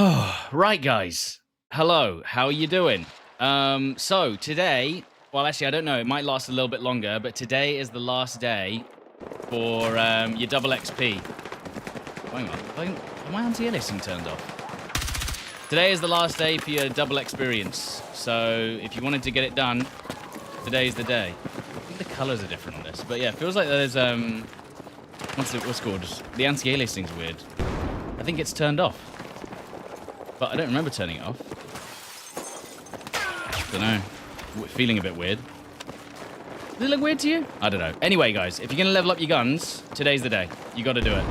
Oh, right, guys. Hello, how are you doing? So today, well, actually, I don't know. It might last a little bit longer, but today is the last day for your double XP. Hang on, are my anti-aliasing turned off? Today is the last day for your double experience. So if you wanted to get it done, today's the day. I think the colors are different on this, but yeah, it feels like there's what's it called? The anti-aliasing's weird. I think it's turned off. But I don't remember turning it off. Don't know. Feeling a bit weird. Does it look weird to you? I don't know. Anyway, guys, if you're going to level up your guns, today's the day. You got to do it.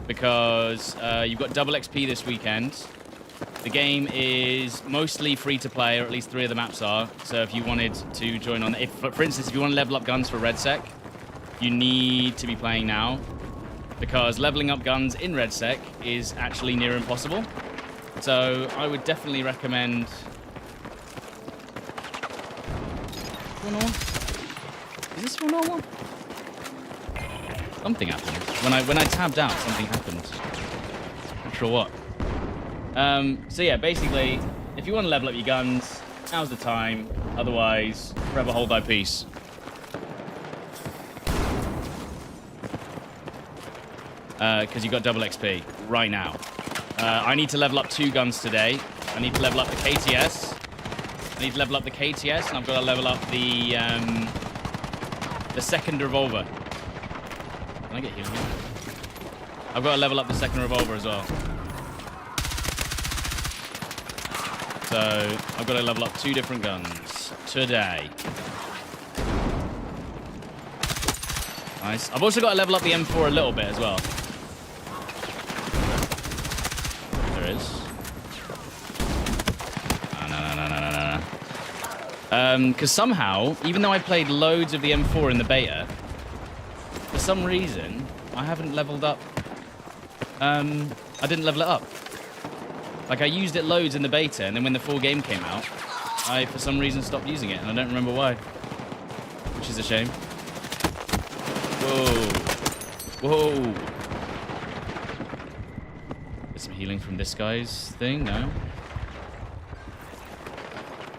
Because you've got double XP this weekend. The game is mostly free to play, or at least 3 of the maps are. So if you wanted to join on... For instance, if you want to level up guns for RedSec, you need to be playing now. Because leveling up guns in RedSec is actually near impossible. So I would definitely recommend. Is this one normal? Something happened when I tabbed out. Something happened. Not sure what. So yeah, basically, if you want to level up your guns, now's the time. Otherwise, forever hold thy peace. Because you got double XP right now. I need to level up 2 guns today. I need to level up the KTS. I need to level up the KTS, and I've got to level up the second revolver. Can I get healing? I've got to level up the second revolver as well. So I've got to level up 2 different guns today. Nice. I've also got to level up the M4 a little bit as well. Because somehow, even though I played loads of the M4 in the beta, for some reason, I haven't leveled up. I didn't level it up. Like, I used it loads in the beta, and then when the full game came out, I, for some reason, stopped using it, and I don't remember why. Which is a shame. Whoa. Whoa. Get some healing from this guy's thing, no?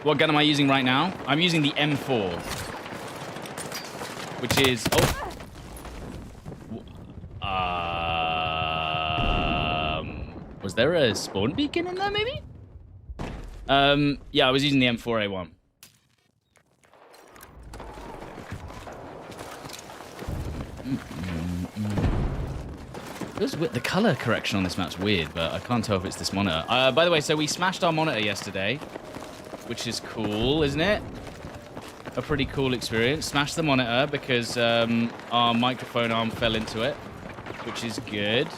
What gun am I using right now? I'm using the M4. Which is... Oh. Was there a spawn beacon in there, maybe? Yeah, I was using the M4A1. The color correction on this map's weird, but I can't tell if it's this monitor. By the way, so we smashed our monitor yesterday. Which is cool, isn't it? A pretty cool experience. Smashed the monitor because our microphone arm fell into it, which is good.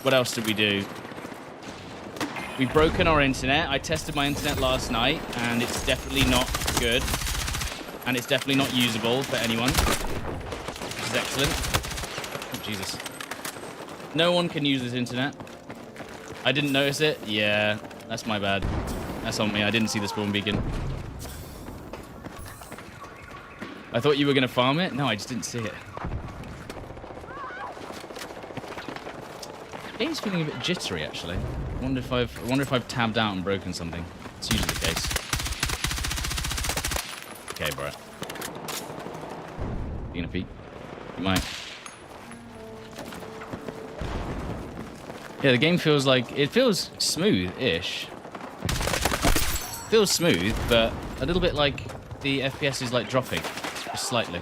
What else did we do? We've broken our internet. I tested my internet last night, and it's definitely not good. And it's definitely not usable for anyone, which is excellent. Oh, Jesus. No one can use this internet. I didn't notice it? Yeah, that's my bad. That's on me. I didn't see the spawn beacon. I thought you were going to farm it? No, I just didn't see it. The game's feeling a bit jittery, actually. I wonder if I've tabbed out and broken something. It's usually the case. Okay, bro. You gonna peek? You might. Yeah, the game feels like... It feels smooth-ish. Feels smooth, but a little bit like the FPS is like dropping. Just slightly.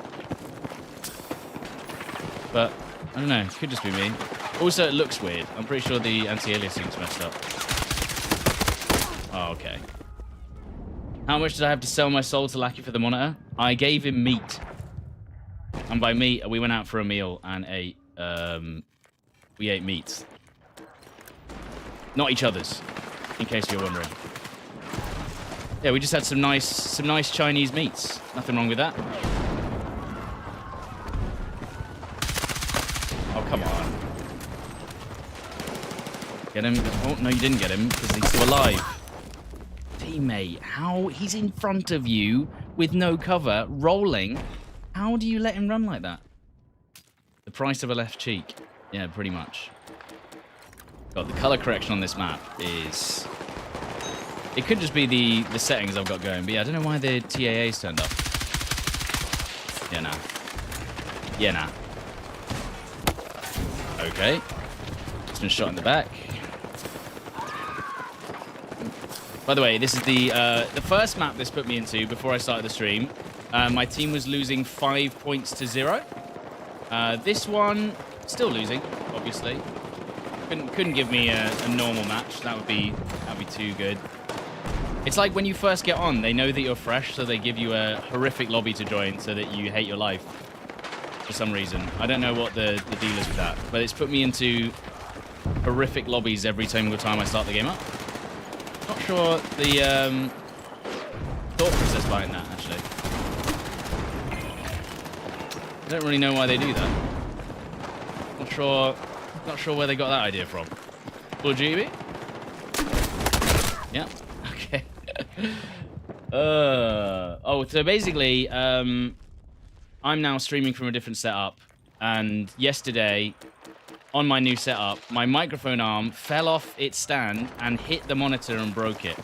But, I don't know. It could just be me. Also, it looks weird. I'm pretty sure the anti-aliasing's messed up. Oh, okay. How much did I have to sell my soul to Lackey for the monitor? I gave him meat. And by meat, we went out for a meal and ate... we ate meat. Not each other's, in case you're wondering. Yeah, we just had some nice Chinese meats. Nothing wrong with that. Oh, come on. Get him. Oh, no, you didn't get him, because he's still alive. Teammate, how? He's in front of you with no cover, rolling. How do you let him run like that? The price of a left cheek. Yeah, pretty much. God, the color correction on this map is... It could just be the settings I've got going, but yeah, I don't know why the TAA's turned up. Yeah, nah. Yeah, nah. Okay. It's been shot in the back. By the way, this is the first map this put me into before I started the stream. My team was losing 5 points to 0. This one, still losing, obviously. Couldn't give me a normal match. That'd be too good. It's like when you first get on, they know that you're fresh, so they give you a horrific lobby to join so that you hate your life for some reason. I don't know what the deal is with that, but it's put me into horrific lobbies every single time I start the game up. Not sure the thought process behind that, actually. I don't really know why they do that. Not sure where they got that idea from. Full GB? Yeah. Okay. Oh, so basically, I'm now streaming from a different setup, and yesterday, on my new setup, my microphone arm fell off its stand and hit the monitor and broke it.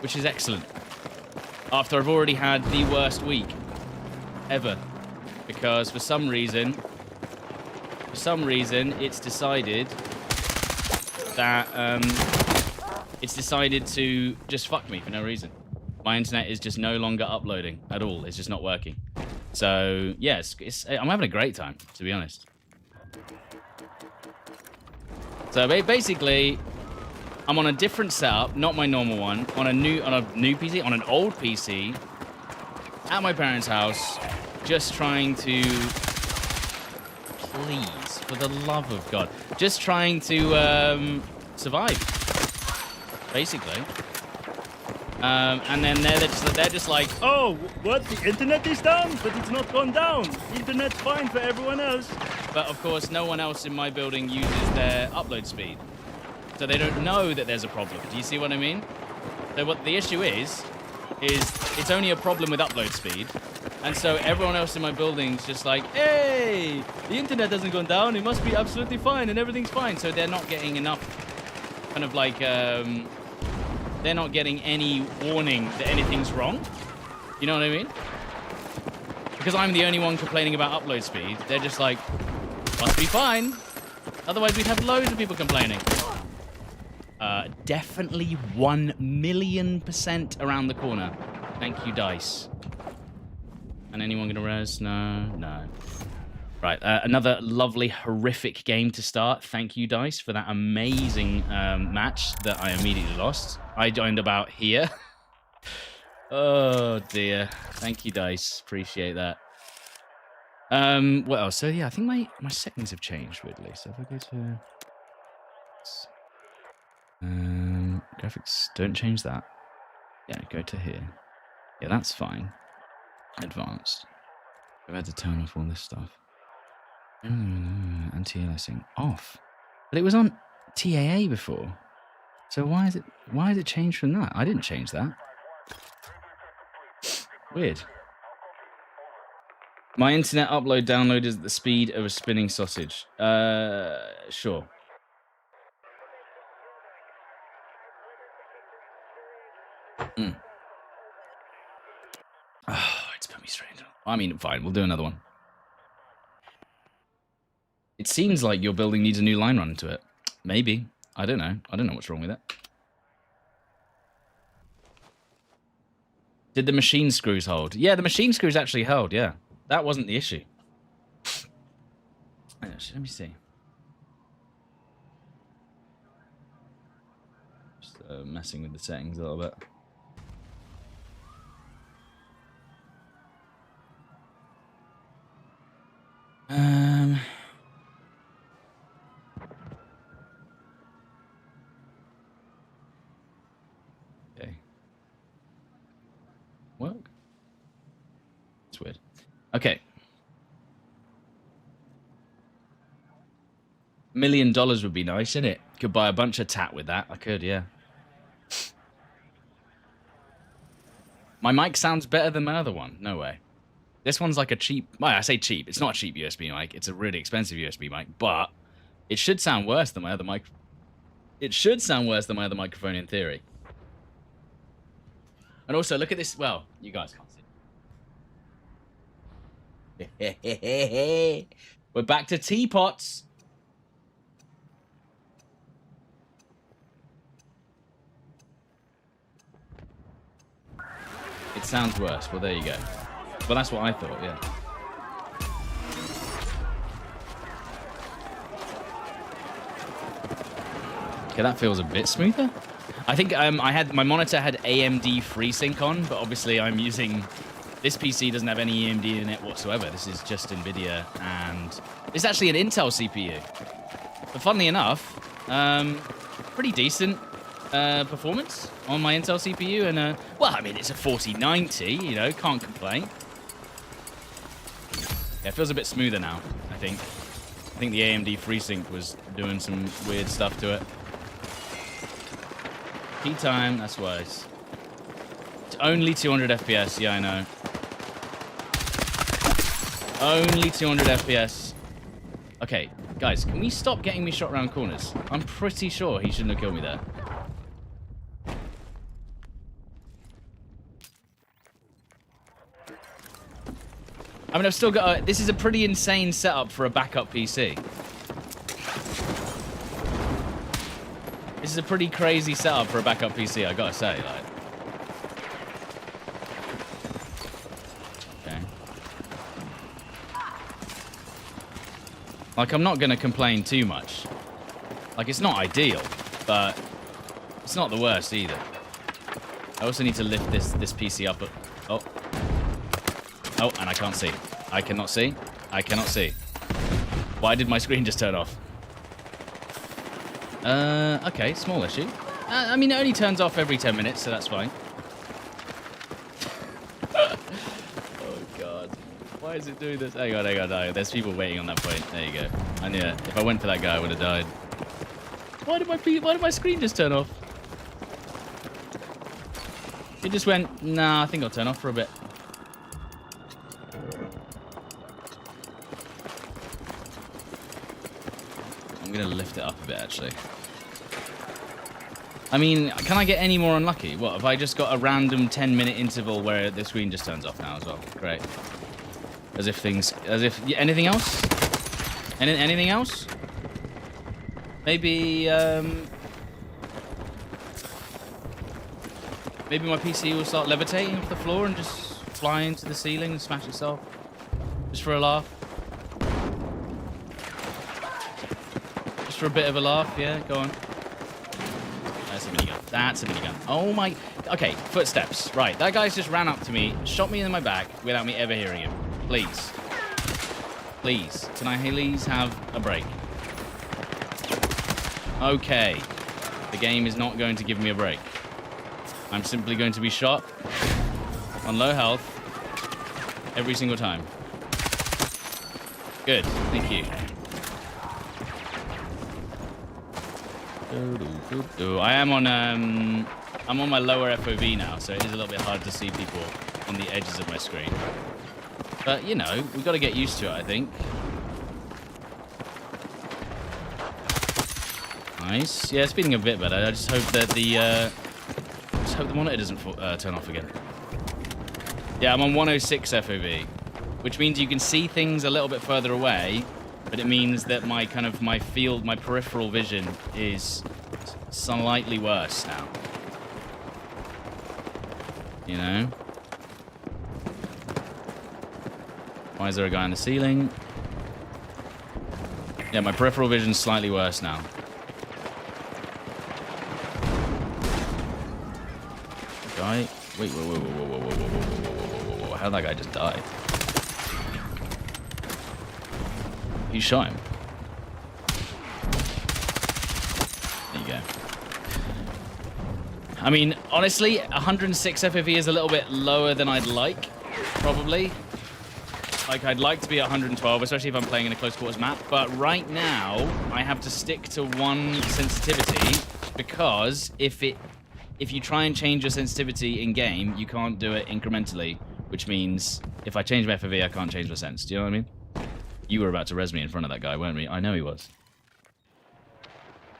Which is excellent. After I've already had the worst week ever. Because for some reason, it's decided that it's decided to just fuck me for no reason. My internet is just no longer uploading at all. It's just not working. So yeah, I'm having a great time, to be honest. So basically, I'm on a different setup, not my normal one, on a new PC, on an old PC, at my parents' house. Just trying to, please, for the love of God, just trying to survive, basically. And then they're just like, oh, what? The internet is down, but it's not gone down. Internet's fine for everyone else. But of course, no one else in my building uses their upload speed, so they don't know that there's a problem. Do you see what I mean? So what the issue is it's only a problem with upload speed. And so everyone else in my building's just like, hey, the internet hasn't gone down. It must be absolutely fine and everything's fine. So they're not getting enough kind of like, they're not getting any warning that anything's wrong. You know what I mean? Because I'm the only one complaining about upload speed. They're just like, must be fine. Otherwise we'd have loads of people complaining. Definitely 1,000,000% around the corner. Thank you, Dice. And anyone gonna res? No. Right, another lovely, horrific game to start. Thank you, Dice, for that amazing match that I immediately lost. I joined about here. Oh, dear. Thank you, Dice. Appreciate that. What else? So, yeah, I think my settings have changed, weirdly. So if I go to... graphics, don't change that. Yeah, go to here. Yeah, that's fine. Advanced. I've had to turn off all this stuff. Anti-aliasing off. But it was on TAA before. So why is it changed from that? I didn't change that. Weird. My internet download is at the speed of a spinning sausage. Sure. Oh, it's put me straight into... I mean, fine, we'll do another one. It seems like your building needs a new line run into it. Maybe. I don't know. I don't know what's wrong with it. Did the machine screws hold? Yeah, the machine screws actually held, yeah. That wasn't the issue. Let me see. Just messing with the settings a little bit. Okay. Work? It's weird. Okay. $1 million would be nice, isn't it? Could buy a bunch of tat with that. I could, yeah. My mic sounds better than my other one. No way. This one's like a cheap... Well, I say cheap. It's not a cheap USB mic. It's a really expensive USB mic, but it should sound worse than my other mic. It should sound worse than my other microphone in theory. And also, look at this. Well, you guys can't see. We're back to teapots. It sounds worse. Well, there you go. Well, that's what I thought, yeah. Okay, that feels a bit smoother. I think my monitor had AMD FreeSync on, but obviously I'm using... This PC doesn't have any AMD in it whatsoever. This is just NVIDIA, and it's actually an Intel CPU. But funnily enough, pretty decent performance on my Intel CPU, and well, I mean, it's a 4090, you know, can't complain. Yeah, it feels a bit smoother now, I think. I think the AMD FreeSync was doing some weird stuff to it. Key time, that's wise. It's only 200 FPS, yeah, I know. Only 200 FPS. Okay, guys, can we stop getting me shot around corners? I'm pretty sure he shouldn't have killed me there. I mean, I've still got this is a pretty insane setup for a backup PC. This is a pretty crazy setup for a backup PC, I gotta say, like. Okay. Like, I'm not gonna complain too much. Like, it's not ideal, but it's not the worst either. I also need to lift this PC up. Oh. Oh, and I can't see. I cannot see. I cannot see. Why did my screen just turn off? Okay, small issue. I mean, it only turns off every 10 minutes, so that's fine. Oh, God. Why is it doing this? Hang on, hang on, hang on. There's people waiting on that point. There you go. I knew it. If I went for that guy, I would have died. Why did my screen just turn off? It just went, nah, I think I'll turn off for a bit. I'm going to lift it up a bit, actually. I mean, can I get any more unlucky? What, have I just got a random 10-minute interval where the screen just turns off now as well? Great. As if yeah, anything else? Anything else? Maybe, maybe my PC will start levitating off the floor and just fly into the ceiling and smash itself. Just for a laugh. Just for a bit of a laugh, yeah, go on. That's a minigun. That's a minigun. Oh my... Okay, footsteps. Right, that guy's just ran up to me, shot me in my back without me ever hearing him. Please. Please. Can I please have a break? Okay. The game is not going to give me a break. I'm simply going to be shot on low health every single time. Good. Thank you. I am on I'm on my lower FOV now, so it is a little bit hard to see people on the edges of my screen. But you know, we've got to get used to it, I think. Nice. Yeah, it's feeling a bit better. I just hope that the monitor doesn't turn off again. Yeah, I'm on 106 FOV, which means you can see things a little bit further away, but it means that my peripheral vision is slightly worse now. You know? Why is there a guy on the ceiling? Yeah, my peripheral vision's slightly worse now. Guy? Wait, whoa. How'd that guy just die? You shot him. There you go. I mean, honestly, 106 FOV is a little bit lower than I'd like, probably. Like, I'd like to be at 112, especially if I'm playing in a close quarters map. But right now, I have to stick to one sensitivity because if you try and change your sensitivity in game, you can't do it incrementally, which means if I change my FOV, I can't change my sense. Do you know what I mean? You were about to res me in front of that guy, weren't we? I know he was.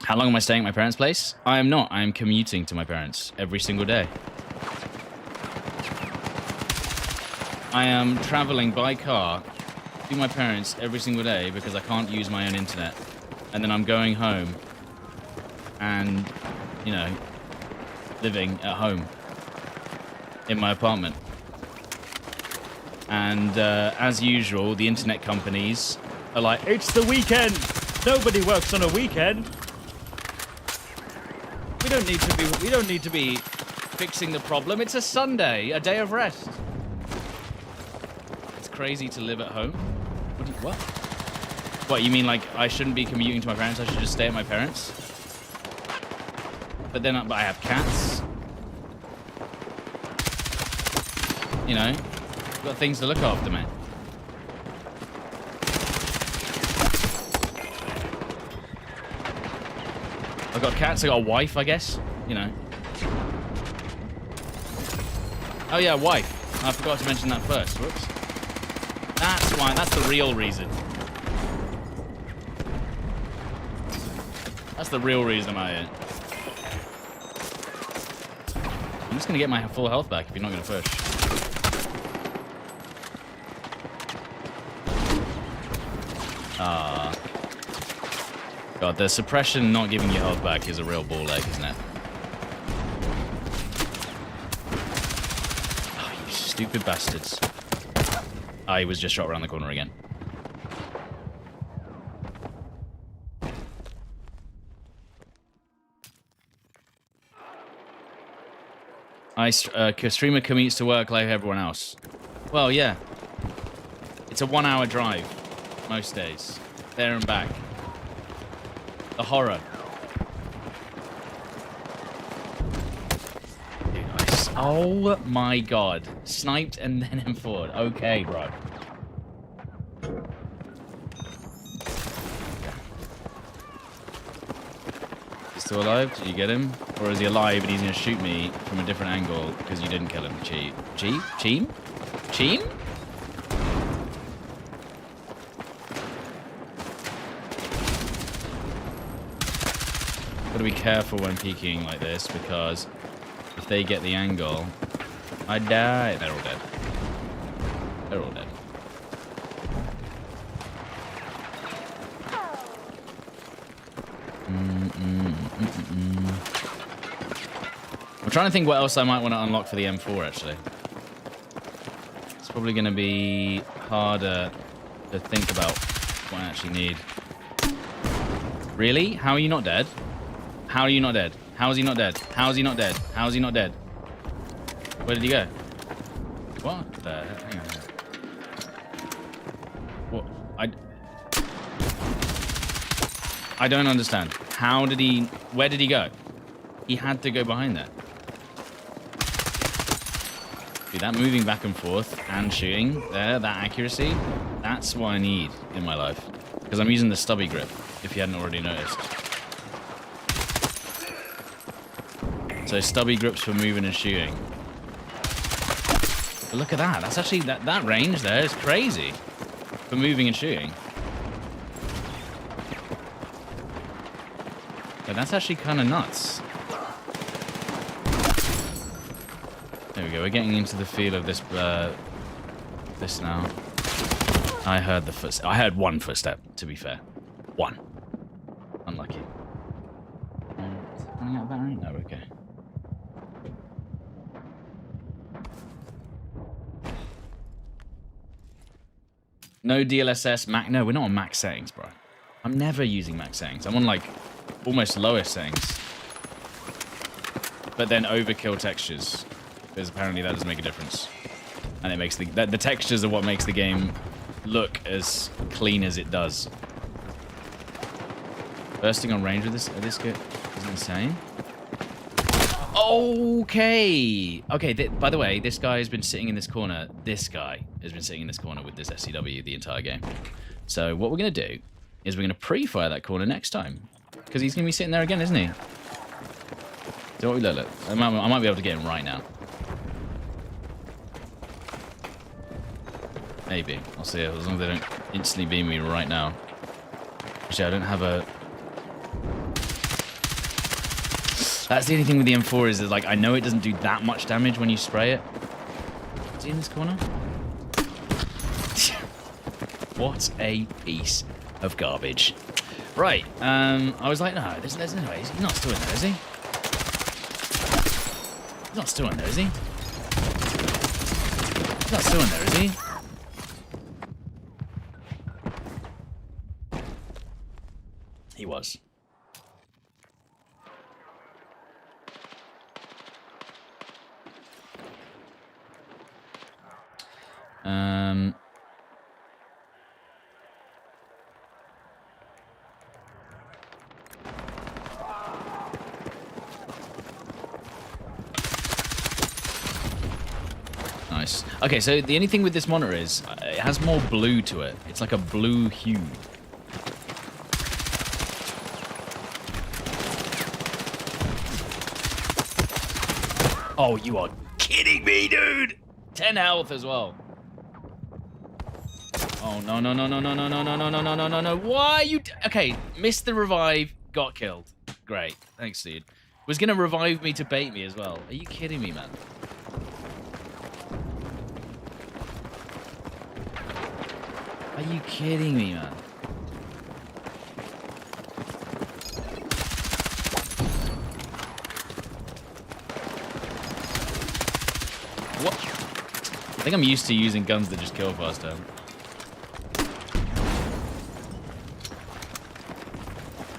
How long am I staying at my parents' place? I am not. I am commuting to my parents every single day. I am traveling by car to my parents every single day because I can't use my own internet. And then I'm going home and, you know, living at home in my apartment. And as usual, the internet companies are like, it's the weekend. Nobody works on a weekend. We don't need to be fixing the problem. It's a Sunday, a day of rest. It's crazy to live at home. What? What, you mean like I shouldn't be commuting to my parents? I should just stay at my parents? But then I have cats. You know, I've got things to look after, man. I've got cats, I've got a wife, I guess. You know. Oh yeah, wife. I forgot to mention that first. Whoops. That's why. That's the real reason. That's the real reason I'm just gonna get my full health back if you're not gonna push. God, the suppression not giving you health back is a real ball ache, isn't it? Oh, you stupid bastards. I was just shot around the corner again. Streamer commutes to work like everyone else. Well, yeah. It's a 1 hour drive most days. There and back. The horror. Dude, oh my god. Sniped and then M4'd. Okay, bro. He's still alive? Did you get him? Or is he alive and he's gonna shoot me from a different angle because you didn't kill him? Cheem? Gotta be careful when peeking like this because if they get the angle, I die. They're all dead. They're all dead. I'm trying to think what else I might want to unlock for the M4 actually. It's probably going to be harder to think about what I actually need. Really? How are you not dead? How are you not dead? How is he not dead? How is he not dead? How is he not dead? Where did he go? What the heck? Hang on. What? I don't understand. How did he... Where did he go? He had to go behind there. Dude, that moving back and forth and shooting there, that accuracy, that's what I need in my life. Because I'm using the stubby grip, if you hadn't already noticed. So stubby grips for moving and shooting. But look at that. That's actually, that range there is crazy for moving and shooting. But that's actually kind of nuts. There we go. We're getting into the feel of this this now. I heard the footstep. I heard one footstep, to be fair. One. Unlucky. Running out of battery? No, okay. No DLSS, max. No, we're not on max settings, bro. I'm never using max settings. I'm on like almost lowest settings. But then overkill textures. Because apparently that doesn't make a difference. And it makes the textures are what makes the game look as clean as it does. Bursting on range with this kit is insane. Okay. Okay, by the way, this guy has been sitting in this corner. This guy has been sitting in this corner with this SCW the entire game. So what we're going to do is we're going to pre-fire that corner next time. Because he's going to be sitting there again, isn't he? So what we look. I might be able to get him right now. Maybe. I'll see, as long as they don't instantly beam me right now. Actually, I don't have a... That's the only thing with the M4 is that, like, I know it doesn't do that much damage when you spray it. Is he in this corner? What a piece of garbage. Right, I was like, no, there's no way. He's not still in there, is he? He's not still in there, is he? He's not still in there, is he? He was. Nice. Okay, so the only thing with this monitor is it has more blue to it. It's like a blue hue. Oh, you are kidding me, dude! 10 health as well. Oh, no, no, no, no, no, no, no, no, no, no, no, no, no, no. Why you... Okay, missed the revive, got killed. Great. Thanks, dude. Was going to revive me to bait me as well. Are you kidding me, man? Are you kidding me, man? What? I think I'm used to using guns that just kill faster.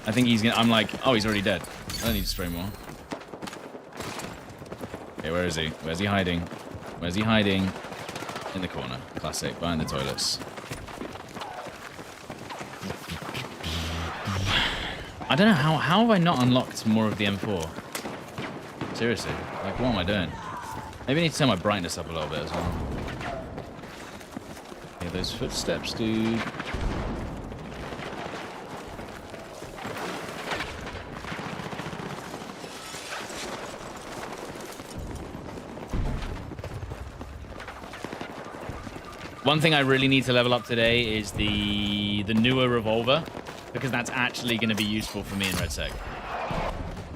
I think he's gonna... I'm like, oh, he's already dead. I don't need to spray more. Okay, where is he? Where's he hiding? Where's he hiding? In the corner. Classic. Behind the toilets. I don't know, how have I not unlocked more of the M4? Seriously. Like, what am I doing? Maybe I need to turn my brightness up a little bit as well. Okay, those footsteps, dude. One thing I really need to level up today is the newer revolver, because that's actually going to be useful for me in RedSec.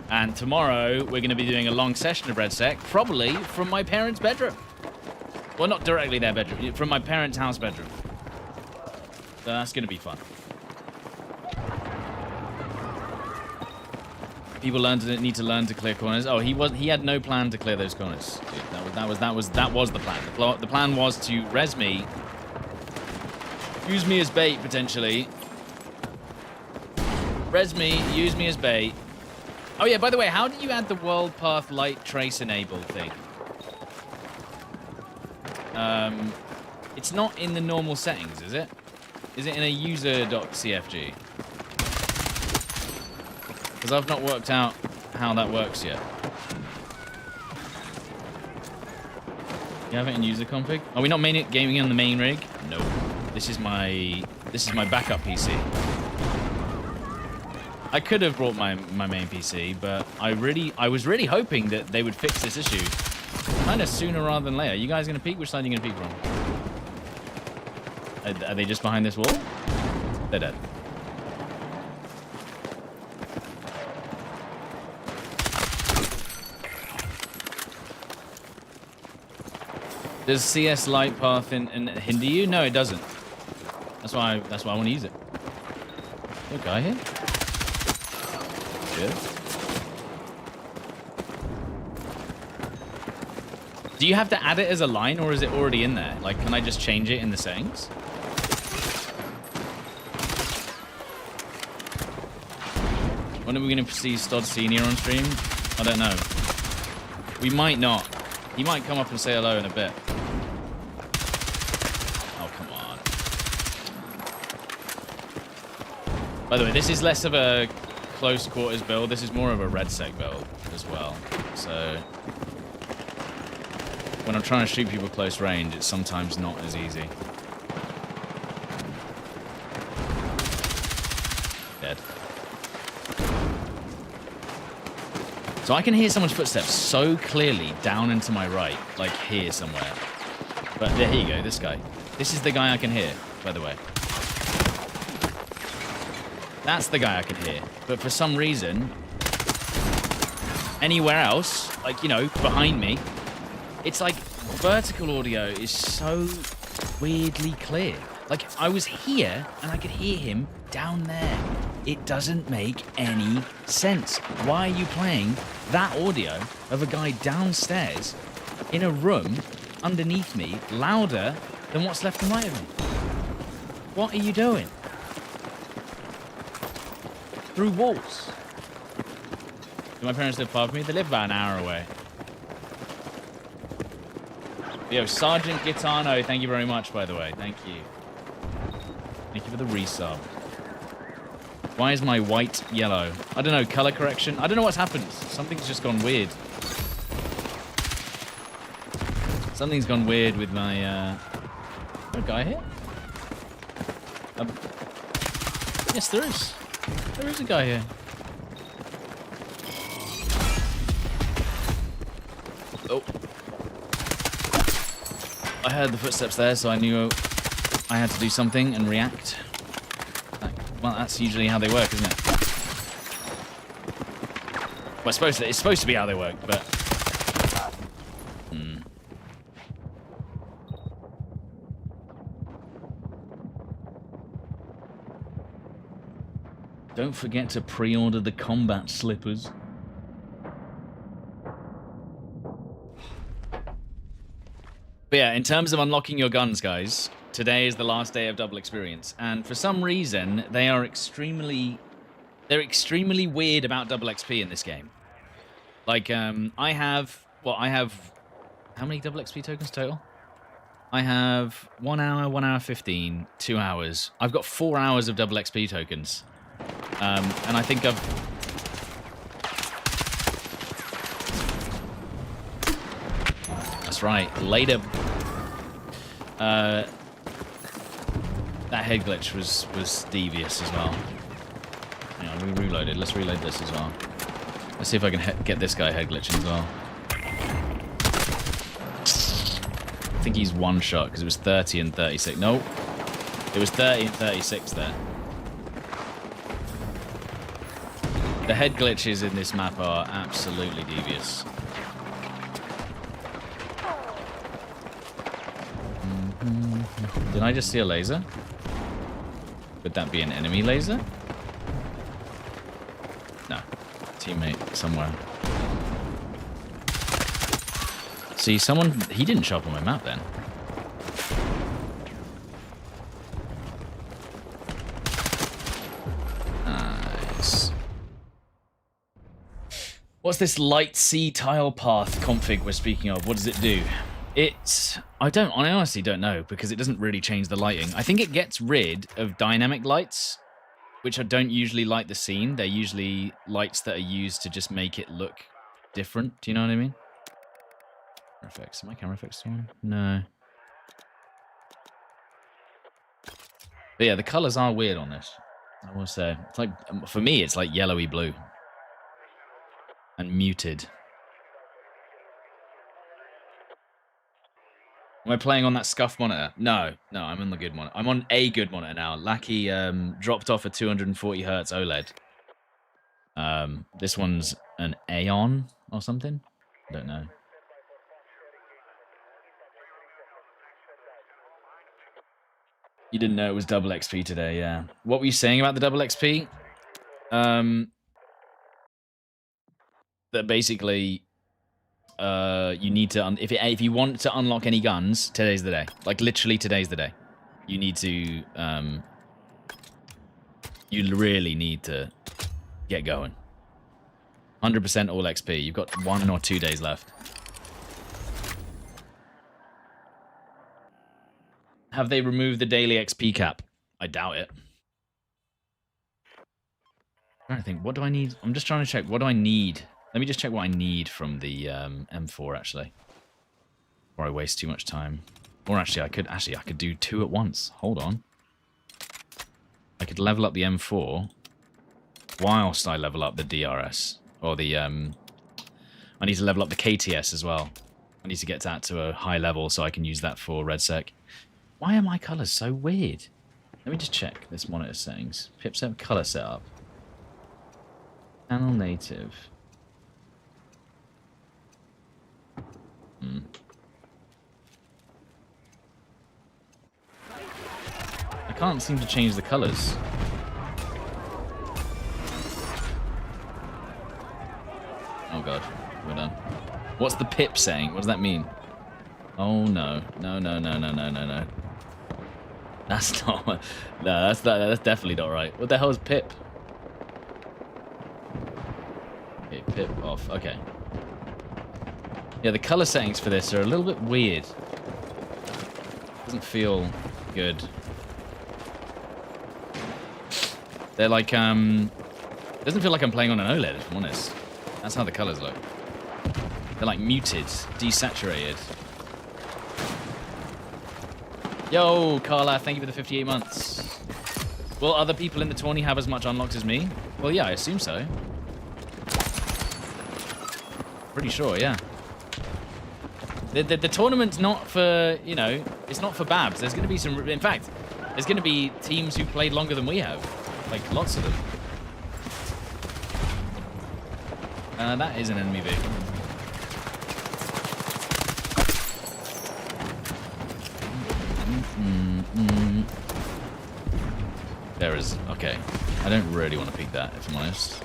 And tomorrow, we're going to be doing a long session of RedSec, probably from my parents' bedroom. Well, not directly their bedroom, from my parents' house bedroom. So that's going to be fun. People need to learn to clear corners. Oh, he had no plan to clear those corners. Dude, that was the plan. The plan was to res me, use me as bait potentially. Res me, use me as bait. Oh yeah, by the way, how did you add the world path light trace enable thing? It's not in the normal settings, is it? Is it in a user.cfg? Because I've not worked out how that works yet. You have it in user config? Are we not gaming on the main rig? No. This is my backup PC. I could have brought my main PC, but I was really hoping that they would fix this issue kind of sooner rather than later. You guys gonna peek? Which side are you gonna peek from? Are they just behind this wall? They're dead. Does CS light path hinder you? No, it doesn't. That's why I want to use it. Is there a guy here? Good. Do you have to add it as a line, or is it already in there? Like, can I just change it in the settings? When are we going to see Stod Senior on stream? I don't know. We might not. He might come up and say hello in a bit. Oh, come on. By the way, this is less of a close quarters build. This is more of a RedSec build as well. So when I'm trying to shoot people close range, it's sometimes not as easy. Dead. So I can hear someone's footsteps so clearly down into my right, like here somewhere. But there, here you go, this guy. This is the guy I can hear, by the way. That's the guy I can hear. But for some reason, anywhere else, like, you know, behind me, it's like vertical audio is so weirdly clear. Like, I was here and I could hear him down there. It doesn't make any sense. Why are you playing that audio of a guy downstairs in a room underneath me louder than what's left and right of me? What are you doing? Through walls. Do my parents live far from me? They live about an hour away. Yo, Sergeant Gitano, thank you very much, by the way. Thank you. Thank you for the resub. Why is my white yellow? I don't know, color correction? I don't know what's happened. Something's just gone weird. Something's gone weird with my, a guy here? Yes, there is. There is a guy here. Oh. I heard the footsteps there, so I knew I had to do something and react. Well, that's usually how they work, isn't it? Well, it's supposed to be how they work, but... Don't forget to pre-order the combat slippers. But yeah, in terms of unlocking your guns, guys, today is the last day of double experience, and for some reason they are extremely weird about double XP in this game. Like, I have how many double XP tokens total? I have 1 hour, 1 hour 15, 2 hours. I've got 4 hours of double XP tokens, and I think I've. That's right. Later. That head glitch was devious as well. Yeah, we reloaded. Let's reload this as well. Let's see if I can get this guy head glitching as well. I think he's one shot because it was 30 and 36. No, it was 30 and 36 there. The head glitches in this map are absolutely devious. Did I just see a laser? Would that be an enemy laser? No. Teammate somewhere. See, someone... He didn't show up on my map then. Nice. What's this light sea tile path config we're speaking of? What does it do? I honestly don't know, because it doesn't really change the lighting. I think it gets rid of dynamic lights, which don't usually light the scene. They're usually lights that are used to just make it look different. Do you know what I mean? Camera effects. Am I camera effects on? No. But yeah, the colors are weird on this, I will say. It's like, for me, it's like yellowy blue. And muted. Am I playing on that scuff monitor? No, I'm on the good monitor. I'm on a good monitor now. Lackey dropped off a 240 hertz OLED. This one's an Aeon or something. I don't know. You didn't know it was double XP today, yeah. What were you saying about the double XP? That basically... you need to if you want to unlock any guns, today's the day. Like, literally today's the day. You need to you really need to get going. 100% all XP. You've got 1 or 2 days left. Have they removed the daily XP cap? I doubt it. I'm trying to think, what do I need? I'm just trying to check, what do I need? Let me just check what I need from the M4, actually, before I waste too much time. Or actually, I could do 2 at once. Hold on. I could level up the M4 whilst I level up the DRS, or the I need to level up the KTS as well. I need to get that to a high level so I can use that for RedSec. Why are my colors so weird? Let me just check this monitor settings. Pipset color setup. Channel native. I can't seem to change the colors. Oh god, we're done. What's the pip saying? What does that mean? Oh no. No, no, no, no, no, no, no. That's not... No, that's definitely not right. What the hell is pip? Okay, pip off. Okay. Yeah, the color settings for this are a little bit weird. Doesn't feel good. They're like, it doesn't feel like I'm playing on an OLED, if I'm honest. That's how the colors look. They're like muted, desaturated. Yo, Carla, thank you for the 58 months. Will other people in the tourney have as much unlocked as me? Well, yeah, I assume so. Pretty sure, yeah. The tournament's not for, you know, it's not for babs. There's going to be some... In fact, there's going to be teams who played longer than we have. Like, lots of them. That is an enemy vehicle. There is... Okay. I don't really want to peek that, if I'm honest.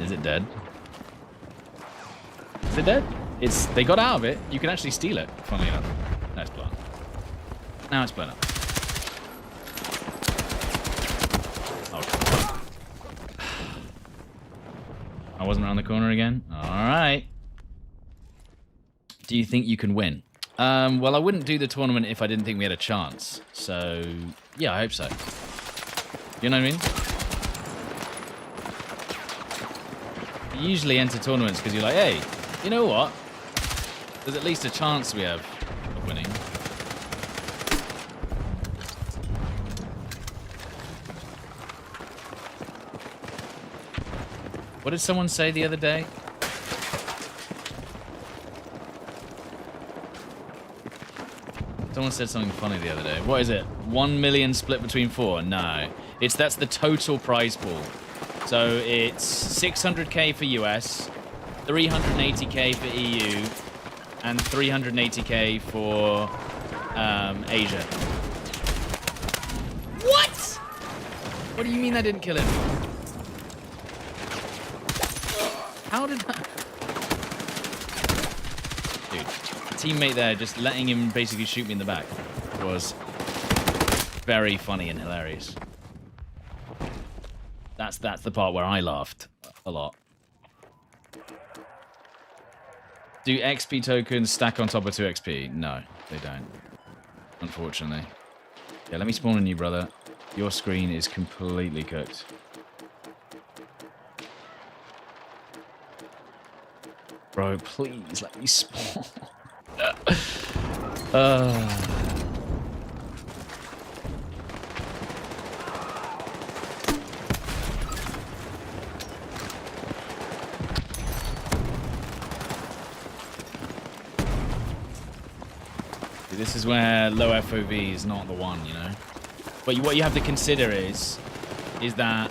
Is it dead? Is it dead? It's... They got out of it. You can actually steal it, funnily enough. No, it's blown up. Now it's blown up. Oh, I wasn't around the corner again? Alright. Do you think you can win? Well, I wouldn't do the tournament if I didn't think we had a chance. So, yeah, I hope so. You know what I mean? You usually enter tournaments because you're like, hey, you know what? There's at least a chance we have of winning. What did someone say the other day? Someone said something funny the other day. What is it? 1 million split between 4? No. That's the total prize pool. So it's 600k for US, 380k for EU, and 380k for Asia. What? What do you mean I didn't kill him? How did that... Dude, the teammate there just letting him basically shoot me in the back was very funny and hilarious. That's the part where I laughed a lot. Do XP tokens stack on top of 2 XP? No, they don't. Unfortunately. Yeah, let me spawn on you, brother. Your screen is completely cooked. Bro, please let me spawn. This is where low FOV is not the one, you know. But what you have to consider is that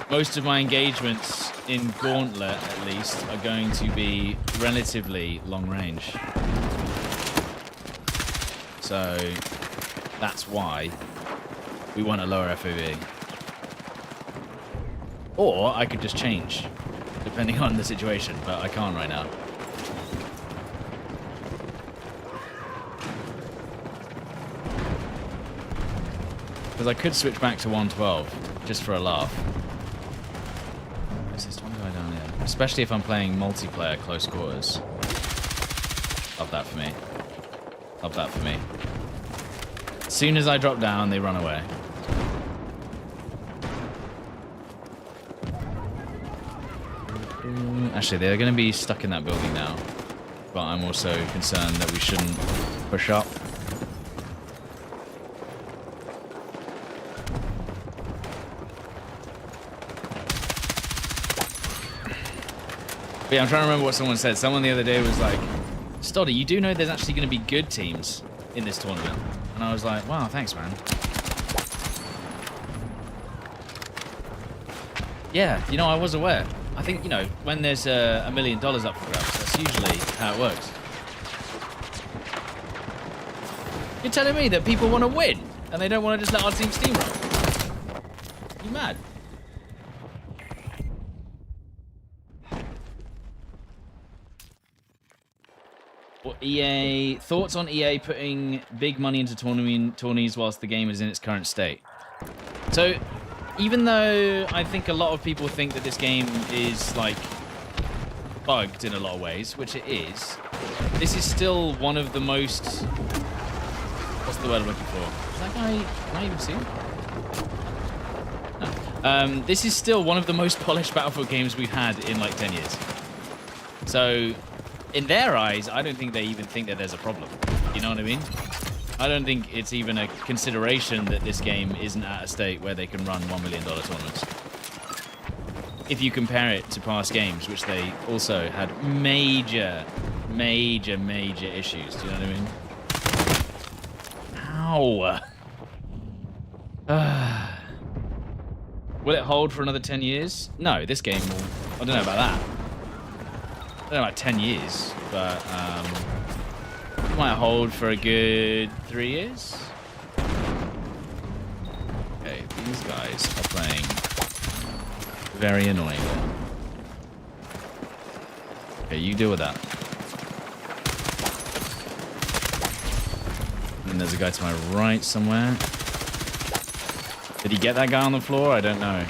most of my engagements in Gauntlet, at least, are going to be relatively long range. So that's why we want a lower FOV. Or I could just change, depending on the situation, but I can't right now. Because I could switch back to 112, just for a laugh. Where's this one guy down here? Especially if I'm playing multiplayer close quarters. Love that for me. Love that for me. As soon as I drop down, they run away. Actually, they're going to be stuck in that building now. But I'm also concerned that we shouldn't push up. Yeah, I'm trying to remember what someone said. Someone the other day was like, Stoddy, you do know there's actually going to be good teams in this tournament? And I was like, wow, thanks, man. Yeah, you know, I was aware. I think, you know, when there's $1 million up for grabs, that's usually how it works. You're telling me that people want to win and they don't want to just let our team steamroll? You mad? Well, EA thoughts on EA putting big money into tourneys whilst the game is in its current state. So, even though I think a lot of people think that this game is like bugged in a lot of ways, which it is, this is still one of the most. What's the word I'm looking for? Is that guy? Can I even see him? No. This is still one of the most polished Battlefield games we've had in like 10 years. So, in their eyes, I don't think they even think that there's a problem. You know what I mean? I don't think it's even a consideration that this game isn't at a state where they can run $1 million tournaments. If you compare it to past games, which they also had major issues. Do you know what I mean? Ow. Will it hold for another 10 years? No, this game will. I don't know about that. I don't know about 10 years, but it might hold for a good 3 years. Okay, these guys are playing very annoyingly. Okay, you deal with that. And there's a guy to my right somewhere. Did he get that guy on the floor? I don't know.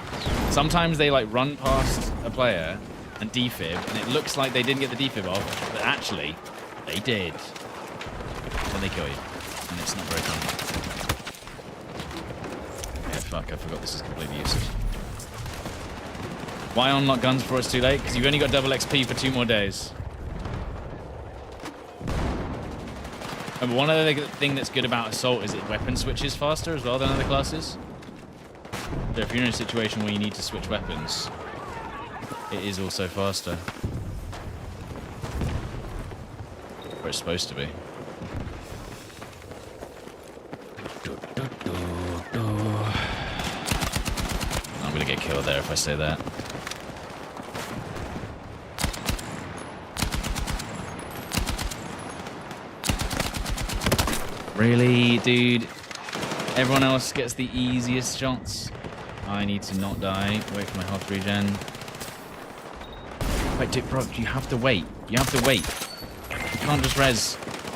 Sometimes they like run past a player and defib, and it looks like they didn't get the defib off, but actually, they did. Then they kill you, and it's not very fun. Yeah, fuck, I forgot this is completely useless. Why unlock guns before it's too late? Because you've only got double XP for 2 more days. And one other thing that's good about Assault is it weapon switches faster as well than other classes. So if you're in a situation where you need to switch weapons, it is also faster. Where it's supposed to be. I'm gonna get killed there if I say that. Really, dude? Everyone else gets the easiest shots. I need to not die. Wait for my health regen. Wait, dude, bro, you have to wait. You have to wait. You can't just res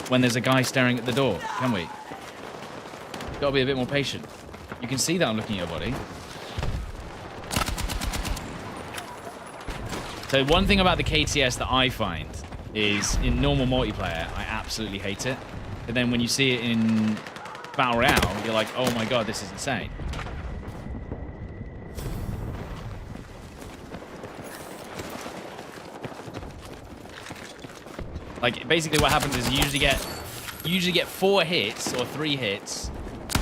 when there's a guy staring at the door, can we? Gotta be a bit more patient. You can see that I'm looking at your body. So one thing about the KTS that I find is in normal multiplayer, I absolutely hate it. But then when you see it in Battle Royale, you're like, oh my god, this is insane. Like, basically what happens is you usually get 4 hits or 3 hits,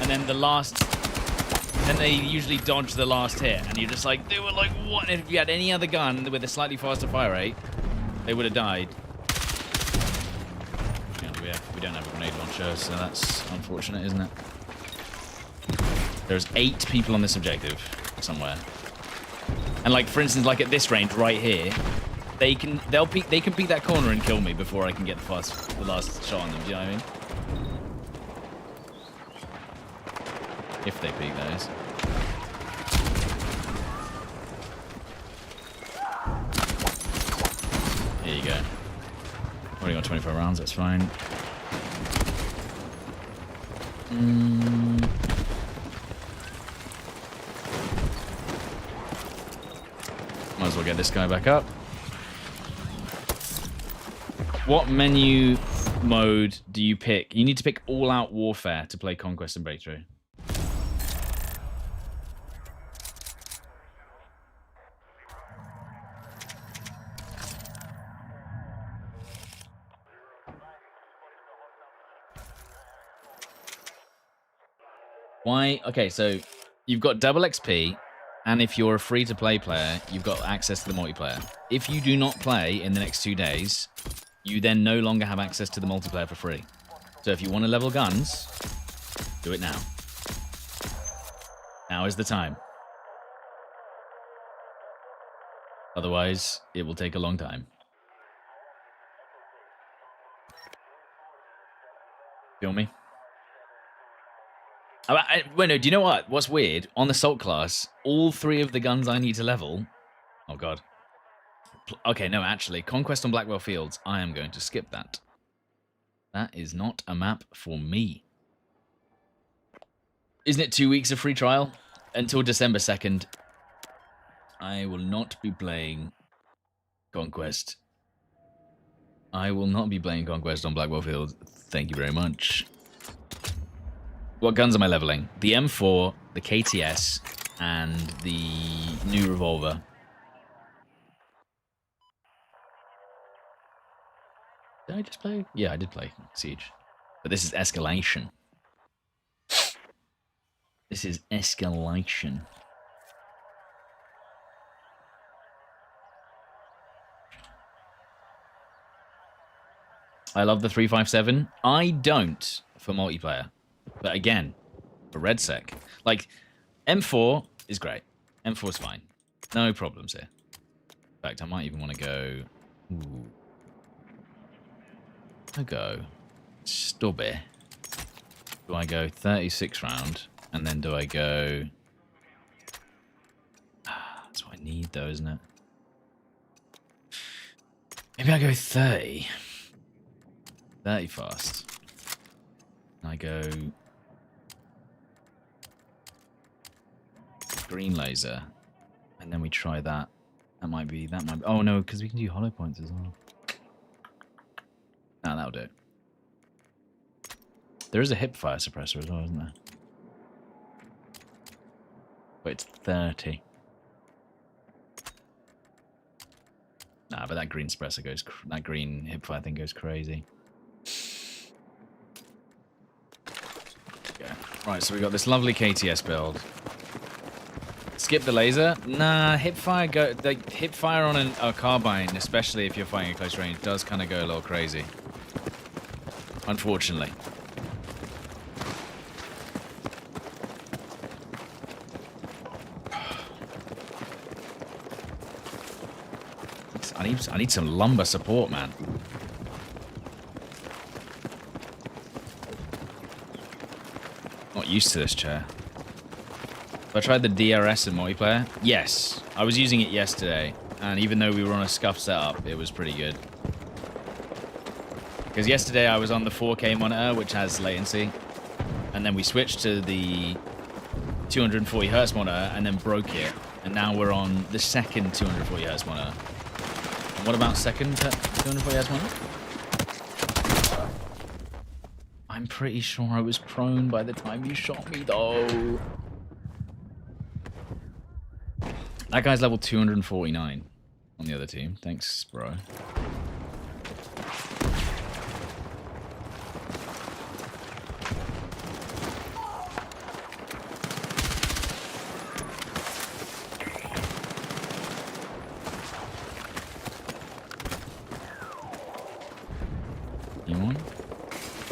and then then they usually dodge the last hit, and you're just like, they were like, what? If you had any other gun with a slightly faster fire rate, they would have died. Yeah, we don't have a grenade launcher, so that's unfortunate, isn't it? There's 8 people on this objective somewhere, and like, for instance, like at this range right here, they can peek that corner and kill me before I can get the last shot on them. Do you know what I mean? If they peek, that is. Here you go. Already got 24 rounds. That's fine. Might as well get this guy back up. What menu mode do you pick? You need to pick all-out warfare to play Conquest and Breakthrough. Why? Okay, so you've got double XP And if you're a free-to-play player, you've got access to the multiplayer. If you do not play in the next 2 days, you then no longer have access to the multiplayer for free. So if you want to level guns, do it now. Now is the time. Otherwise, it will take a long time. Feel me? Wait, no, do you know what? What's weird? On the Salt class, all 3 of the guns I need to level... Oh, God. Okay, no, actually. Conquest on Blackwell Fields. I am going to skip that. That is not a map for me. Isn't it 2 weeks of free trial? Until December 2nd. I will not be playing Conquest. I will not be playing Conquest on Blackwell Fields. Thank you very much. What guns am I leveling? The M4, the KTS, and the new revolver. Did I just play? Yeah, I did play Siege. But this is escalation. This is escalation. I love the 357. I don't for multiplayer. But again, for RedSec. Like, M4 is great. M4 is fine. No problems here. In fact, I might even want to go... Ooh. I go stubby. Do I go 36 round? And then do I go... That's what I need though, isn't it? Maybe I go 30. 30 fast. And I go... green laser. And then we try that. That might be... Oh no, because we can do hollow points as well. Nah, that'll do it. There is a hip fire suppressor as well, isn't there? But it's 30. Nah, but that green suppressor goes... that green hip fire thing goes crazy. Okay. Right, so we got this lovely KTS build. Skip the laser? Nah, hipfire go... the hipfire on a carbine, especially if you're fighting at close range, does kind of go a little crazy. Unfortunately. I need some lumbar support, man. Not used to this chair. I tried the DRS in multiplayer. Yes, I was using it yesterday, and even though we were on a scuff setup, it was pretty good. Because yesterday I was on the 4K monitor, which has latency, and then we switched to the 240 Hz monitor, and then broke it, and now we're on the second 240 Hz monitor. And what about second 240 Hz monitor? I'm pretty sure I was prone by the time you shot me, though. That guy's level 249 on the other team. Thanks, bro. Anyone?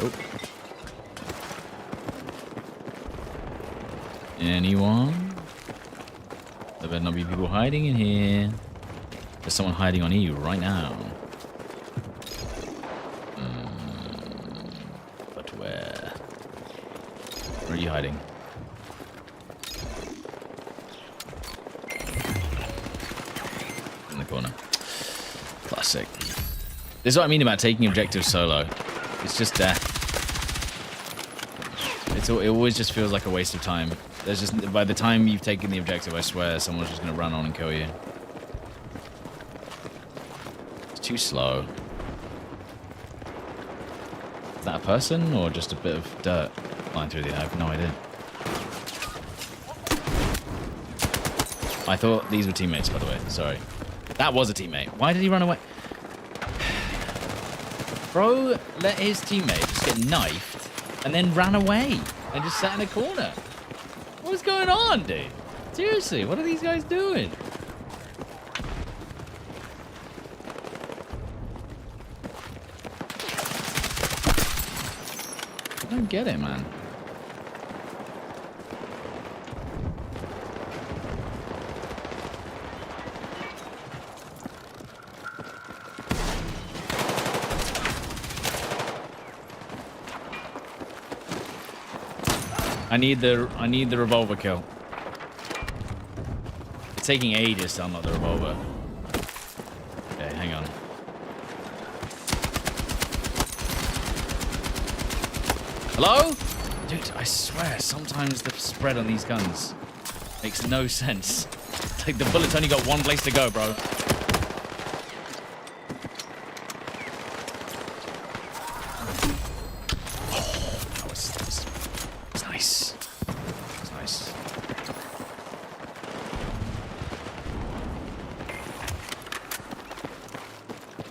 Oh. Anyone? There better not be people hiding in here. There's someone hiding on you right now. But where? Where are you hiding? In the corner. Classic. This is what I mean about taking objectives solo. It's just death. It always just feels like a waste of time. There's just, by the time you've taken the objective, I swear someone's just going to run on and kill you. It's too slow. Is that a person or just a bit of dirt flying through the air? I have no idea. I thought these were teammates, by the way. Sorry. That was a teammate. Why did he run away? Bro let his teammate just get knifed and then ran away and just sat in a corner. What's going on, dude? Seriously, what are these guys doing? I don't get it, man. I need the revolver kill. It's taking ages to unlock the revolver. Okay, hang on. Hello? Dude, I swear, sometimes the spread on these guns makes no sense. It's like the bullet's only got one place to go, bro.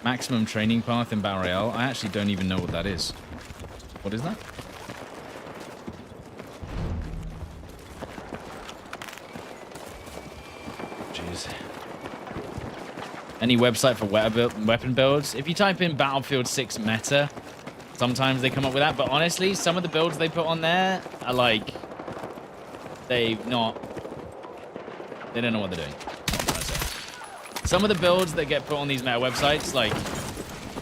Maximum training path in Battle Royale. I actually don't even know what that is. What is that? Jeez. Any website for weapon builds? If you type in Battlefield 6 meta, sometimes they come up with that. But honestly, some of the builds they put on there are like... They don't know what they're doing. Some of the builds that get put on these meta websites, like,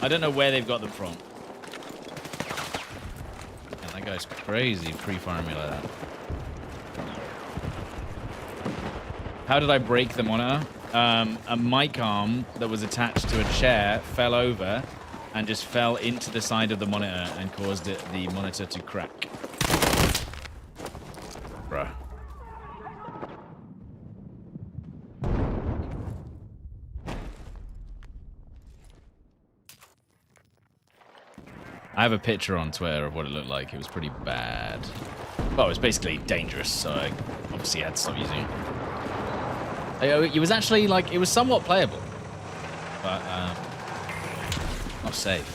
I don't know where they've got them from. Man, that guy's crazy pre-firing me like that. How did I break the monitor? A mic arm that was attached to a chair fell over and just fell into the side of the monitor and caused the monitor to crack. Bruh. I have a picture on Twitter of what it looked like. It was pretty bad. Well, it was basically dangerous, so I obviously had to stop using it. It was actually, like, it was somewhat playable. But, not safe.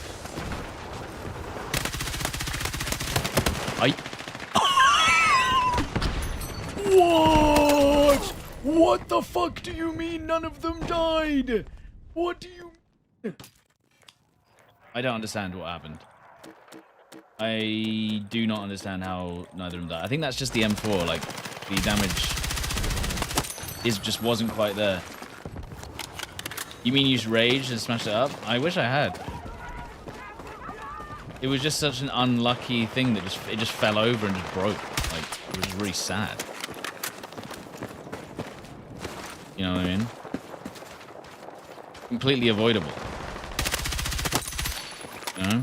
What? What the fuck do you mean none of them died? What do you... I don't understand what happened. I do not understand how neither of them died. I think that's just the M4, like, the damage just wasn't quite there. You mean use rage and smash it up? I wish I had. It was just such an unlucky thing that it just fell over and just broke. Like, it was really sad. You know what I mean? Completely avoidable. You know?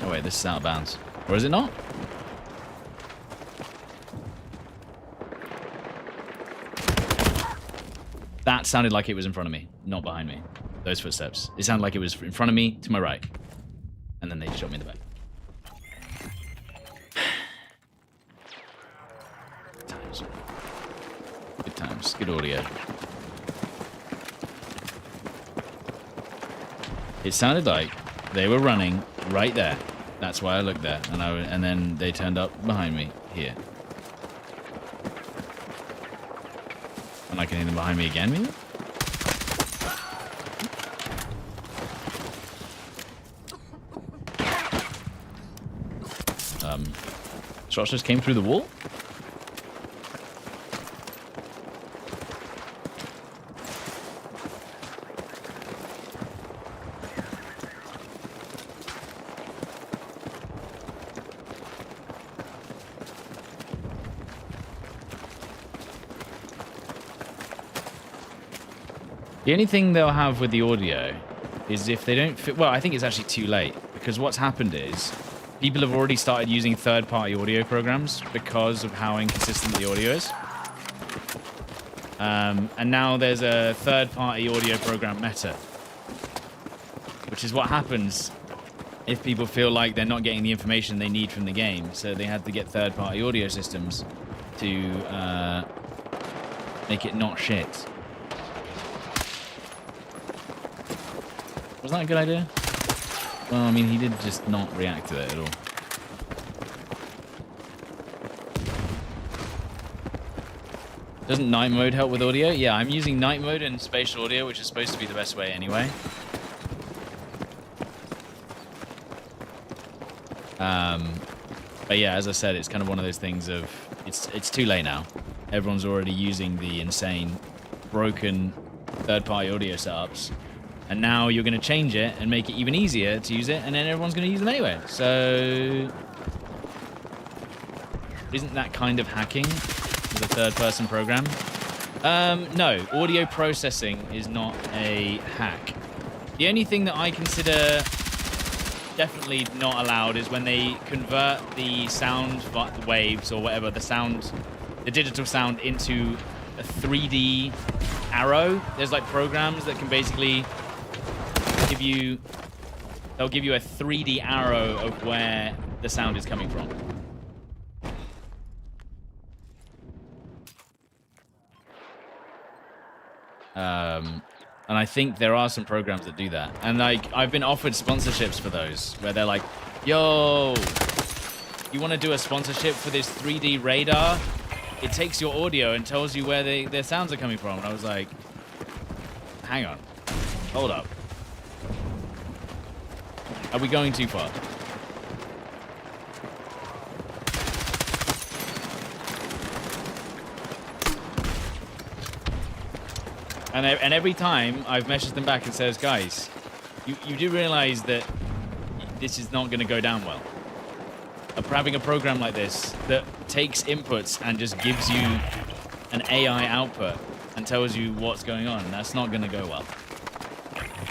Oh wait, this is out of bounds. Or is it not? That sounded like it was in front of me, not behind me. Those footsteps. It sounded like it was in front of me, to my right. And then they shot me in the back. Good times. Good times. Good audio. It sounded like they were running right there. That's why I looked there. And then they turned up behind me here. And I can hear them behind me again, maybe? Shots just came through the wall? The only thing they'll have with the audio is if they don't fit... Well, I think it's actually too late. Because what's happened is people have already started using third-party audio programs because of how inconsistent the audio is. And now there's a third-party audio program meta. Which is what happens if people feel like they're not getting the information they need from the game. So they had to get third-party audio systems to make it not shit. Was that a good idea? Well, I mean, he did just not react to it at all. Doesn't night mode help with audio? Yeah, I'm using night mode and spatial audio, which is supposed to be the best way anyway. But yeah, as I said, it's kind of one of those things of it's too late now. Everyone's already using the insane, broken third-party audio setups, and now you're going to change it and make it even easier to use it, and then everyone's going to use them anyway. So, isn't that kind of hacking as a third-person program? No, audio processing is not a hack. The only thing that I consider definitely not allowed is when they convert the sound waves or whatever, the digital sound into a 3D arrow. There's like programs that can basically they'll give you a 3D arrow of where the sound is coming from. And I think there are some programs that do that. And like, I've been offered sponsorships for those, where they're like, yo, you want to do a sponsorship for this 3D radar? It takes your audio and tells you where their sounds are coming from. And I was like, hang on, hold up. Are we going too far? And every time I've messaged them back and says, guys, you do realize that this is not going to go down well. Having a program like this that takes inputs and just gives you an AI output and tells you what's going on, that's not going to go well.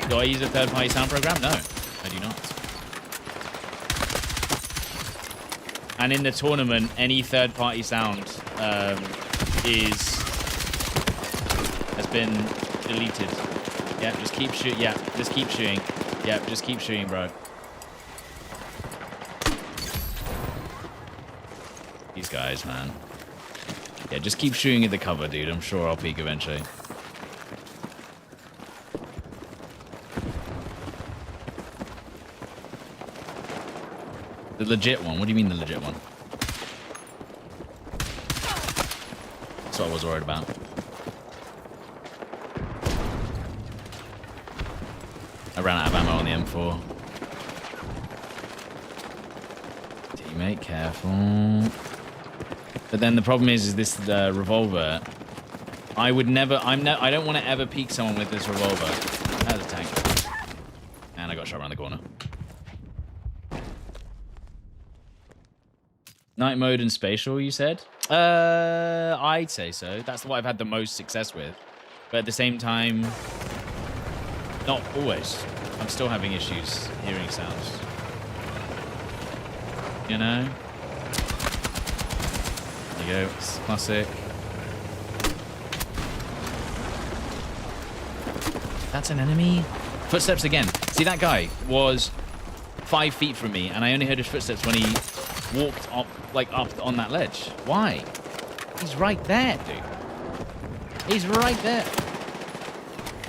Do I use a third-party sound program? No, I do not. And in the tournament, any third-party sound has been deleted. Yeah, just keep shooting. Yeah, just keep shooting. Yeah, just keep shooting, bro. These guys, man. Yeah, just keep shooting at the cover, dude. I'm sure I'll peek eventually. The legit one? What do you mean the legit one? That's what I was worried about. I ran out of ammo on the M4. Teammate, careful. But then the problem is this revolver. I would never. I don't want to ever peek someone with this revolver. That's a tank. And I got shot around the corner. Night mode and spatial, you said? I'd say so. That's what I've had the most success with. But at the same time, not always. I'm still having issues hearing sounds. You know? There you go. It's classic. That's an enemy? Footsteps again. See, that guy was 5 feet from me, and I only heard his footsteps when he walked up, up on that ledge. Why? He's right there, dude. He's right there.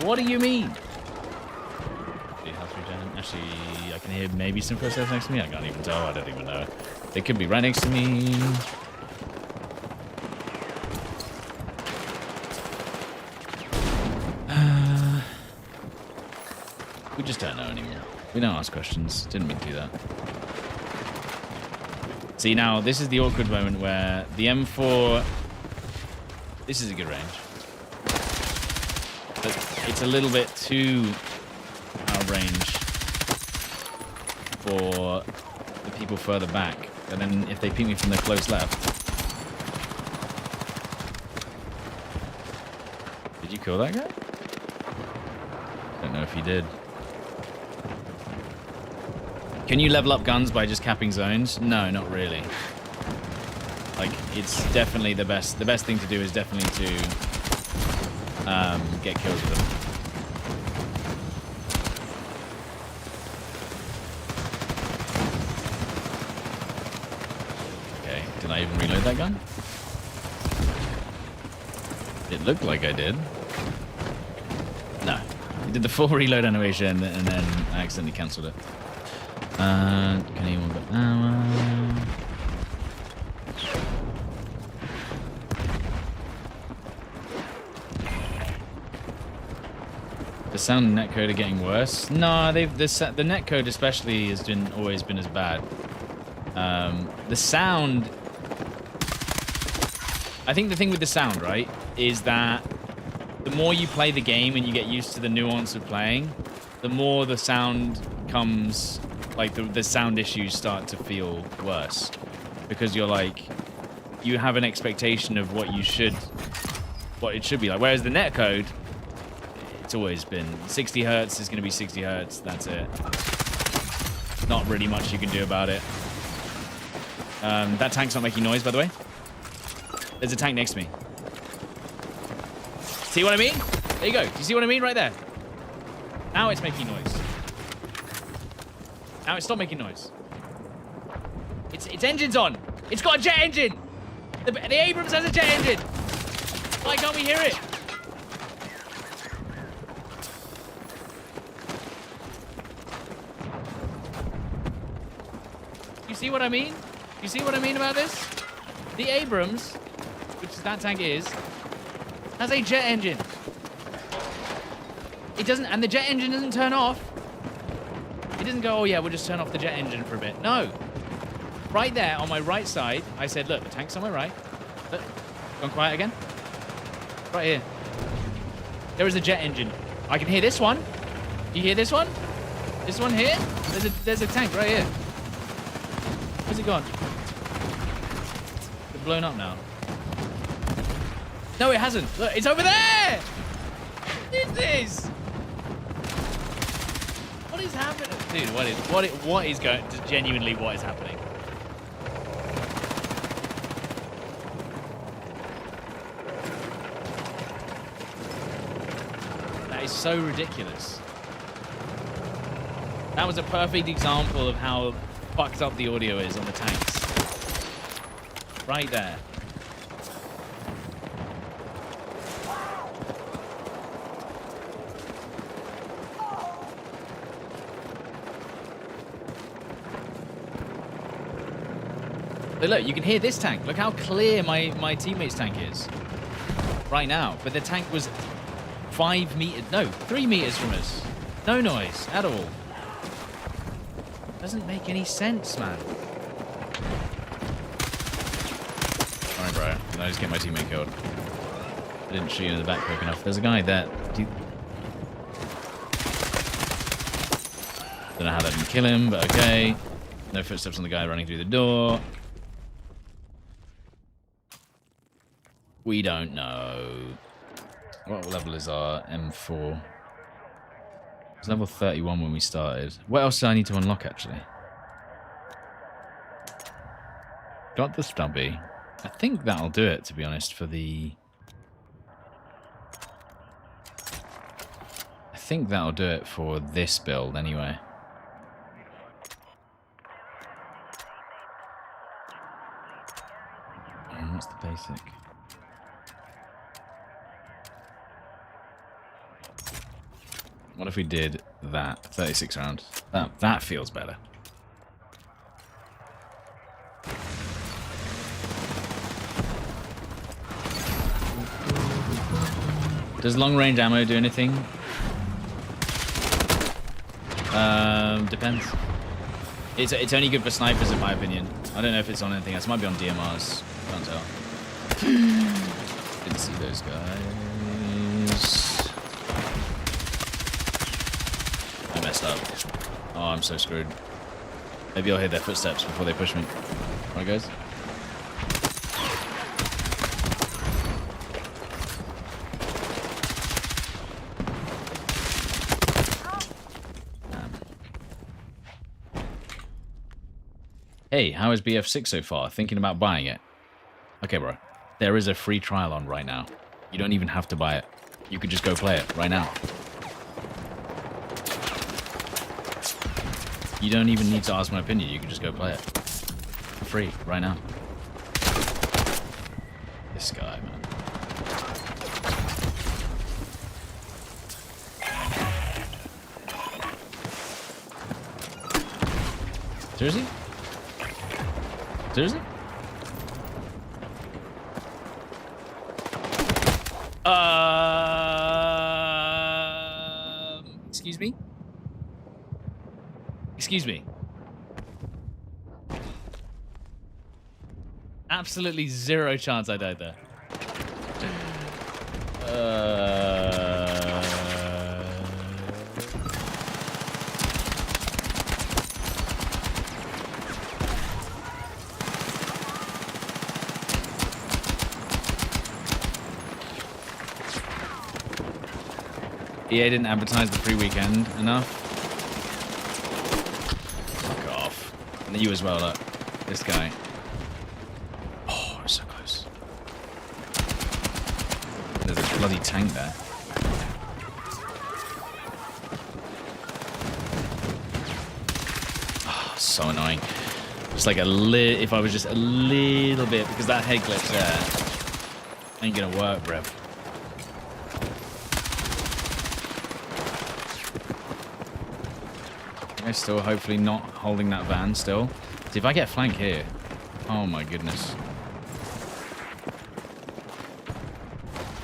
What do you mean? Actually, I can hear maybe some footsteps next to me. I can't even tell. I don't even know. They could be right next to me. We just don't know anymore. We don't ask questions. Didn't mean to do that. See, now, this is the awkward moment where the M4... This is a good range. But it's a little bit too out of range for the people further back. And then if they ping me from the close left... Did you kill that guy? Don't know if you did. Can you level up guns by just capping zones? No, not really. Like, it's definitely the best. The best thing to do is definitely to get kills with them. Okay, did I even reload that gun? It looked like I did. No. I did the full reload animation and then I accidentally cancelled it. Can anyone get ammo? sound and netcode are getting worse. No, the netcode especially has always been as bad. The sound. I think the thing with the sound, right, is that the more you play the game and you get used to the nuance of playing, the more the sound comes, like the sound issues start to feel worse, because you're like, you have an expectation of what it should be like. Whereas the netcode, it's always been 60 hertz is going to be 60 hertz. That's it. Not really much you can do about it. That tank's not making noise, by the way. There's a tank next to me. See what I mean? There you go. Do you see what I mean right there? Now it's making noise. Now it's stopped making noise. Its engine's on. It's got a jet engine. The Abrams has a jet engine. Why can't we hear it? You see what I mean? You see what I mean about this? The Abrams, which that tank is, has a jet engine. It doesn't, and the jet engine doesn't turn off. It doesn't go, oh yeah, we'll just turn off the jet engine for a bit. No. Right there on my right side, I said, look, the tank's on my right. Look, gone quiet again. Right here. There is a jet engine. I can hear this one. Do you hear this one? This one here? There's a tank right here. Where's it gone? It's blown up now. No, it hasn't. Look, it's over there! What is this? What is happening? Dude, what is going, genuinely what is happening? That is so ridiculous. That was a perfect example of how fucked up the audio is on the tanks. Right there. But look, you can hear this tank. Look how clear my teammate's tank is right now. But the tank was 3 meters from us. No noise at all. Doesn't make any sense, man. Alright, bro. Did I just get my teammate killed? I didn't shoot you in the back quick enough. There's a guy there. Don't know how that didn't kill him, but okay. No footsteps on the guy running through the door. We don't know. What level is our M4? It was level 31 when we started. What else do I need to unlock, actually? Got the stubby. I think that'll do it, to be honest, for the... I think that'll do it for this build, anyway. What's the basic? What if we did that? 36 rounds. That feels better. Does long range ammo do anything? Depends. It's only good for snipers, in my opinion. I don't know if it's on anything else. It might be on DMRs. Can't tell. Didn't see those guys. I messed up. Oh, I'm so screwed. Maybe I'll hear their footsteps before they push me. Alright, guys. Hey, how is BF6 so far? Thinking about buying it. Okay, bro. There is a free trial on right now. You don't even have to buy it. You could just go play it right now. You don't even need to ask my opinion. You can just go play it. For free, right now. This guy, man. Seriously? Seriously? Excuse me? Excuse me. Absolutely zero chance I died there. EA didn't advertise the free weekend enough. Fuck off. And you as well, look. This guy. Oh, so close. There's a bloody tank there. Oh, so annoying. Just like if I was just a little bit, because that head glitch there ain't gonna work, bruv. Still hopefully not holding that van still. See if I get flank here. Oh my goodness.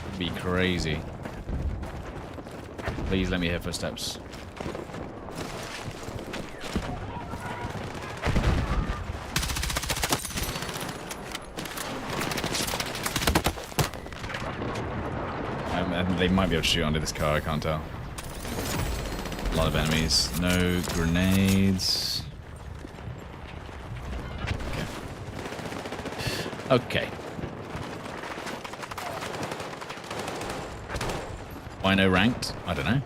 It'd be crazy. Please let me hear footsteps. They might be able to shoot under this car, I can't tell. A lot of enemies. No grenades. Okay. Okay. Why no ranked? I don't know.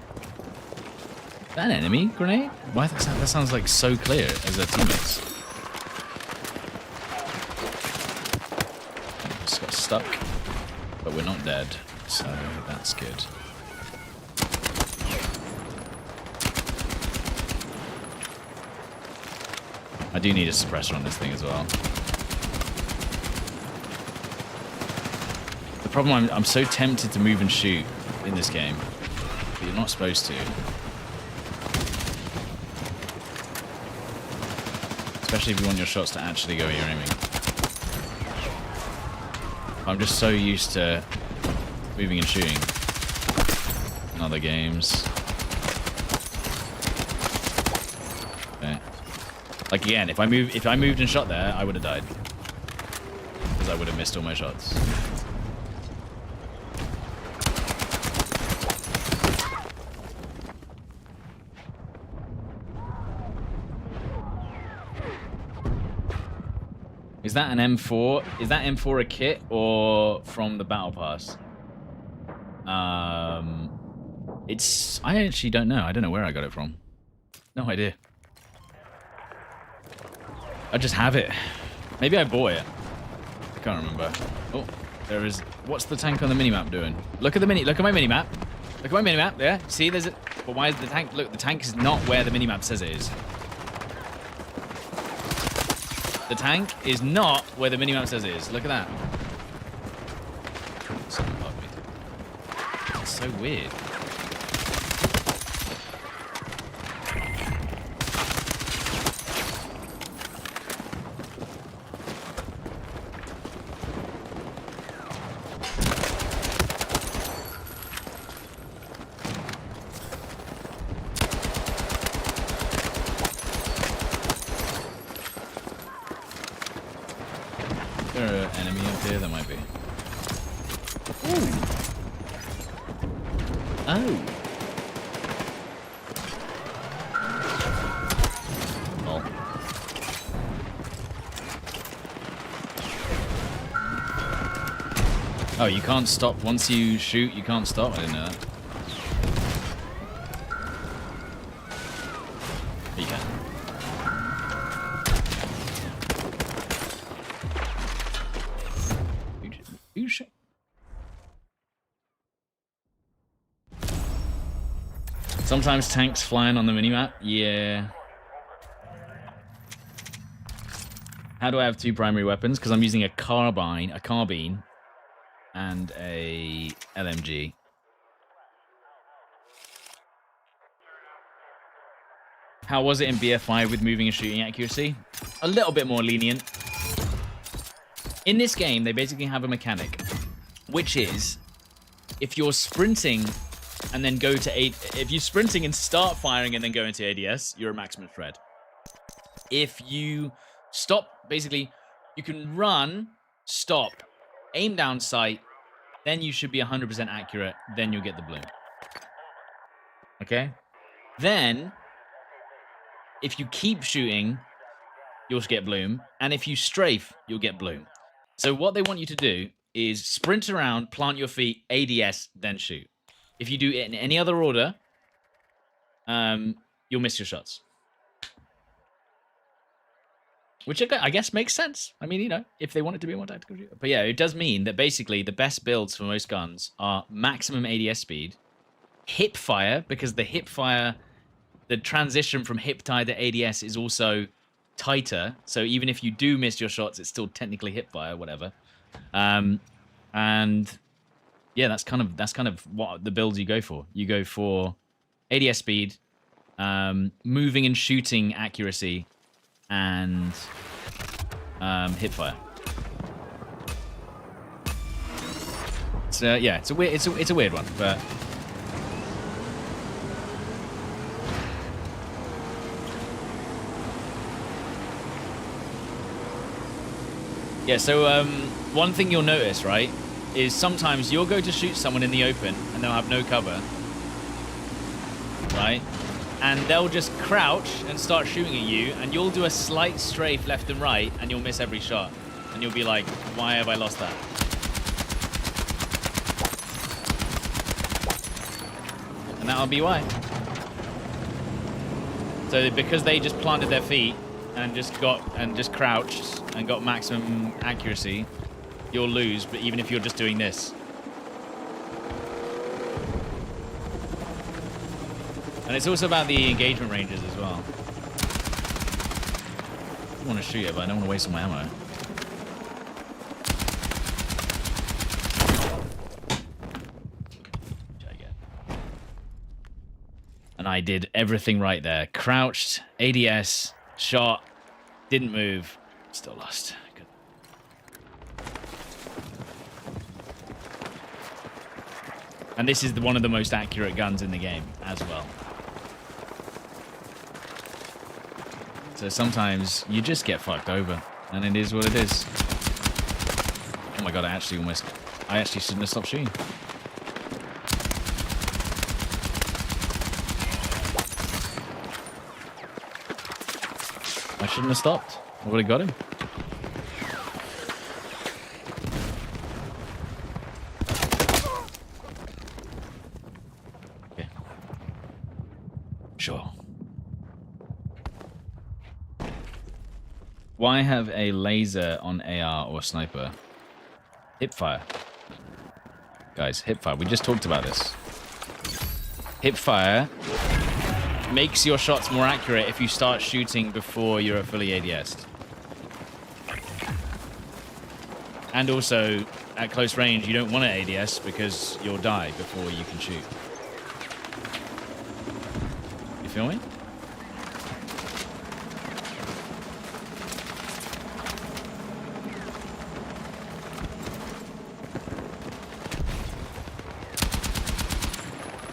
Is that an enemy grenade? Why that sounds like so clear as their teammates. Just got stuck, but we're not dead, so that's good. I do need a suppressor on this thing as well. The problem, I'm so tempted to move and shoot in this game, but you're not supposed to. Especially if you want your shots to actually go where you're aiming. I'm just so used to moving and shooting in other games. Okay. Like again, if I moved and shot there, I would have died. Because I would have missed all my shots. Is that an M4? Is that M4 a kit or from the battle pass? I actually don't know. I don't know where I got it from. No idea. I just have it. Maybe I bought it. I can't remember. Oh, there is. What's the tank on the minimap doing? Look at the Look at my minimap. Look at my minimap. Yeah. See, there's it. But why is the tank? Look, the tank is not where the minimap says it is. The tank is not where the minimap says it is. Look at that. It's so weird. Is there an enemy up here? There might be. Ooh. Oh. Oh. Oh, you can't stop. Once you shoot, you can't stop. I didn't know that. You can. You shoot. Sometimes tanks flying on the minimap. Yeah. How do I have two primary weapons? Because I'm using a carbine, and a LMG. How was it in BF5 with moving and shooting accuracy? A little bit more lenient. In this game, they basically have a mechanic, which is if you're sprinting and then go to 8. If you're sprinting and start firing and then go into ADS, you're at maximum thread. If you stop, basically, you can run, stop, aim down sight, then you should be 100% accurate, then you'll get the bloom. Okay? Then, if you keep shooting, you'll get bloom, and if you strafe, you'll get bloom. So what they want you to do is sprint around, plant your feet, ADS, then shoot. If you do it in any other order, you'll miss your shots. Which I guess makes sense. I mean, you know, if they want it to be a more tactical shooter. But yeah, it does mean that basically the best builds for most guns are maximum ADS speed, hip fire, because the hip fire, the transition from hip tie to ADS is also tighter. So even if you do miss your shots, it's still technically hip fire, whatever. And yeah, that's kind of what the builds you go for. You go for ADS speed, moving and shooting accuracy, and hip fire. So yeah, it's a weird one, but yeah. So one thing you'll notice, right, is sometimes you'll go to shoot someone in the open and they'll have no cover, right? And they'll just crouch and start shooting at you, and you'll do a slight strafe left and right, and you'll miss every shot. And you'll be like, why have I lost that? And that'll be why. So because they just planted their feet and just crouched and got maximum accuracy, you'll lose, but even if you're just doing this. And it's also about the engagement ranges as well. I want to shoot it, but I don't want to waste all my ammo. And I did everything right there. Crouched, ADS, shot, didn't move, still lost. Good. And this is one of the most accurate guns in the game as well. So sometimes you just get fucked over, and it is what it is. Oh my god, I actually shouldn't have stopped shooting. I shouldn't have stopped. I would have got him. Okay. Sure. Why have a laser on AR or sniper? Hipfire. Guys, hipfire. We just talked about this. Hipfire makes your shots more accurate if you start shooting before you're fully ADS'd. And also, at close range, you don't want to ADS because you'll die before you can shoot. You feel me?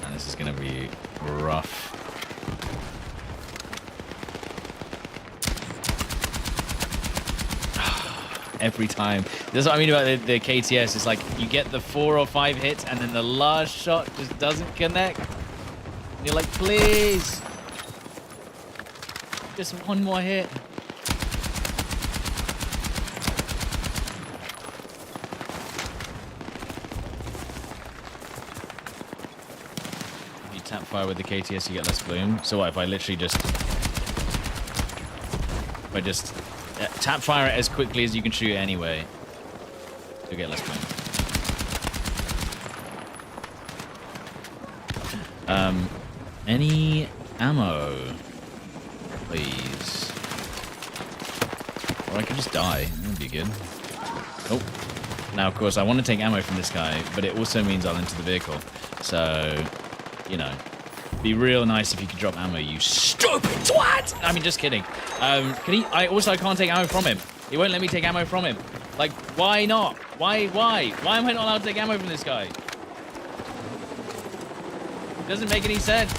And this is going to be rough. Every time. That's what I mean about the KTS. It's like you get the 4 or 5 hits and then the last shot just doesn't connect. And you're like, please. Just one more hit. If you tap fire with the KTS, you get less bloom. So what if I literally just... If I just... tap fire it as quickly as you can shoot it anyway. You'll get less bloom. Any ammo, please? Or I could just die. That would be good. Oh. Now, of course, I want to take ammo from this guy, but it also means I'll enter the vehicle. So, you know, be real nice if you could drop ammo, you stupid twat! I mean, just kidding. Can he? I can't take ammo from him. He won't let me take ammo from him. Like, why not? Why am I not allowed to take ammo from this guy? Doesn't make any sense.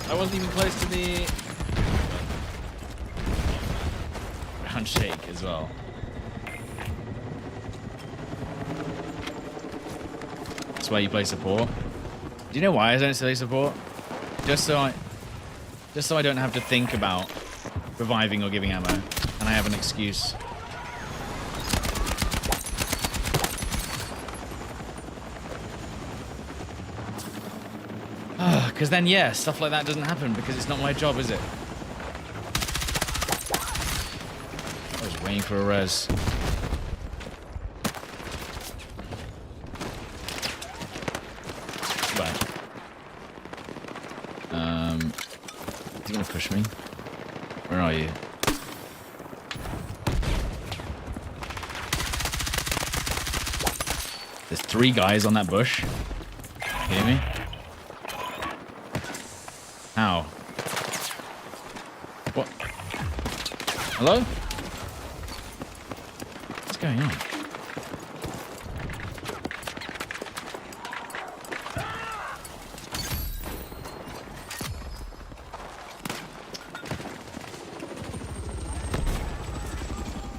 I wasn't even close to the ground shake as well. That's why you play support. Do you know why I don't play support? Just so I don't have to think about reviving or giving ammo, and I have an excuse. Because then, yeah, stuff like that doesn't happen because it's not my job, is it? I was waiting for a res. Right. Is he gonna push me? Where are you? There's 3 guys on that bush. Hear me? How? What? Hello? What's going on?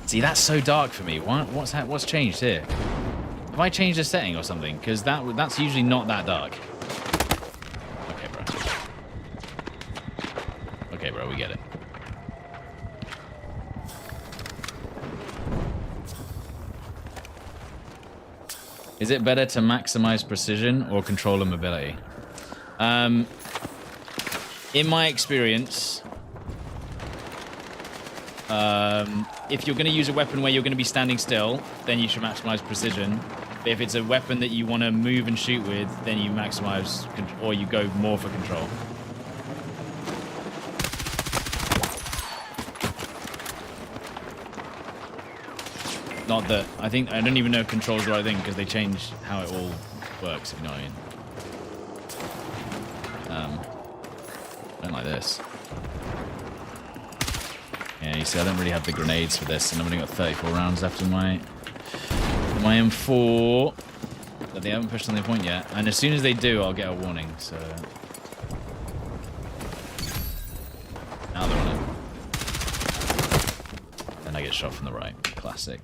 See, that's so dark for me. What's changed here? Have I changed the setting or something? Because that's usually not that dark. Okay, bro. Okay, bro, we get it. Is it better to maximize precision or controller mobility? In my experience, if you're going to use a weapon where you're going to be standing still, then you should maximize precision. But if it's a weapon that you want to move and shoot with, then you maximize, or you go more for control. Not that, I don't even know if control's the right thing because they change how it all works, if you know what I mean. I don't like this. Yeah, you see, I don't really have the grenades for this, and I've only got 34 rounds left in my M4. But they haven't pushed on the point yet. And as soon as they do, I'll get a warning, so... Now they're on it. Then I get shot from the right. Classic.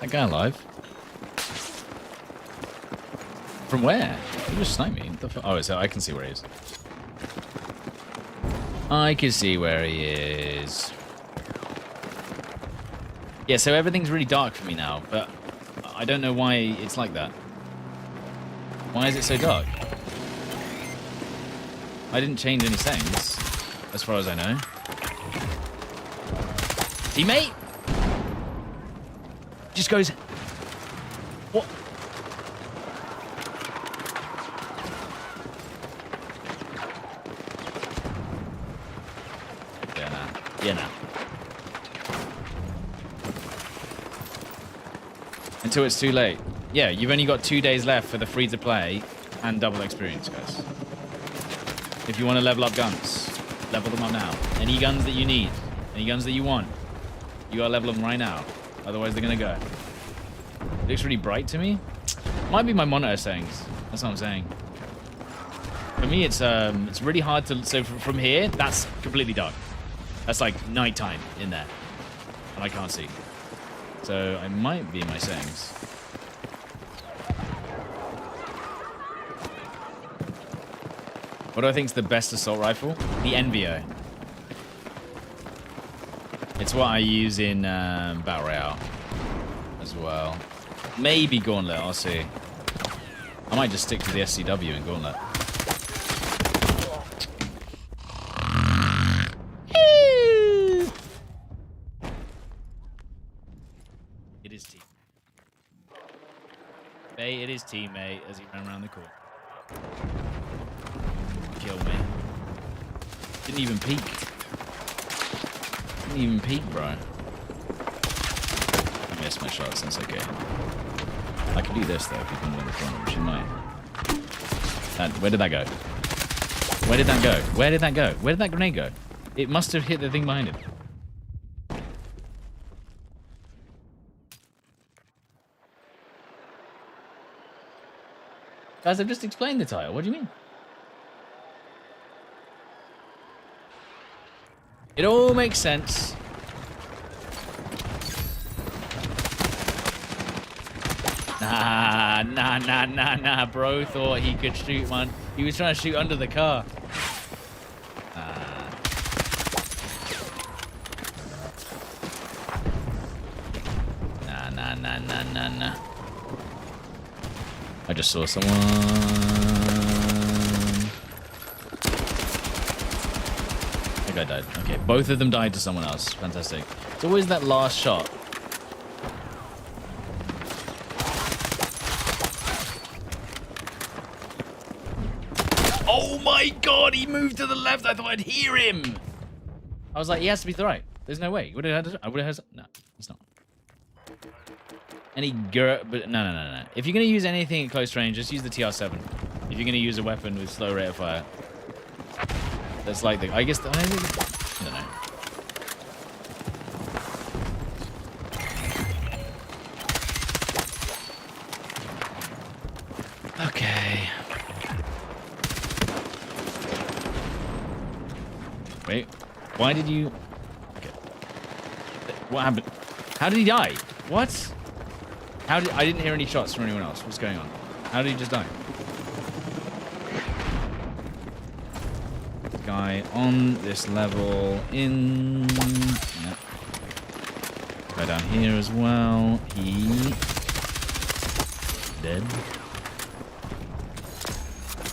That guy alive? From where? He just sniped me. Oh, so I can see where he is. I can see where he is. Yeah, so everything's really dark for me now, but I don't know why it's like that. Why is it so dark? I didn't change any settings, as far as I know. Teammate? Just goes... What? Yeah, nah. Yeah, nah. Until it's too late. Yeah, you've only got 2 days left for the free-to-play and double experience, guys. If you want to level up guns, level them up now. Any guns that you need, any guns that you want, you gotta level them right now. Otherwise, they're gonna go. It looks really bright to me. Might be my monitor settings. That's what I'm saying. For me, it's really hard to... So from here, that's completely dark. That's like nighttime in there. And I can't see. So I might be in my settings. What do I think is the best assault rifle? The NVO. It's what I use in Battle Royale as well. Maybe Gauntlet, I'll see. I might just stick to the SCW in Gauntlet. It is team. Bay, it is teammate as he ran around the court. Kill me. Didn't even peek. Didn't even peek, bro. I missed my shots, that's okay. I can do this though if you come on the front, which you might. Where did that go? Where did that go? Where did that go? Where did that grenade go? It must have hit the thing behind it. Guys, I've just explained the title. What do you mean? It all makes sense. Nah. Bro thought he could shoot, man. He was trying to shoot under the car. Nah. I just saw someone. I think I died. Okay, both of them died to someone else. Fantastic. It's always that last shot. Oh my god, he moved to the left. I thought I'd hear him. I was like, he has to be to the right. There's no way. I would have had. No, it's not. Any but no. If you're gonna use anything at close range, just use the TR7. If you're gonna use a weapon with slow rate of fire, that's like the. I don't know. Okay. Wait. Why did you? Okay. What happened? How did he die? What? I didn't hear any shots from anyone else. What's going on? How did he just die? Guy on this level in... Yeah. Guy down here as well. He... Dead.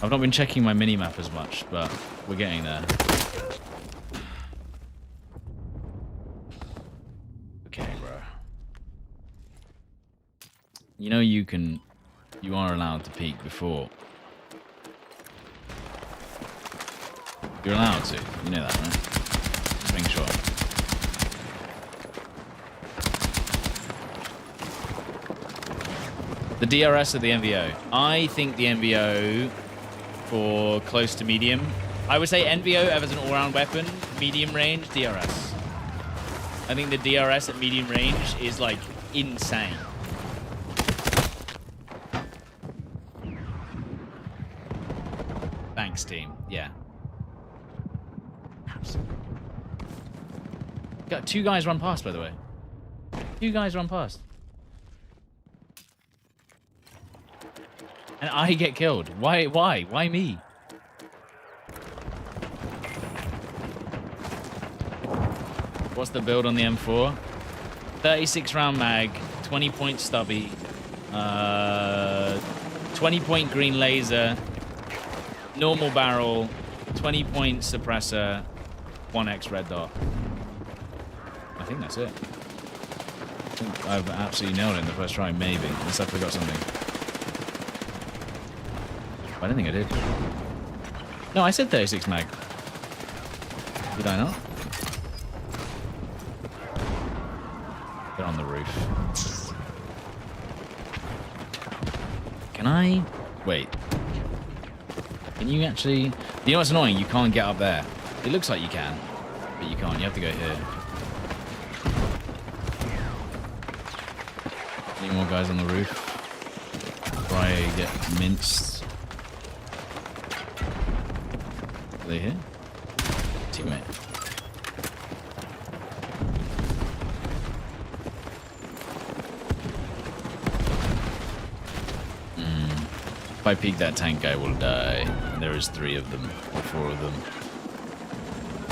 I've not been checking my mini-map as much, but we're getting there. You know you are allowed to peek before. You're allowed to. You know that, right? Just making sure. The DRS or the NVO? I think the NVO for close to medium. I would say NVO as an all-round weapon, medium range, DRS. I think the DRS at medium range is like insane. Thanks, team. Yeah. Got 2 guys run past, by the way. 2 guys run past. And I get killed. Why? Why me? What's the build on the M4? 36 round mag, 20 point stubby, 20 point green laser, normal barrel, 20 point suppressor, 1x red dot. I think that's it. I think I've absolutely nailed it in the first try, maybe. Unless I forgot something. I don't think I did. No, I said 36 mag. Did I not? They're on the roof. Can I? Wait. Can you actually... You know what's annoying? You can't get up there. It looks like you can, but you can't. You have to go here. Any more guys on the roof? Before I get minced. Are they here? Teammate. If I peek that tank, I will die. And there is 3 of them, or 4 of them.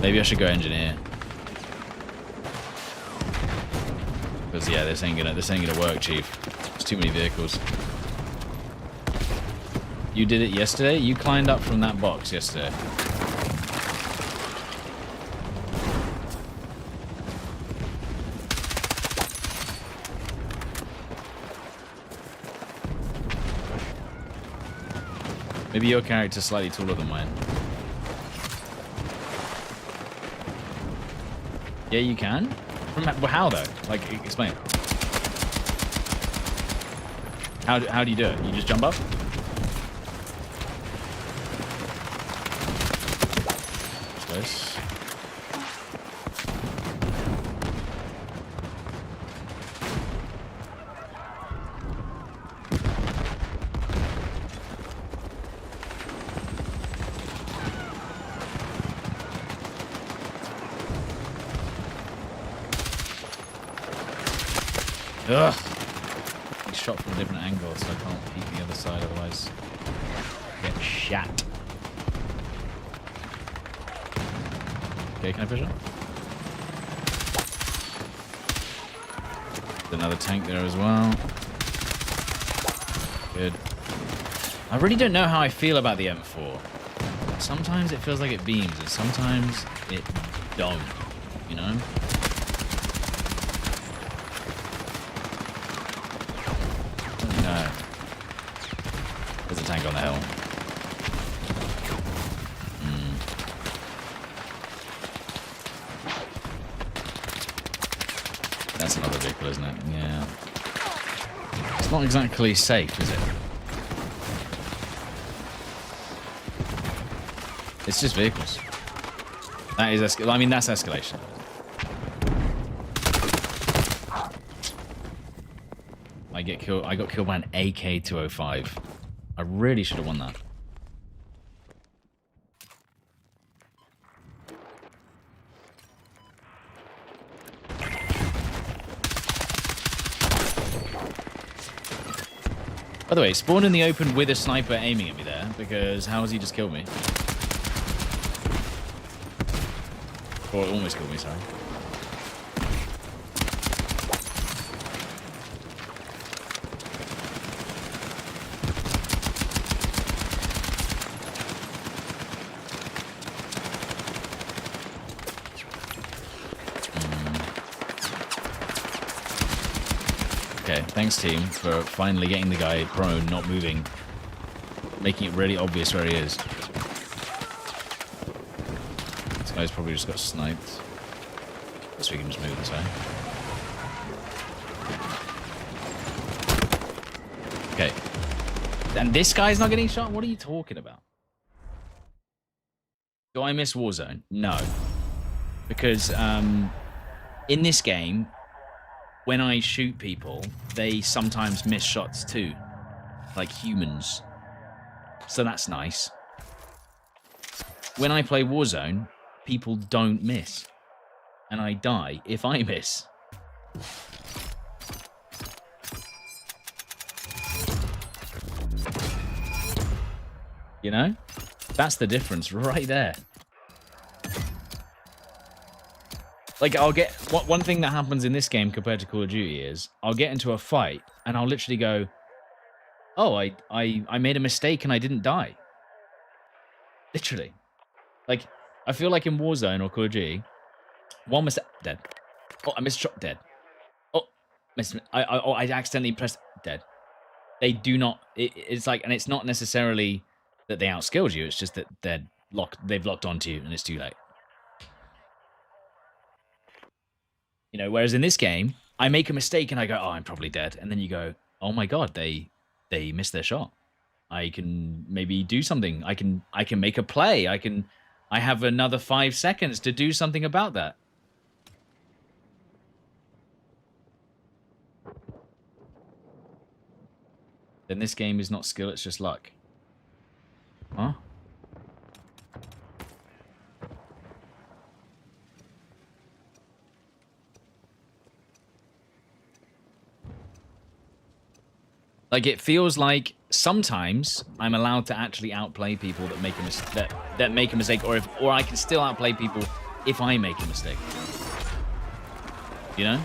Maybe I should go engineer. Because yeah, this ain't gonna work, Chief. There's too many vehicles. You did it yesterday? You climbed up from that box yesterday. Maybe your character's slightly taller than mine. Yeah, you can. How though? Like, explain. How do you do it? You just jump up? Close. Ugh. He's shot from a different angle, so I can't peek the other side, otherwise get shat. Okay, can I push it? There's another tank there as well. Good. I really don't know how I feel about the M4. Sometimes it feels like it beams, and sometimes it don't, you know? There's a tank on the hill. That's another vehicle, isn't it? Yeah. It's not exactly safe, is it? It's just vehicles. That is, I mean, that's escalation. I got killed by an AK-205. I really should have won that. By the way, spawned in the open with a sniper aiming at me there, because how has he just killed me? Or almost killed me, sorry. Okay, thanks team for finally getting the guy prone, not moving, making it really obvious where he is. This guy's probably just got sniped. Guess we can just move this way. Okay. And this guy's not getting shot? What are you talking about? Do I miss Warzone? No. Because in this game, when I shoot people, they sometimes miss shots too. Like humans. So that's nice. When I play Warzone, people don't miss. And I die if I miss. You know? That's the difference right there. Like, I'll get... One thing that happens in this game compared to Call of Duty is, I'll get into a fight, and I'll literally go, oh, I made a mistake and I didn't die. Literally. Like, I feel like in Warzone or Call of Duty, one mistake... Dead. Oh, I missed a shot. Dead. Oh, missed... I accidentally pressed... Dead. They do not... It's like... And it's not necessarily that they outskilled you, it's just that they've locked onto you, and it's too late. You know, whereas in this game, I make a mistake and I go, oh, I'm probably dead. And then you go, oh my god, they missed their shot. I can maybe do something. I can make a play. I have another 5 seconds to do something about that. Then this game is not skill, it's just luck. Huh? Like, it feels like sometimes I'm allowed to actually outplay people that make a mistake, or I can still outplay people if I make a mistake. You know?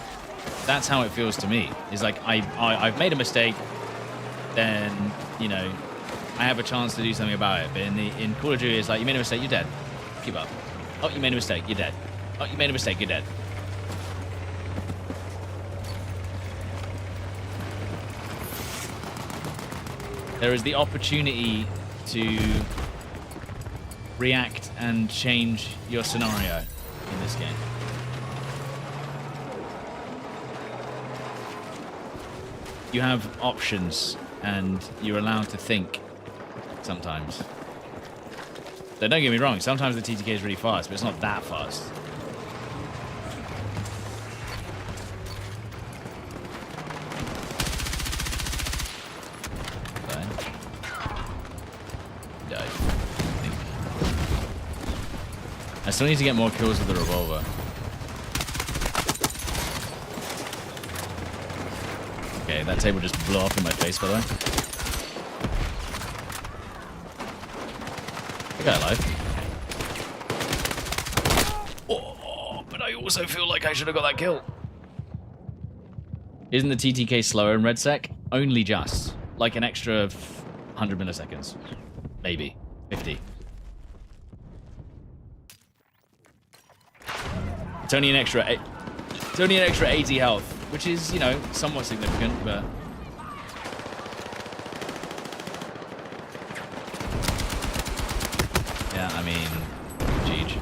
That's how it feels to me. It's like I've made a mistake, then, you know, I have a chance to do something about it. But in Call of Duty, it's like, you made a mistake, you're dead. Keep up. Oh, you made a mistake, you're dead. Oh, you made a mistake, you're dead. There is the opportunity to react and change your scenario in this game. you have options and you're allowed to think sometimes. So don't get me wrong, sometimes the TTK is really fast, but it's not that fast. I still need to get more kills with the revolver. Okay, that table just blew up in my face, by the way. The guy alive. Oh, but I also feel like I should have got that kill. Isn't the TTK slower in Red Sec? Only just. Like an extra 100 milliseconds. Maybe. 50. It's only an extra 80 health, which is, you know, somewhat significant, but yeah, I mean, GG.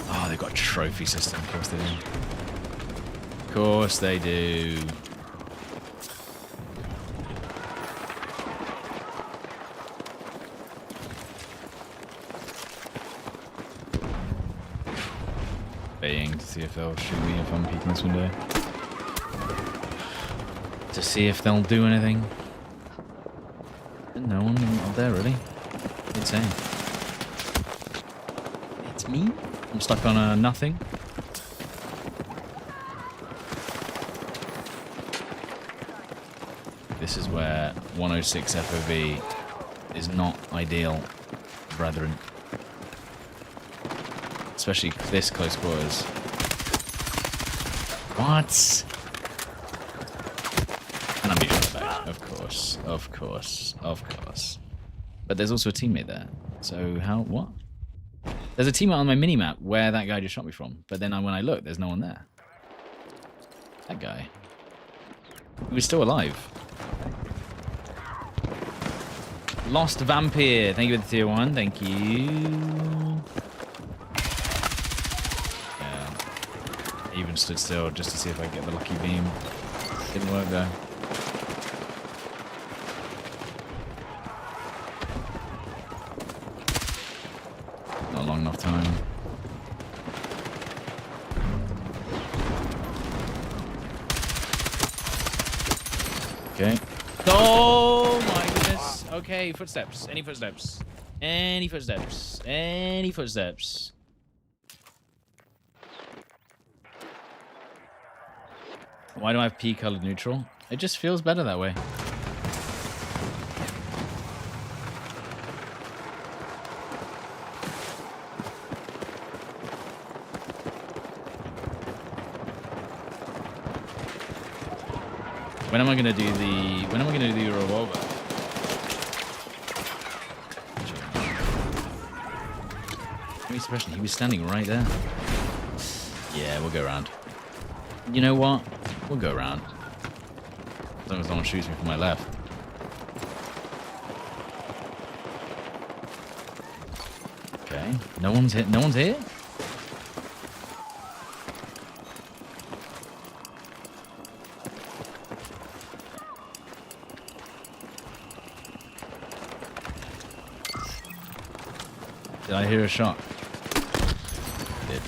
Oh, they've got a trophy system. Of course they do. Of course they do. To see if they'll shoot me if I'm peeking this window. To see if they'll do anything. No one up there, really. Insane. It's me. I'm stuck on a nothing. This is where 106 FOV is not ideal, brethren. Especially this close quarters. What? And I'm being shot back. Of course. Of course. Of course. But there's also a teammate there. So how? What? There's a teammate on my minimap where that guy just shot me from. But then when I look, there's no one there. That guy. He was still alive. Lost Vampire. Thank you for the tier 1. Thank you. Even stood still just to see if I get the lucky beam. Didn't work though. Not long enough time. Okay. Oh my goodness. Okay, footsteps. Any footsteps? Any footsteps? Any footsteps? Why do I have P colored neutral? It just feels better that way. When am I gonna do the revolver? Suppression. He was standing right there. Yeah, we'll go around. You know what? We'll go around. As long as no one shoots me from my left. Okay. No one's hit. No one's here? Did I hear a shot? I did.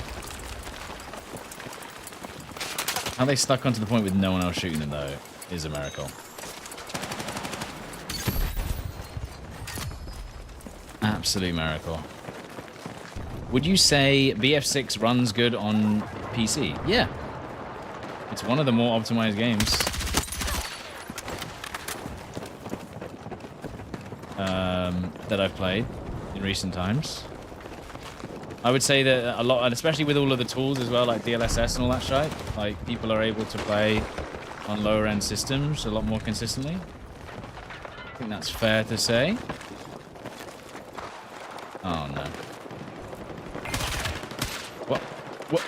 How they stuck onto the point with no one else shooting them, though, is a miracle. Absolute miracle. Would you say BF6 runs good on PC? Yeah. It's one of the more optimized games. That I've played in recent times. I would say that a lot, and especially with all of the tools as well, like DLSS and all that shit, like people are able to play on lower end systems a lot more consistently. I think that's fair to say. Oh no. What? What?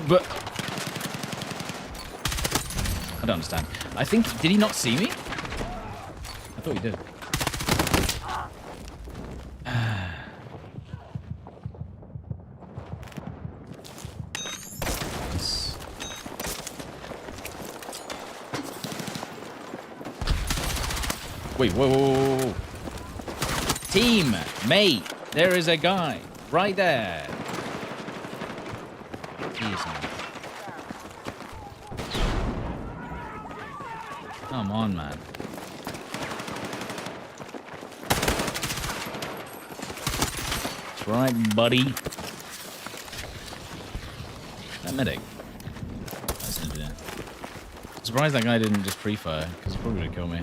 But. I don't understand. I think, did he not see me? I thought he did. Wait, whoa, whoa, whoa, whoa. Team, mate, there is a guy right there. Jeez, man. Come on, man. That's right, buddy. That medic. That's engineer. I'm surprised that guy didn't just pre-fire, because he probably would have killed me.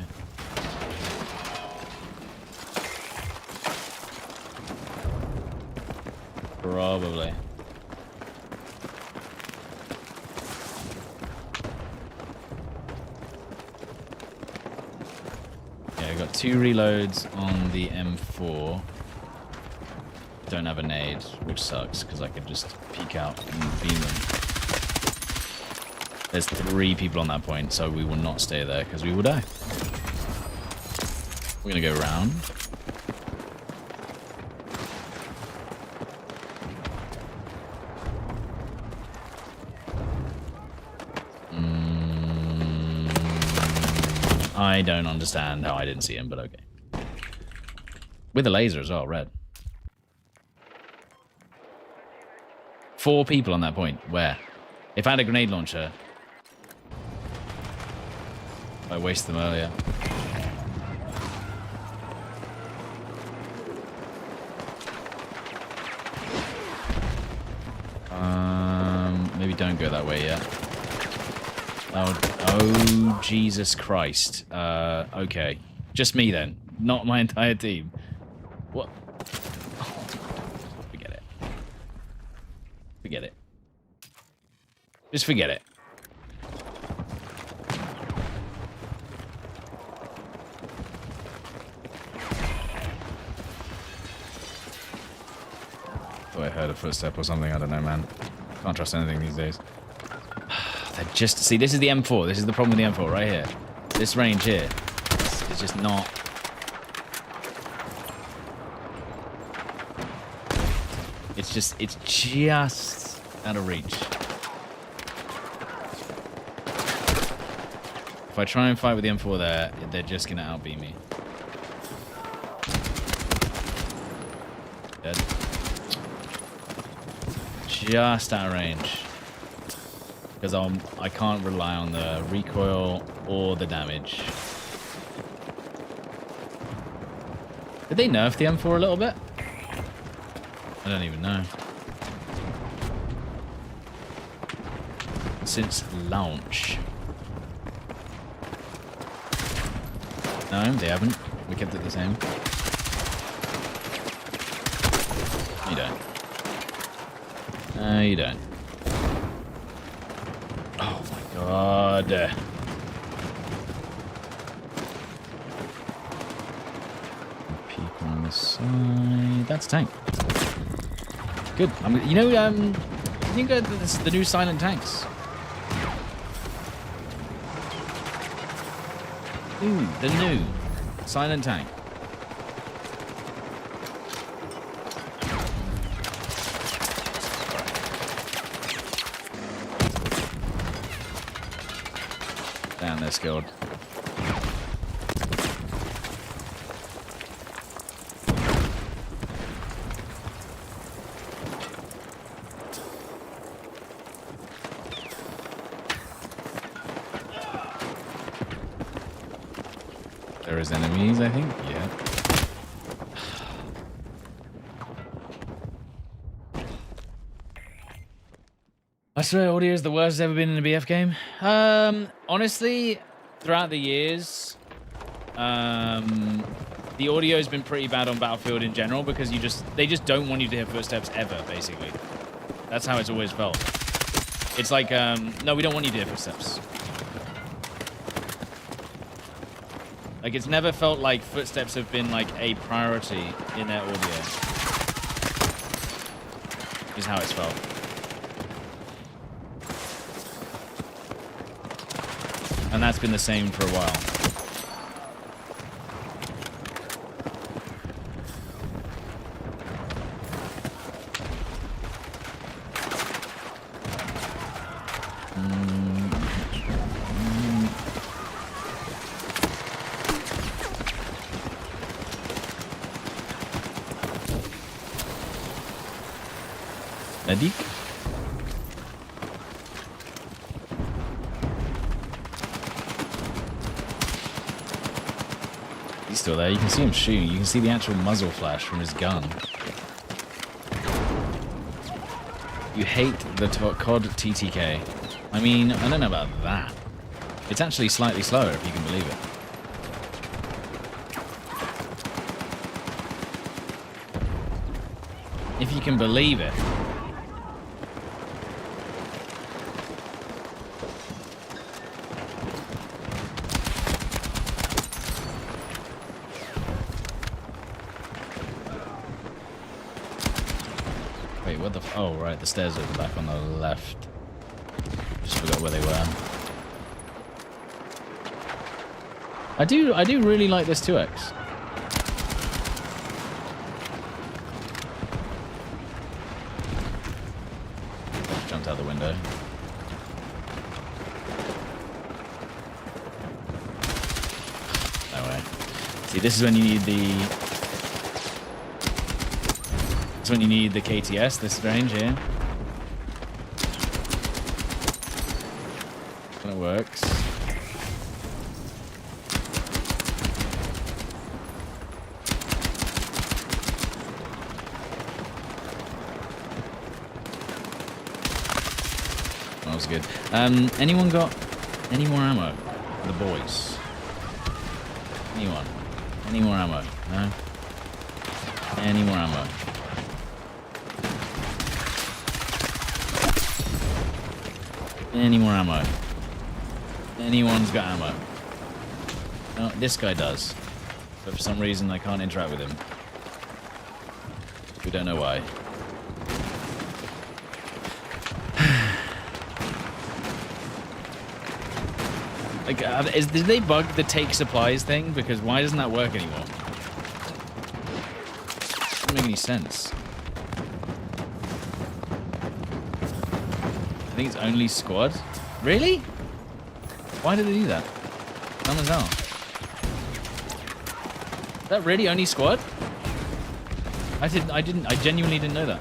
Probably. Yeah, I got 2 reloads on the M4. Don't have a nade, which sucks because I could just peek out and beam them. There's 3 people on that point, so we will not stay there because we will die. We're gonna go around. I don't understand how I didn't see him, but okay. With a laser as well, red. 4 people on that point. Where? If I had a grenade launcher, I wasted them earlier. Maybe don't go that way yet. Oh, Jesus Christ. Okay. Just me then. Not my entire team. What? Oh, forget it. Forget it. Just forget it. Oh, I heard a footstep or something. I don't know, man. Can't trust anything these days. They're just... See, this is the M4. This is the problem with the M4 right here. This range here is just not... It's just out of reach. If I try and fight with the M4 there, they're just going to outbeat me. Dead. Just out of range. Because I can't rely on the recoil or the damage. Did they nerf the M4 a little bit? I don't even know. Since launch. No, they haven't. We kept it the same. You don't. No, you don't. Oh my god. Peek on the side. That's tank. Good. You know, I think the new silent tanks. Ooh, the new silent tank. Damn, they're skilled. There is enemies, I think. Yeah. I swear audio is the worst it's ever been in a BF game. Honestly, throughout the years, the audio has been pretty bad on Battlefield in general because they just don't want you to hear footsteps ever, basically. That's how it's always felt. It's like, no, we don't want you to hear footsteps. Like, it's never felt like footsteps have been, like, a priority in their audio. Is how it's felt. And that's been the same for a while. Medic? He's still there. You can see him shooting. You can see the actual muzzle flash from his gun. You hate the COD TTK. I mean, I don't know about that. It's actually slightly slower, if you can believe it. If you can believe it. Wait, what the oh, right, the stairs are back on the left. Just forgot where they were. I do really like this 2x. Jumped out the window. No way. See, this is when you need the... That's when you need the KTS, this range here. When it works. That was good. Anyone got any more ammo? The boys. Anyone? Any more ammo? No? Any more ammo? Any more ammo? Anyone's got ammo? No, this guy does. But for some reason I can't interact with him. We don't know why. Like, did they bug the take supplies thing? Because why doesn't that work anymore? Doesn't make any sense. I think it's only squad. Really? Why did they do that? Dumb as hell. Is that really only squad? I genuinely didn't know that.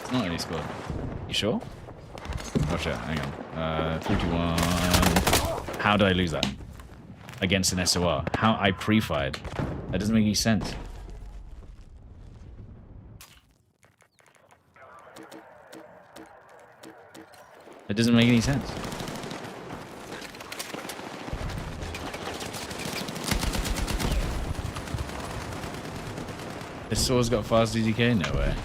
It's not only squad. You sure? Oh shit, hang on. 41. How did I lose that? Against an SOR. How I pre-fired. That doesn't make any sense. It doesn't make any sense. This sword's got fast DDK? No way.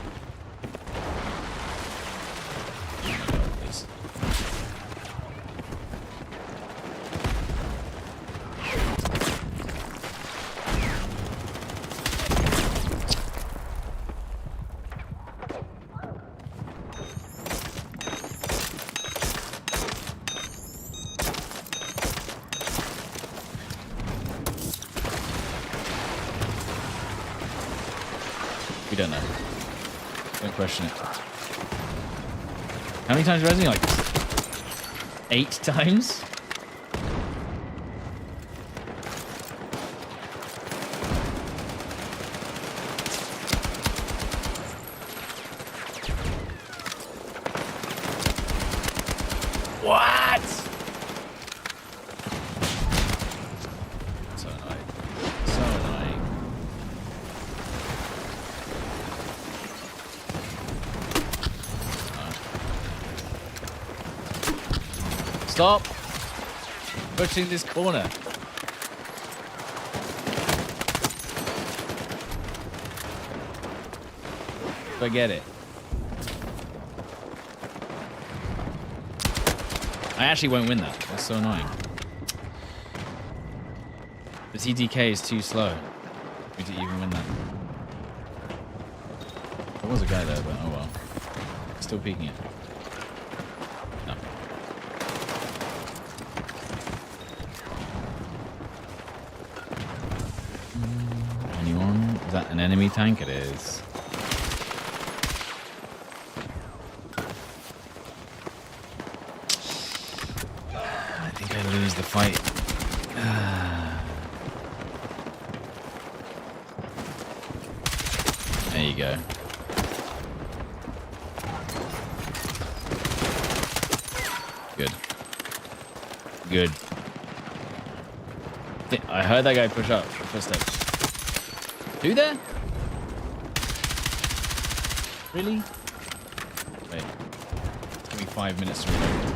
We don't know. Don't question it. How many times resing? Like 8 times? What? So annoying. So annoying. Stop pushing this corner. Forget it. I actually won't win that. That's so annoying. The TTK is too slow for me to even win that. There was a guy there, but oh well. Still peeking it. No. Anyone? Is that an enemy tank? It is. think I lose the fight. There you go. Good. Good. I heard that guy push up. Footsteps. Who there? Really? Wait. It's gonna be 5 minutes to reload.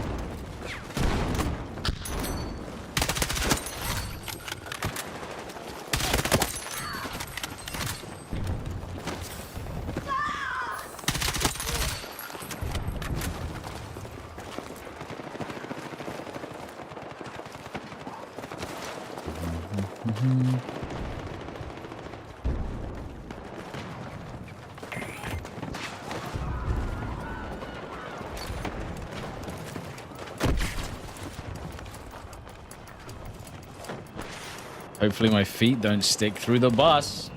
Hopefully my feet don't stick through the bus.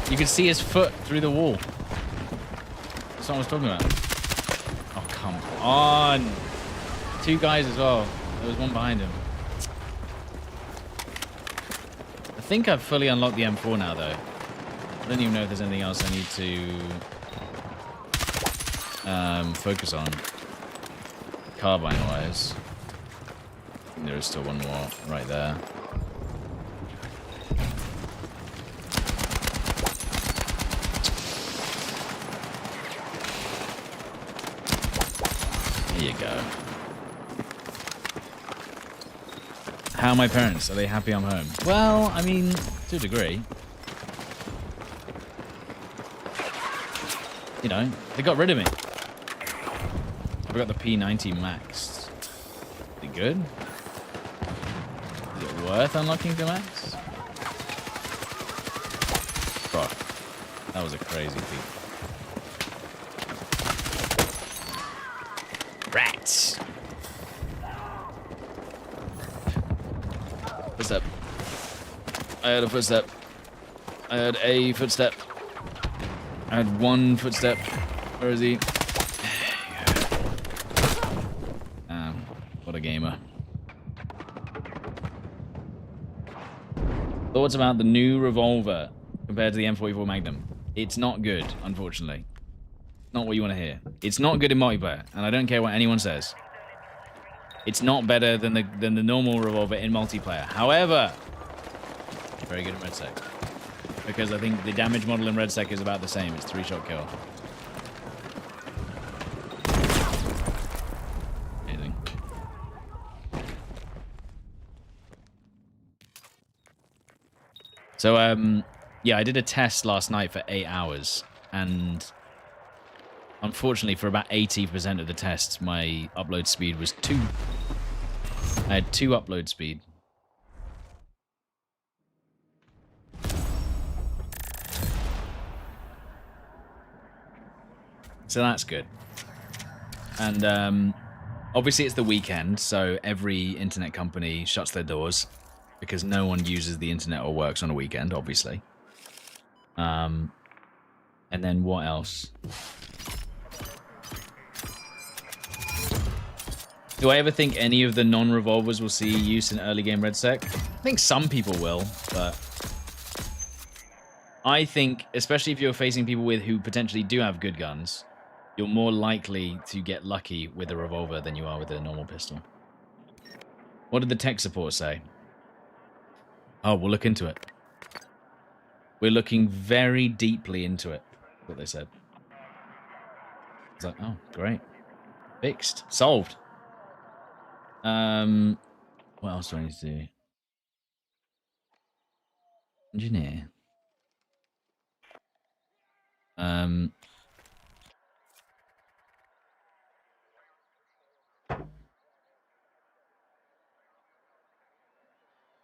You can see his foot through the wall. That's what I was talking about. Oh, come on. 2 guys as well. There was one behind him. I think I've fully unlocked the M4 now, though. I don't even know if there's anything else I need to focus on. Carbine-wise. There is still one more right there. There you go. How are my parents? Are they happy I'm home? Well, I mean, to a degree. You know, they got rid of me. I got the P90 maxed. Is it good? Is it worth unlocking the max? Bro, that was a crazy feat. Rats! Footstep. I heard a footstep. I heard a footstep. I had 1 footstep. Where is he? What a gamer. Thoughts about the new revolver compared to the M44 Magnum? It's not good, unfortunately. Not what you want to hear. It's not good in multiplayer, and I don't care what anyone says. It's not better than the normal revolver in multiplayer. However, very good in Red Sec. Because I think the damage model in Red Sec is about the same. It's 3-shot kill. Amazing. So, yeah, I did a test last night for 8 hours, and unfortunately, for about 80% of the tests, my upload speed was 2. I had 2 upload speed. So that's good. And obviously it's the weekend, so every internet company shuts their doors because no one uses the internet or works on a weekend, obviously. And then what else? Do I ever think any of the non-revolvers will see use in early game Red Sec? I think some people will, but I think, especially if you're facing people who potentially do have good guns, you're more likely to get lucky with a revolver than you are with a normal pistol. What did the tech support say? Oh, we'll look into it. We're looking very deeply into it, that's what they said. It's like, oh, great. Fixed. Solved. What else do I need to do? Engineer.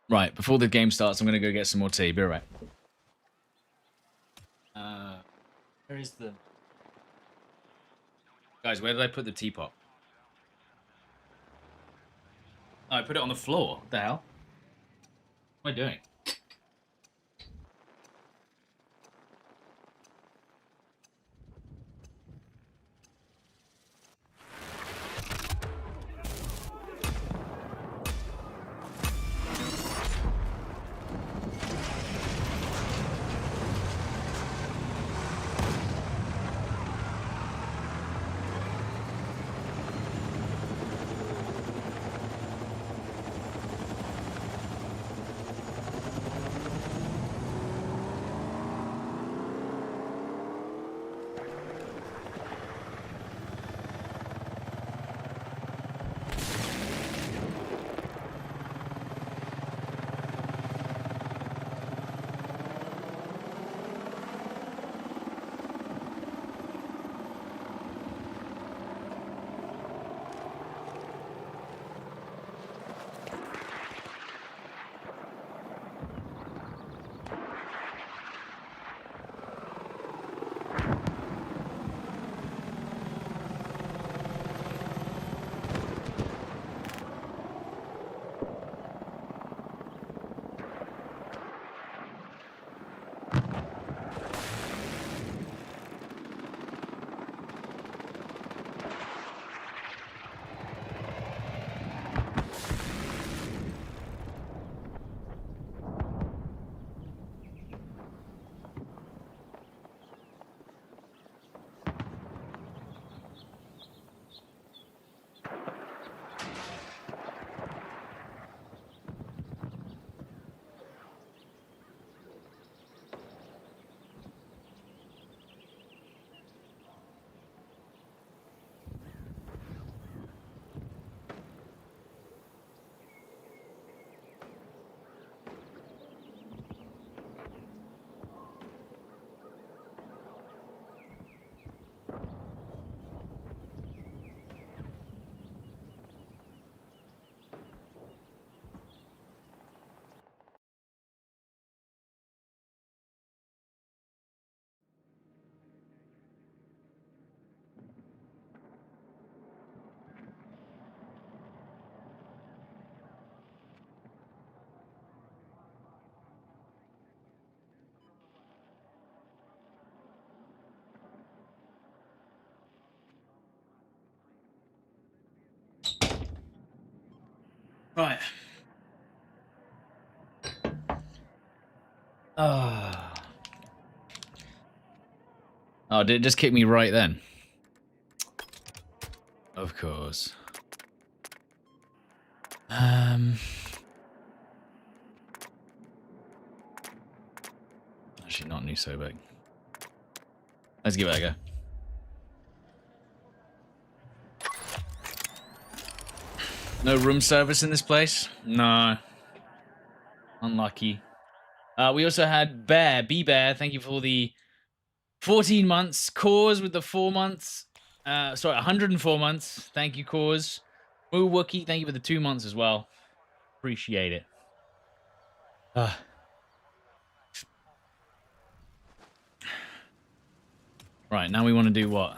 Right, before the game starts, I'm going to go get some more tea. Be right back. Where is the... Guys, where did I put the teapot? Oh, I put it on the floor. What the hell? What am I doing? Right. Oh, did it just kick me right then? Of course. Actually, not new so big. Let's give it a go. No room service in this place? No. Unlucky. We also had Bear, B-Bear, thank you for the 14 months. Cause with the 4 months. Sorry, 104 months. Thank you, Cause. Moo Wookie, thank you for the 2 months as well. Appreciate it. Right, now we want to do what?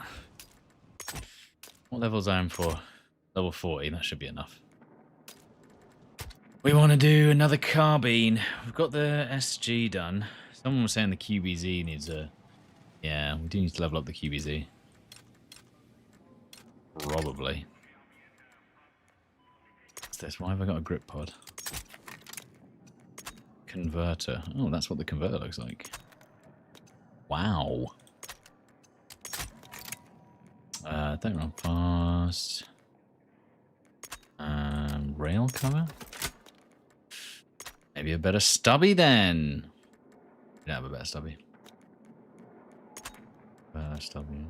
What level's I am for? Level 40, that should be enough. We want to do another carbine. We've got the SG done. Someone was saying the QBZ needs a... Yeah, we do need to level up the QBZ. Probably. What's this? Why have I got a grip pod? Converter. Oh, that's what the converter looks like. Wow. Don't run fast. Rail cover? Maybe a better stubby then. We don't have a better stubby. Stubby.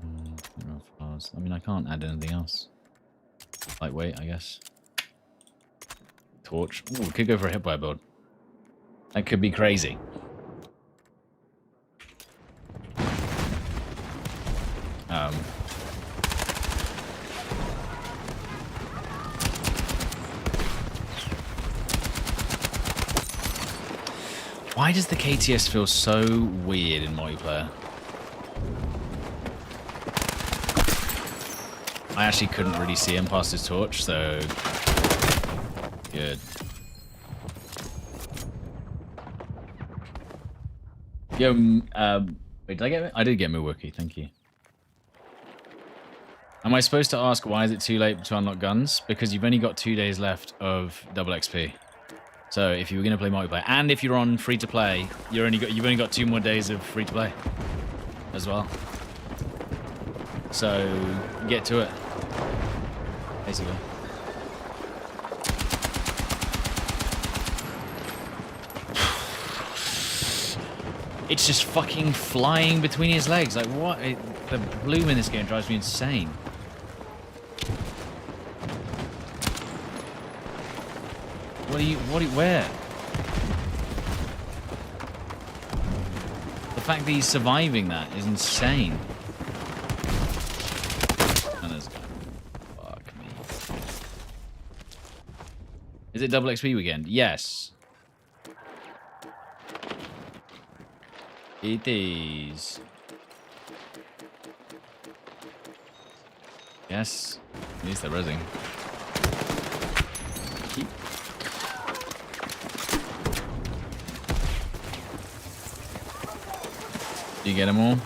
Don't run fast. I mean, I can't add anything else. Lightweight, I guess. Torch. Ooh, we could go for a hipwire build. That could be crazy. Why does the KTS feel so weird in multiplayer? I actually couldn't really see him past his torch, so good. Yo, wait, did I get it? I did get Milwaukee, thank you. Am I supposed to ask why is it too late to unlock guns? Because you've only got 2 days left of double XP. So if you were going to play multiplayer, and if you're on free to play, you've only got 2 more days of free to play as well. So get to it, basically. It's just fucking flying between his legs. Like, what? The bloom in this game drives me insane. Where? The fact that he's surviving that is insane. And there's a guy. Fuck me. Is it double XP weekend? Yes. It is. Yes. At least they're rezzing. You get them all?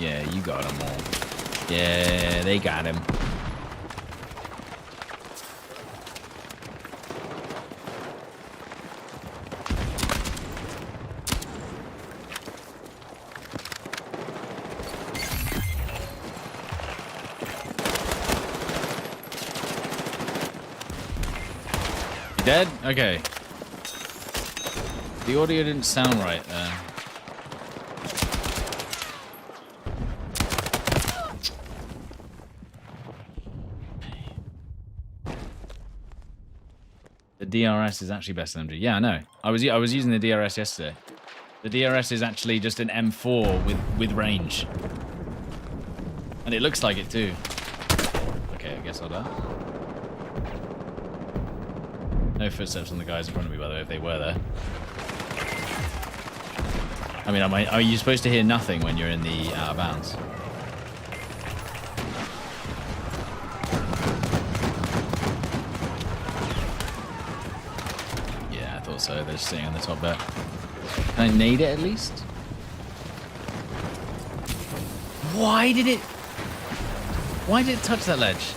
Yeah, you got them all. Yeah, they got him. You dead? Okay. The audio didn't sound right there. DRS is actually best than MG. Yeah, I know. I was using the DRS yesterday. The DRS is actually just an M4 with range, and it looks like it too. Okay, I guess I'll die. No footsteps on the guys in front of me, by the way, if they were there. I mean, are you supposed to hear nothing when you're in the out of bounds? So they're just sitting on the top bit. Can I nade it at least? Why did it touch that ledge?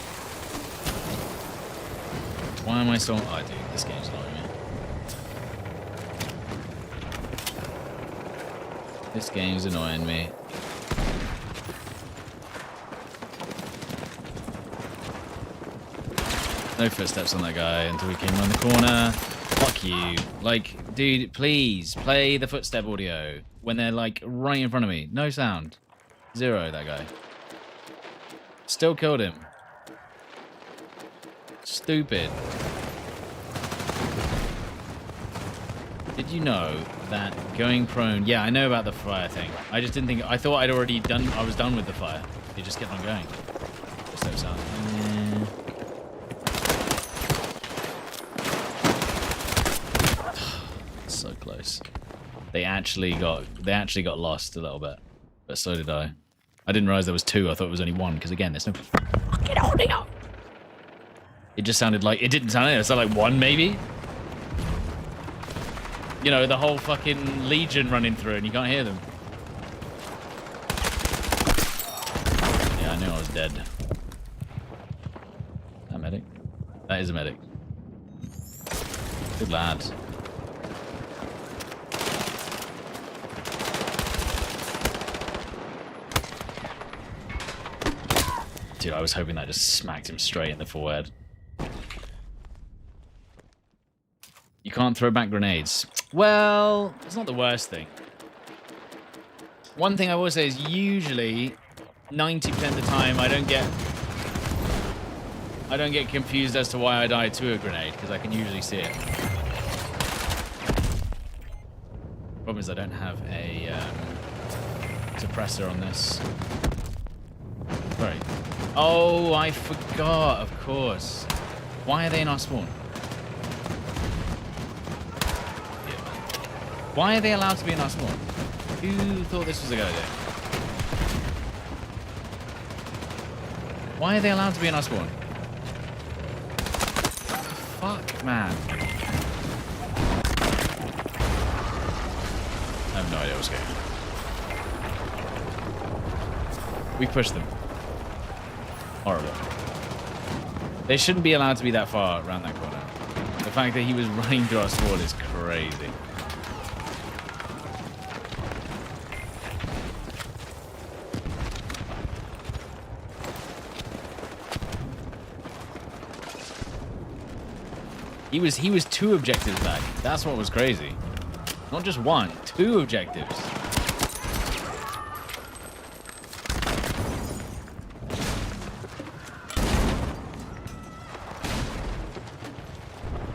Why am I so... Oh, dude, this game's annoying me. This game's annoying me. No footsteps on that guy until we came around the corner. Fuck you. Like, dude, please play the footstep audio when they're like right in front of me. No sound. 0, that guy. Still killed him. Stupid. Did you know that going prone... Yeah, I know about the fire thing. I just didn't think... I thought I'd already done... I was done with the fire. It just kept on going. Just no sound. So close. They actually got lost a little bit, but so did I. I didn't realize there was 2. I thought it was only 1 because again, there's no fucking audio. It just sounded like it didn't sound. It sounded like 1 maybe. You know, the whole fucking legion running through and you can't hear them. Yeah, I knew I was dead. That medic? That is a medic. Good lad. Dude, I was hoping that just smacked him straight in the forehead. You can't throw back grenades. Well, it's not the worst thing. One thing I will say is usually 90% of the time I don't get confused as to why I died to a grenade because I can usually see it. Problem is I don't have a suppressor on this. Sorry. Oh, I forgot, of course. Why are they in our spawn? Why are they allowed to be in our spawn? Who thought this was a good idea? Why are they allowed to be in our spawn? Fuck, man. I have no idea what's going on. We pushed them. Horrible. They shouldn't be allowed to be that far around that corner. The fact that he was running through our spawn is crazy. He was 2 objectives back. That's what was crazy. Not just 1, 2 objectives.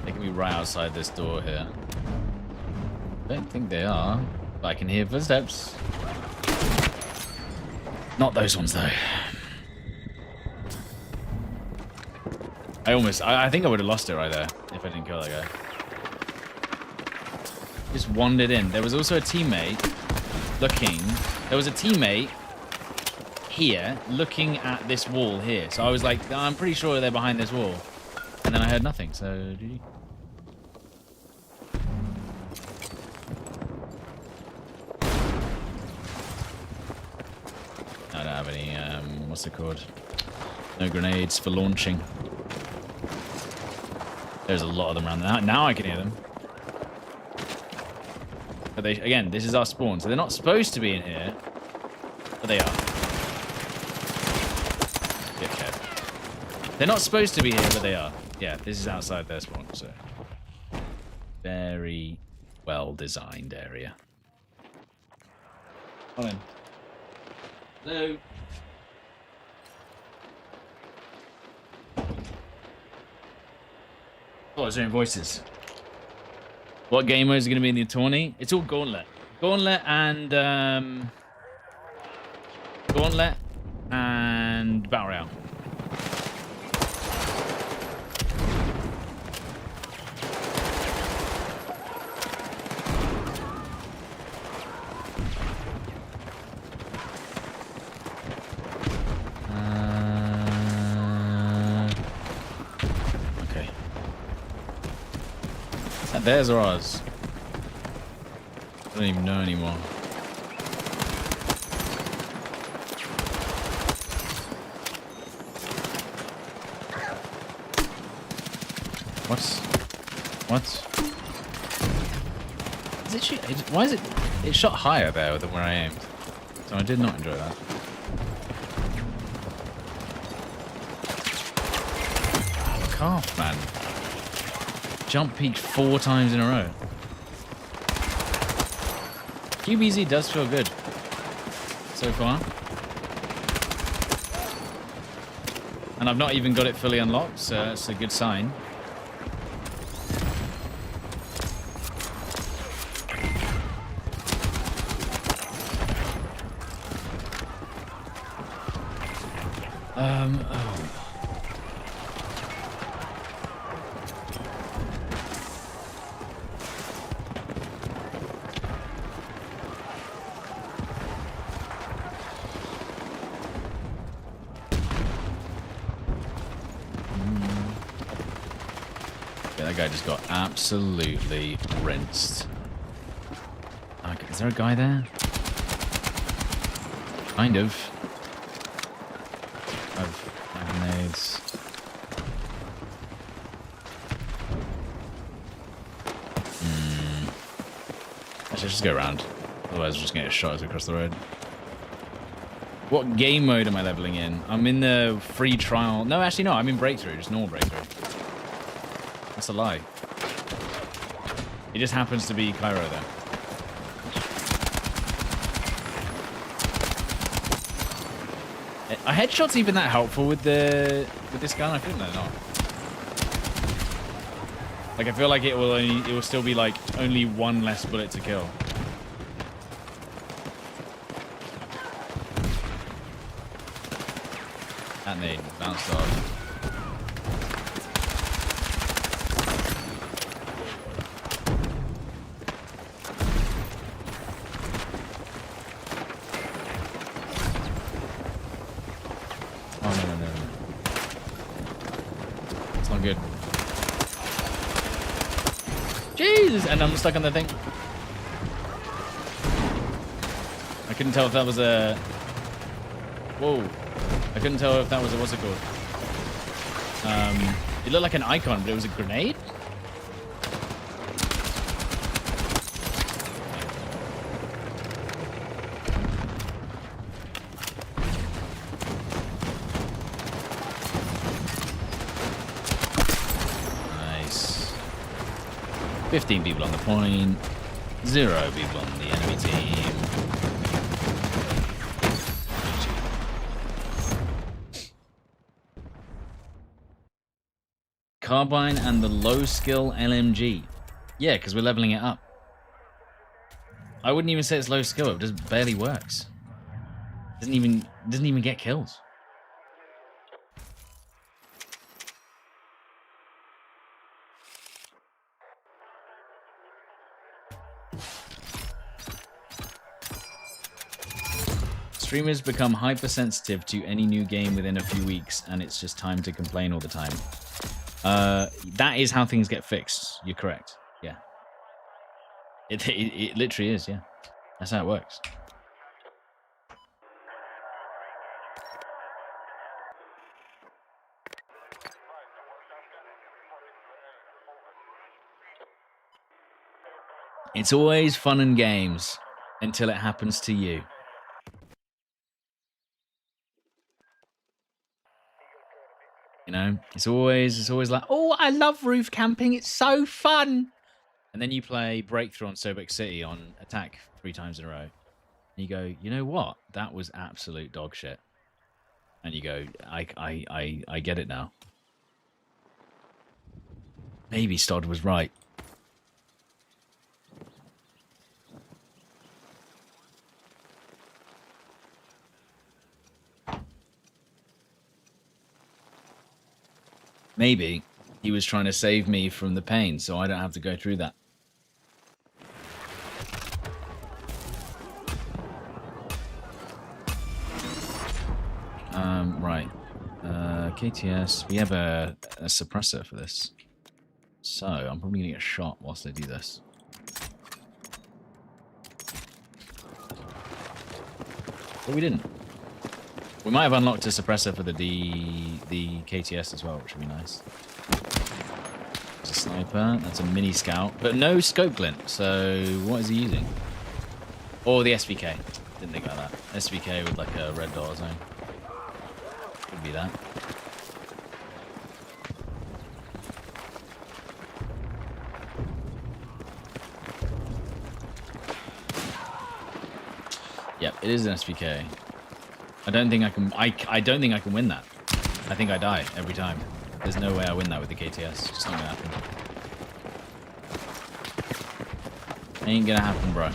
They can be right outside this door here. I don't think they are, but I can hear footsteps. Not those ones though. I think I would have lost it right there if I didn't kill that guy. Just wandered in. There was also a teammate looking. There was a teammate here looking at this wall here. So I was like, I'm pretty sure they're behind this wall. And then I heard nothing. So, GG. I don't have any, what's it called? No grenades for launching. There's a lot of them around there. Now I can hear them. But they, again, this is our spawn, so they're not supposed to be in here, but they are. Dickhead. They're not supposed to be here, but they are. Yeah, this is outside their spawn, so very well designed area. Come in. Hello. Oh, is there any voices? What game mode is going to be in the tourney? It's all Gauntlet. Gauntlet and Battle Royale. Okay. Is that theirs or ours? I don't even know anymore. What? Is it shoot? Why is it? It shot higher there than where I aimed. So I did not enjoy that. Fuck off, man. Jump peaked 4 times in a row. QBZ does feel good so far. And I've not even got it fully unlocked, so it's a good sign. Oh. Yeah, that guy just got absolutely rinsed. Okay, is there a guy there? Kind of. I've grenades. I should just go around. Otherwise, we're just gonna get shot as we cross the road. What game mode am I leveling in? I'm in the free trial. No, actually, no. I'm in breakthrough. Just normal breakthrough. That's a lie. It just happens to be Cairo there. Are headshots even that helpful with this gun? I think they're not. Like, I feel like it will still be like only 1 less bullet to kill. That nade bounced off. Oh, no. It's not good. Jesus! And I'm stuck on the thing. I couldn't tell if that was a... Whoa. I couldn't tell if that was a... What's it called? It looked like an icon, but it was a grenade? Nice. 15 people on the point. 0 people on the enemy team. Carbine and the low skill LMG. Yeah, because we're leveling it up. I wouldn't even say it's low skill. It just barely works. Doesn't even get kills. Streamers become hypersensitive to any new game within a few weeks, and it's just time to complain all the time. That is how things get fixed. You're correct. Yeah. It literally is, yeah. That's how it works. It's always fun and games until it happens to you. You know, it's always like, oh, I love roof camping. It's so fun. And then you play Breakthrough on Sobek City on attack 3 times in a row. And you go, you know what? That was absolute dog shit. And you go, I get it now. Maybe Stod was right. Maybe he was trying to save me from the pain, so I don't have to go through that. Right. KTS, we have a suppressor for this. So, I'm probably going to get shot whilst I do this. But we didn't. We might have unlocked a suppressor for the KTS as well, which would be nice. There's a sniper. That's a mini scout, but no scope glint. So what is he using? Or the SVK. Didn't think about that. SVK with like a red dot zone. Could be that. Yep, it is an SVK. I don't think I can. I don't think I can win that. I think I die every time. There's no way I win that with the KTS. It's just not gonna happen. Ain't gonna happen, bro.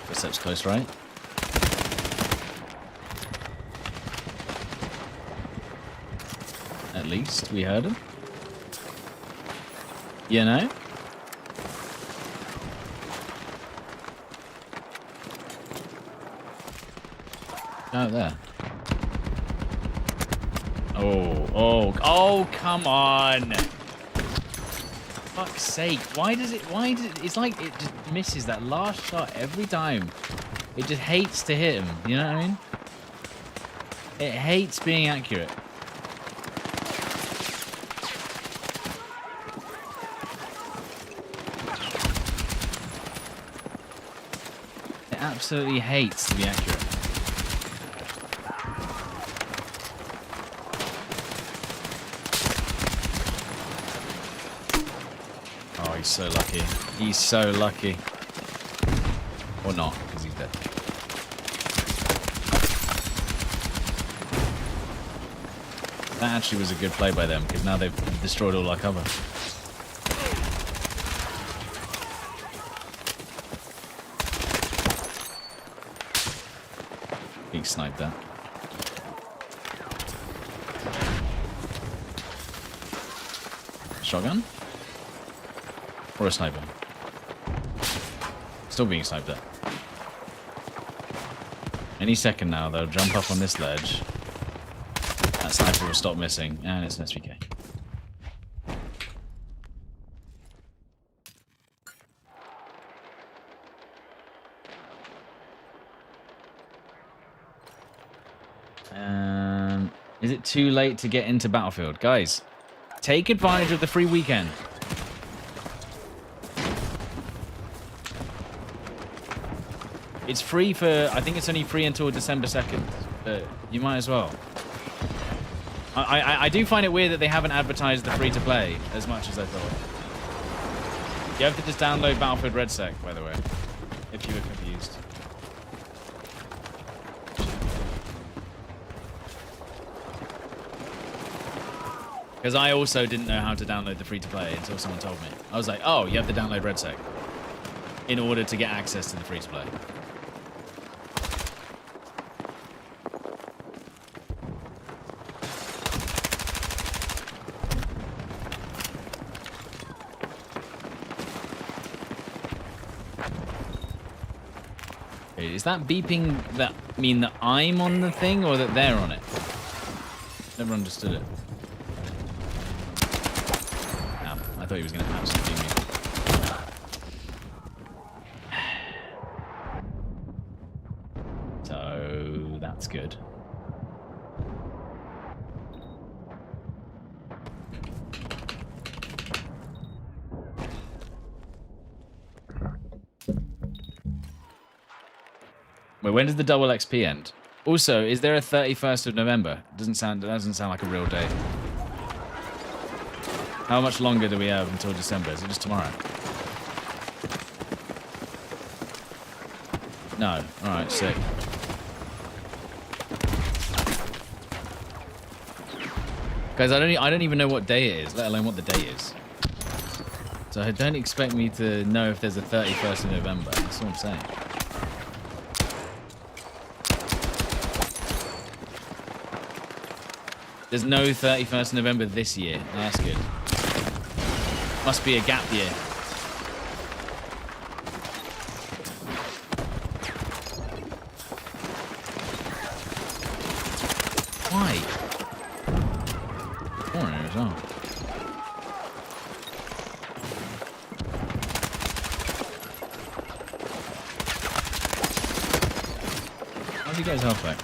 Footsteps close, right? At least we heard him. You know? Out there. Oh, come on! Fuck's sake. Why does it, it's like it just misses that last shot every time. It just hates to hit him, you know what I mean? It hates being accurate. Absolutely hates to be accurate. Oh, he's so lucky. He's so lucky. Or not, because he's dead. That actually was a good play by them, because now they've destroyed all our cover. He sniped that. Shotgun? Or a sniper? Still being sniped at. Any second now, they'll jump up on this ledge. That sniper will stop missing, and it's an SVK. Is it too late to get into Battlefield? Guys, take advantage of the free weekend. It's free for, I think it's only free until December 2nd. But you might as well. I do find it weird that they haven't advertised the free-to-play as much as I thought. You have to just download Battlefield RedSec, by the way, if you were confused. Because I also didn't know how to download the free-to-play until someone told me. I was like, oh, you have to download RedSec in order to get access to the free-to-play. Is that beeping that mean that I'm on the thing or that they're on it? Never understood it. Damn, I thought he was going to absolutely beat me. So that's good. Wait, when does the double XP end? Also, is there a 31st of November? Doesn't sound like a real day. How much longer do we have until December? Is it just tomorrow? No. Alright, sick. Guys, I don't even know what day it is, let alone what the day is. So don't expect me to know if there's a 31st of November. That's what I'm saying. There's no 31st November this year. Oh, that's good. Must be a gap year. Why? Corner as well. How'd you guys health back?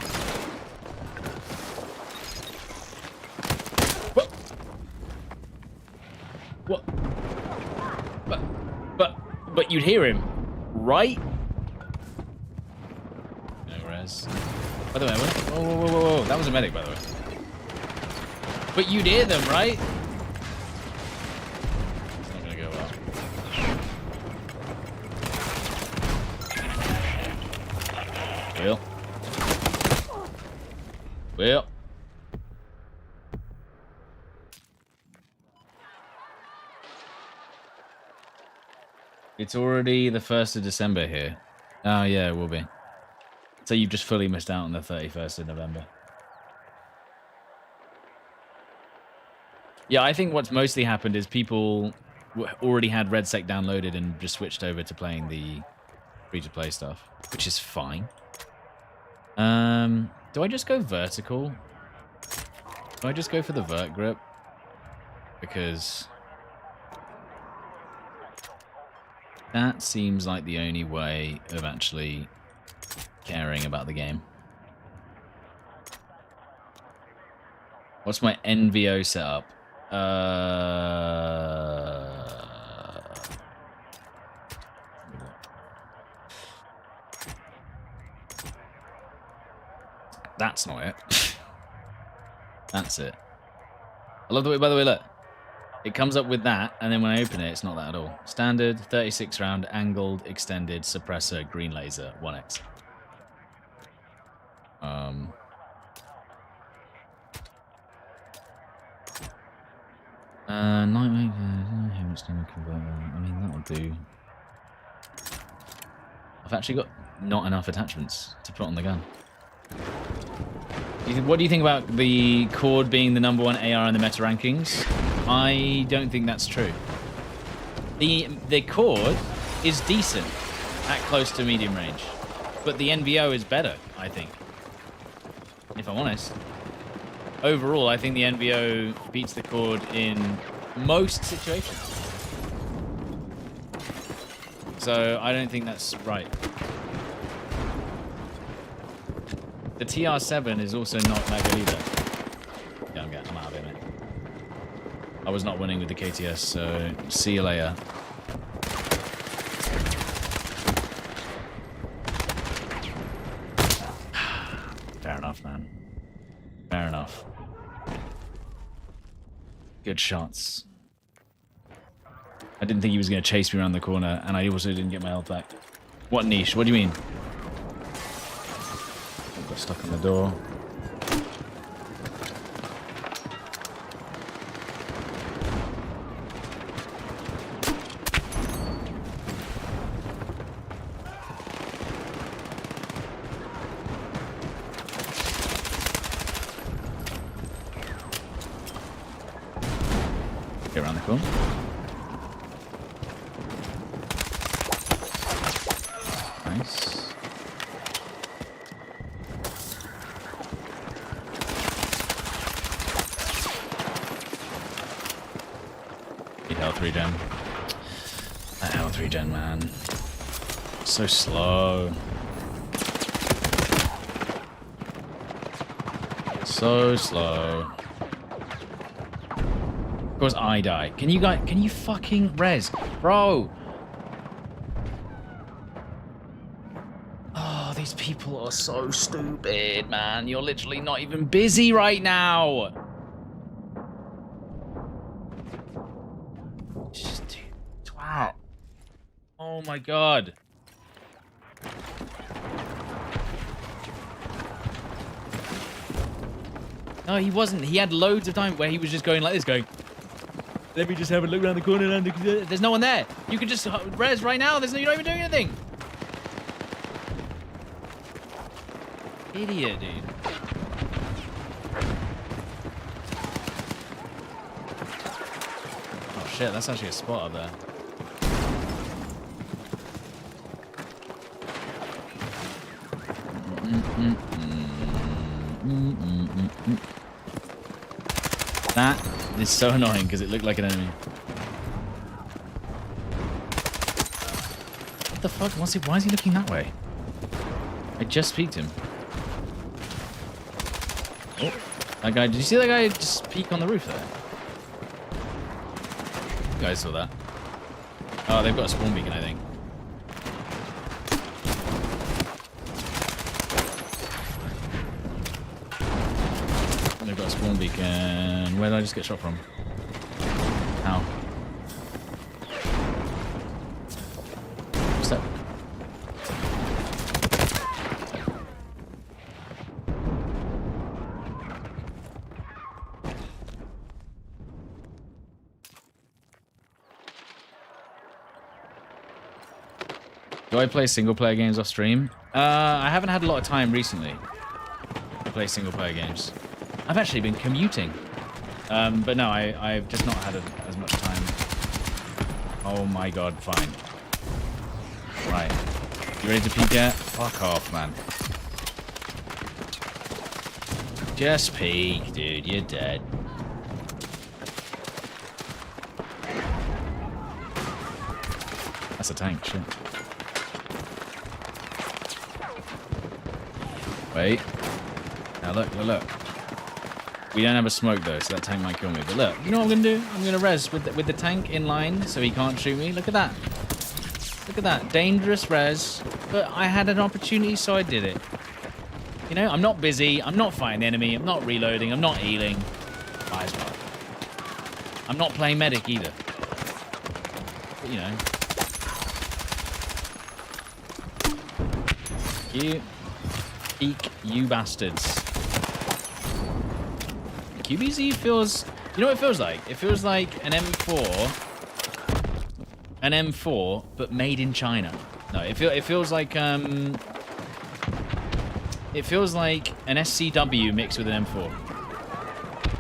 But you'd hear him, right? No res. By the way, whoa. That was a medic, by the way. But you'd hear them, right? It's not gonna go well. Well. It's already the 1st of December here. Oh, yeah, it will be. So you've just fully missed out on the 31st of November. Yeah, I think what's mostly happened is people already had RedSec downloaded and just switched over to playing the free-to-play stuff, which is fine. Do I just go vertical? Do I just go for the vert grip? Because that seems like the only way of actually caring about the game. What's my NVO setup? That's not it. That's it. I love the way, by the way, look. It comes up with that, and then when I open it, it's not that at all. Standard, 36 round, angled, extended, suppressor, green laser, 1x. Nightmare, I mean, that'll do. I've actually got not enough attachments to put on the gun. What do you think about the Cord being the #1 AR in the meta rankings? I don't think that's true. The Cord is decent. at close to medium range. But the NVO is better, I think. If I'm honest. Overall, I think the NVO beats the Cord in most situations. So I don't think that's right. The TR7 is also not that good either. Yeah, I'm out of it, mate. I was not winning with the KTS, so see you later. Fair enough, man. Fair enough. Good shots. I didn't think he was going to chase me around the corner, and I also didn't get my health back. What niche? What do you mean? Got stuck on the door. Get around the corner. Nice. Need health regen. That health regen, man. So slow. So slow. Of course I die. Can you fucking res? Bro! Oh, these people are so stupid, man. You're literally not even busy right now. Just twat. Oh my god. No, he wasn't. He had loads of time where he was just going like this, going, let me just have a look around the corner. There's no one there. You can just res right now. You're not even doing anything. Idiot, dude. Oh shit, that's actually a spot up there. That is so annoying because it looked like an enemy. What the fuck? Why is he looking that way? I just peeked him. Oh, that guy. Did you see that guy just peek on the roof there? You guys saw that. Oh, they've got a spawn beacon, I think. They've got a spawn beacon. Where did I just get shot from? How? What's that? Do I play single-player games off stream? I haven't had a lot of time recently to play single-player games. I've actually been commuting. But no, I've just not had as much time. Oh my god, fine. Right. You ready to peek yet? Fuck off, man. Just peek, dude. You're dead. That's a tank, shit. Wait. Now look. We don't have a smoke though, so that tank might kill me. But look, you know what I'm gonna do? I'm gonna res with the tank in line so he can't shoot me. Look at that. Look at that. Dangerous res. But I had an opportunity, so I did it. You know, I'm not busy. I'm not fighting the enemy. I'm not reloading. I'm not healing. Might as well. I'm not playing medic either. But, you know. You. Peek, you bastards. QBZ feels... You know what it feels like? It feels like an M4... An M4, but made in China. No, it feels like... It feels like an SCW mixed with an M4.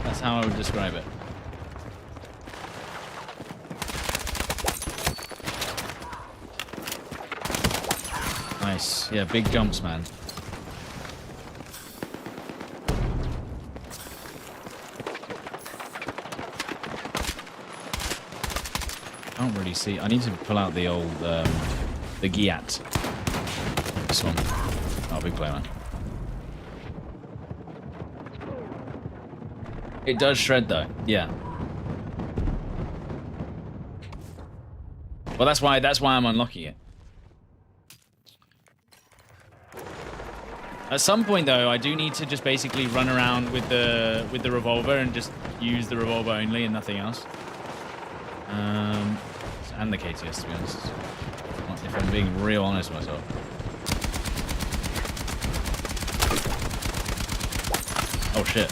That's how I would describe it. Nice. Yeah, big jumps, man. Can't really see. I need to pull out the old, the Giat. This one. Oh, big play, man. It does shred, though. Yeah. Well, that's why I'm unlocking it. At some point, though, I do need to just basically run around with the revolver and just use the revolver only and nothing else. And the KTS, to be honest. If I'm being real honest with myself. Oh shit.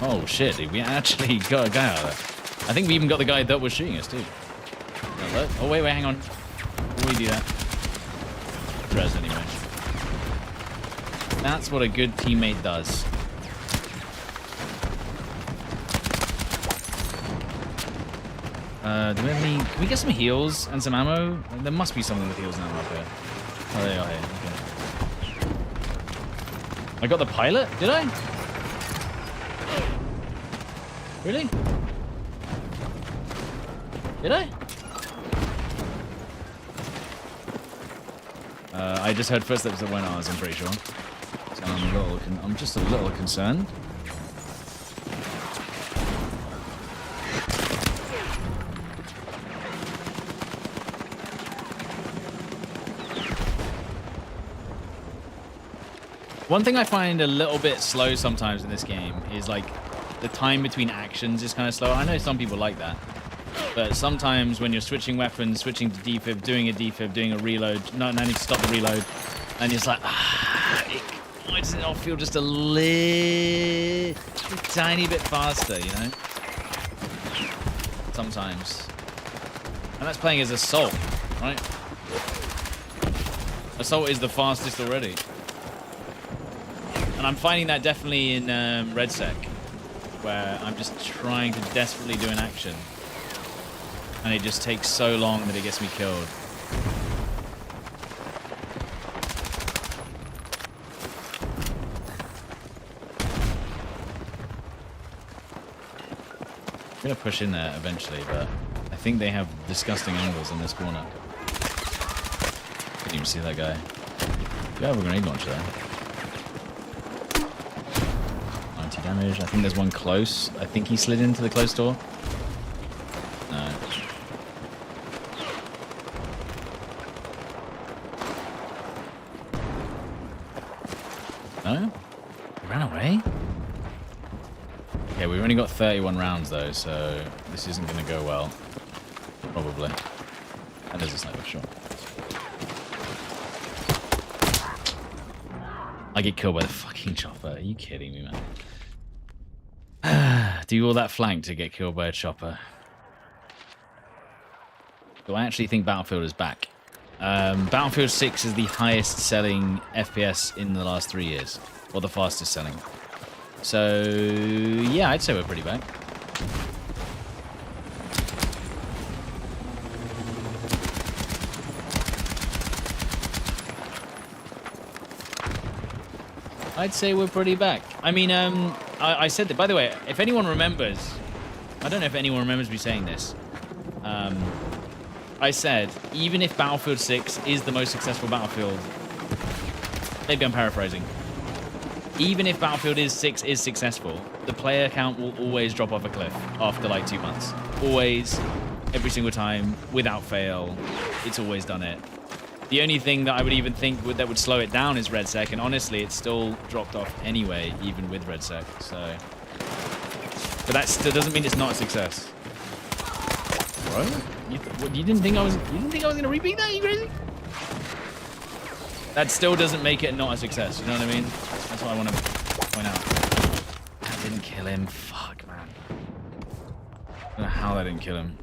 Oh shit, dude. We actually got a guy out of there. I think we even got the guy that was shooting us, too. Oh, wait, hang on. Before we do that. Res, anyway. That's what a good teammate does. Do we have any... Can we get some heals and some ammo? There must be something with heals and ammo up here. Oh, they are here. Okay. I got the pilot? Did I? Really? Did I? I just heard footsteps that went on, I'm pretty sure. So I'm just a little concerned. One thing I find a little bit slow sometimes in this game is like the time between actions is kind of slow. I know some people like that, but sometimes when you're switching weapons, switching to defib, doing a defib, doing a reload, no, I need to stop the reload, and it's like, why does it all feel just a tiny bit faster, you know? Sometimes. And that's playing as Assault, right? Assault is the fastest already. And I'm finding that definitely in RedSec, where I'm just trying to desperately do an action. And it just takes so long that it gets me killed. I'm going to push in there eventually, but I think they have disgusting angles in this corner. Didn't even see that guy. Do I have a grenade launcher there? Damage. I think there's one close. I think he slid into the close door. No. No? He ran away? Yeah, we've only got 31 rounds though, so this isn't going to go well. Probably. And there's a sniper, sure. I get killed by the fucking chopper. Are you kidding me, man? Do all that flank to get killed by a chopper. Do I actually think Battlefield is back? Battlefield 6 is the highest selling FPS in the last 3 years. Or the fastest selling. So, yeah, I'd say we're pretty back. I'd say we're pretty back. I mean, I said that, by the way, if anyone remembers, I don't know if anyone remembers me saying this. I said, even if Battlefield 6 is the most successful Battlefield, maybe I'm paraphrasing. Even if Battlefield 6 is successful, the player count will always drop off a cliff after like 2 months. Always, every single time, without fail. It's always done it. The only thing that I would even think that would slow it down is RedSec, and honestly, it's still dropped off anyway, even with RedSec. So, but that still doesn't mean it's not a success. Bro, you didn't think I was gonna repeat that? You crazy? That still doesn't make it not a success. You know what I mean? That's what I want to point out. That didn't kill him. Fuck, man. I don't know how that didn't kill him.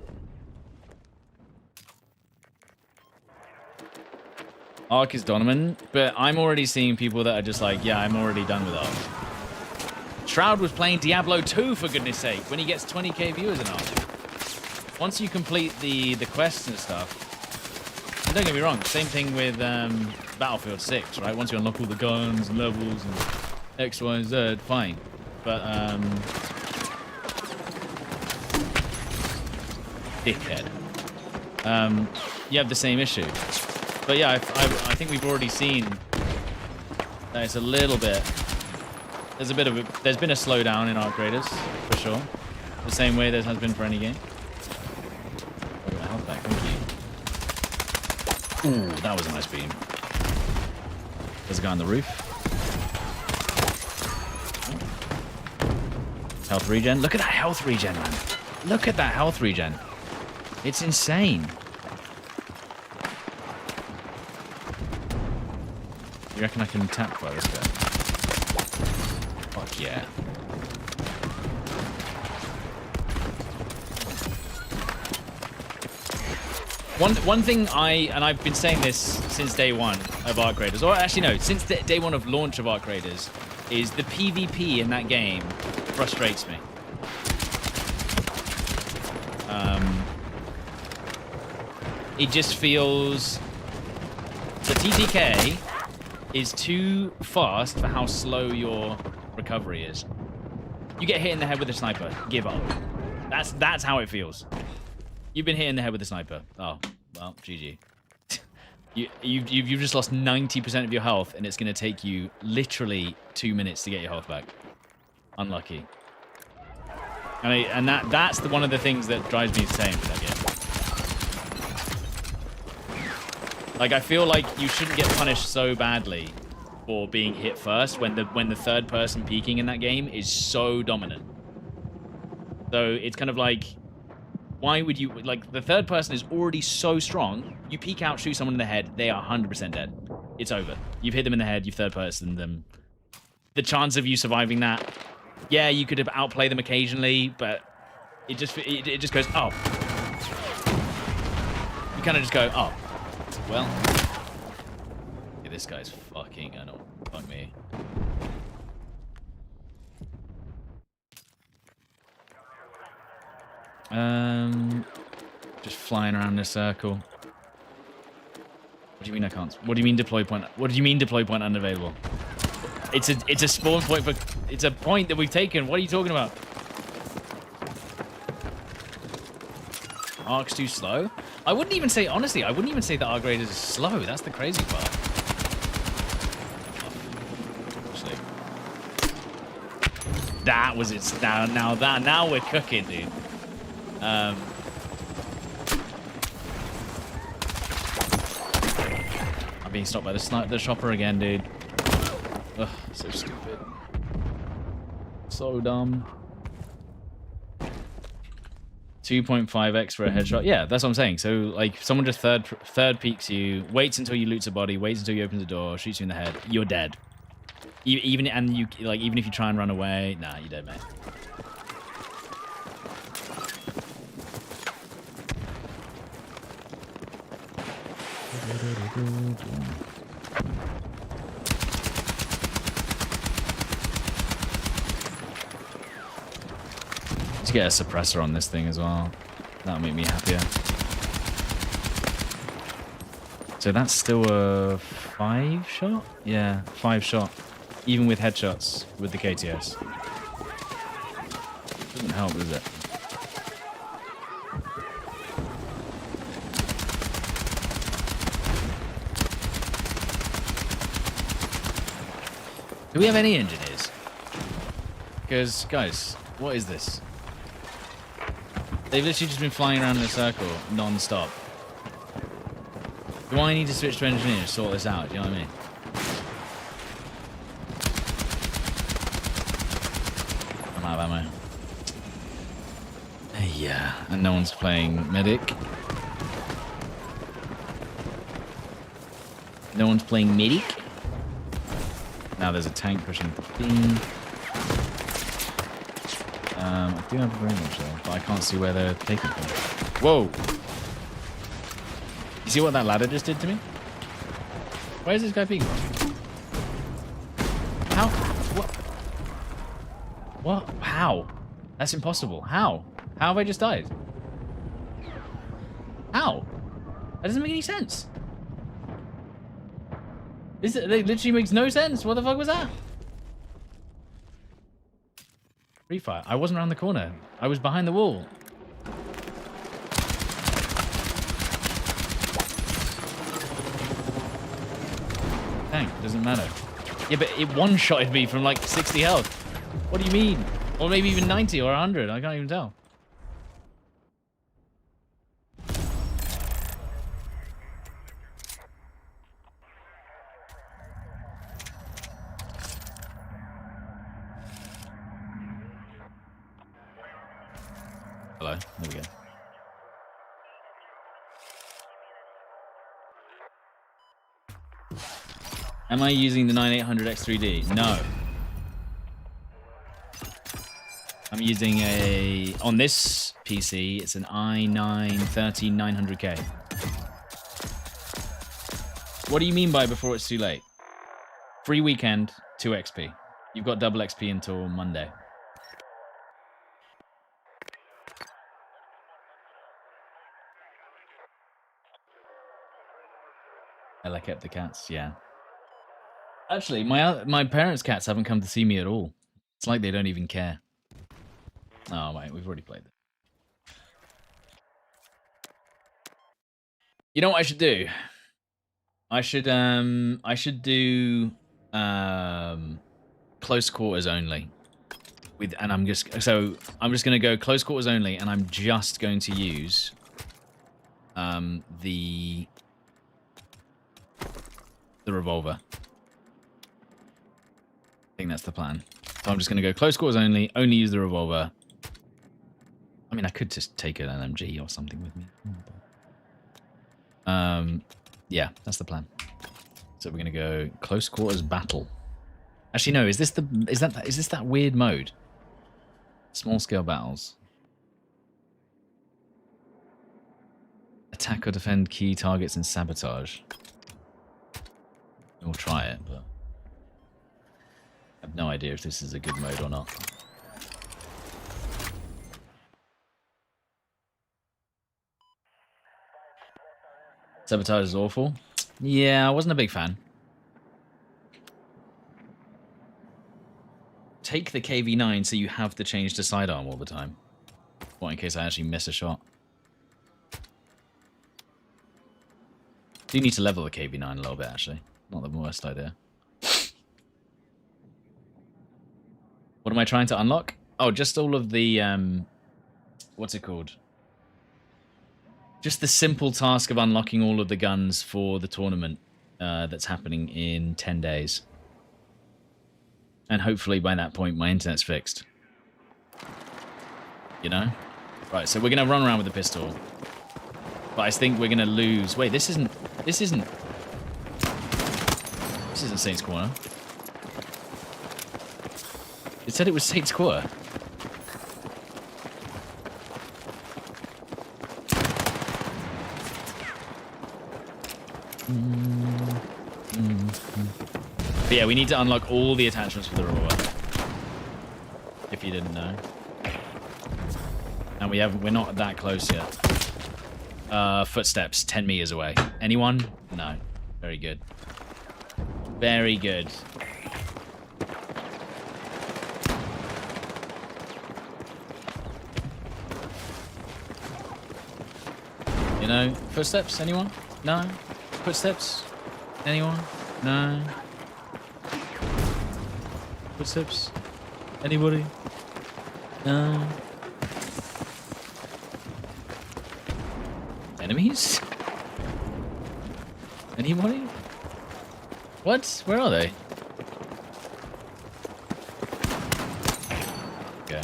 Arc is Donovan, but I'm already seeing people that are just like, yeah, I'm already done with Arc. Shroud was playing Diablo 2, for goodness sake, when he gets 20k viewers in Arc. Once you complete the quests and stuff, don't get me wrong, same thing with Battlefield 6, right? Once you unlock all the guns and levels and X, Y, and Z, fine. But, dickhead. You have the same issue. But yeah, I think we've already seen that it's a little bit... There's been a slowdown in arc raiders, for sure. The same way there has been for any game. Oh, got health back, thank you. Ooh, that was a nice beam. There's a guy on the roof. Health regen. Look at that health regen, man. Look at that health regen. It's insane. You reckon I can tap fire this guy? Fuck yeah. One thing I've been saying this since day one of Arc Raiders, or actually no, since day one of launch of Arc Raiders, is the PvP in that game frustrates me. It just feels... The TTK is too fast for how slow your recovery is. You get hit in the head with a sniper, give up. That's how it feels. You've been hit in the head with a sniper. Oh, well, GG. You've just lost 90% of your health, and it's going to take you literally 2 minutes to get your health back. Unlucky. And that's one of the things that drives me insane with that game. Like, I feel like you shouldn't get punished so badly for being hit first when the third person peeking in that game is so dominant. So it's kind of like, why would you, like, the third person is already so strong, you peek out, shoot someone in the head, they are 100% dead. It's over. You've hit them in the head, you've third person them. The chance of you surviving that, yeah, you could outplay them occasionally, but it just goes, oh. You kind of just go, oh. Well, yeah, this guy's fucking annoying. Fuck me. Just flying around in a circle. What do you mean I can't? What do you mean deploy point? What do you mean deploy point unavailable? It's a spawn point, but it's a point that we've taken. What are you talking about? Arc's too slow? I wouldn't even say, honestly, I wouldn't even say that Arc Raiders is slow. That's the crazy part. Actually, that was it. Now we're cooking, dude. I'm being stopped by the shopper again, dude. Ugh, so stupid. So dumb. 2.5x for a headshot. Yeah, that's what I'm saying. So, like, someone just third peeks you, waits until you loot a body, waits until you open the door, shoots you in the head. You're dead. Even if you try and run away, nah, you're dead, mate. Let's get a suppressor on this thing as well. That'll make me happier. So that's still a 5 shot? Yeah, 5 shot. Even with headshots with the KTS. Doesn't help, does it? Do we have any engineers? Because, guys, what is this? They've literally just been flying around in a circle non-stop. Do I need to switch to engineer to sort this out? Do you know what I mean? I'm out of ammo. Yeah, and no one's playing medic. No one's playing medic. Now there's a tank pushing the thing. I do have a brain launcher, but I can't see where they're taking from. Whoa! You see what that ladder just did to me? Where is this guy peeking from? How? What? What? How? That's impossible. How? How have I just died? How? That doesn't make any sense. It literally makes no sense. What the fuck was that? Free fire. I wasn't around the corner. I was behind the wall. Dang, doesn't matter. Yeah, but it one-shotted me from like 60 health. What do you mean? Or maybe even 90 or 100. I can't even tell. Hello. There we go. Am I using the 9800 X3D? No. I'm using on this PC, it's an i9 13900K. What do you mean by before it's too late? Free weekend, 2 XP. You've got double XP until Monday. Ella kept the cats, yeah. Actually, my parents' cats haven't come to see me at all. It's like they don't even care. Oh, wait, we've already played it. You know what I should do? I should do close quarters only. I'm just gonna go close quarters only, and I'm just going to use the revolver. I think that's the plan. So I'm just going to go close quarters only use the revolver. I mean, I could just take an LMG or something with me. Yeah, that's the plan. So we're going to go close quarters battle. Actually, no, is this that weird mode? Small scale battles. Attack or defend key targets and sabotage. We'll try it, but I have no idea if this is a good mode or not. Sabotage is awful. Yeah, I wasn't a big fan. Take the KV9 so you have to change to sidearm all the time. What, in case I actually miss a shot? Do need to level the KV9 a little bit, actually. Not the worst idea. What am I trying to unlock? Oh, just all of the, what's it called? Just the simple task of unlocking all of the guns for the tournament that's happening in 10 days. And hopefully by that point my internet's fixed. You know? Right, so we're going to run around with the pistol. But I think we're going to lose. Wait, this isn't Saints Corner. It said it was Saints Corner. But yeah, we need to unlock all the attachments for the revolver. If you didn't know. And we're not that close yet. Footsteps 10 meters away. Anyone? No. Very good. Very good. You know, footsteps? Anyone? No? Footsteps? Anyone? No? Footsteps? Anybody? No? Enemies? Anybody? What? Where are they? Okay.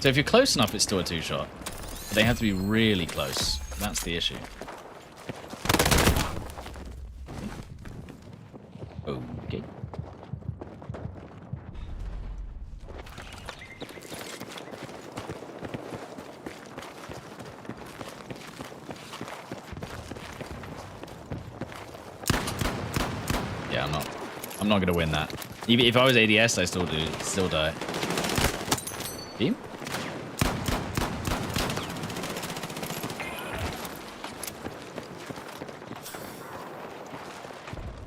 So if you're close enough, it's still a two-shot. They have to be really close. That's the issue. Okay. Yeah, I'm not gonna win that. Even if I was ADS, I still die. Team?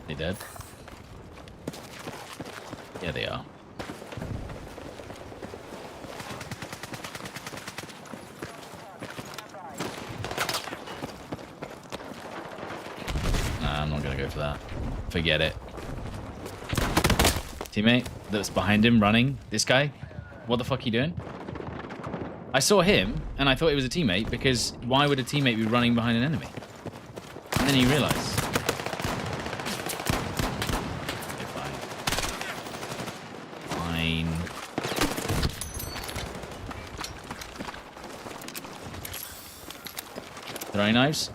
They You're dead. Yeah, they are. Nah, I'm not gonna go for that. Forget it. Teammate that's behind him running. This guy. What the fuck are you doing? I saw him and I thought it was a teammate because why would a teammate be running behind an enemy? And then you realize. Fine. Throwing knives?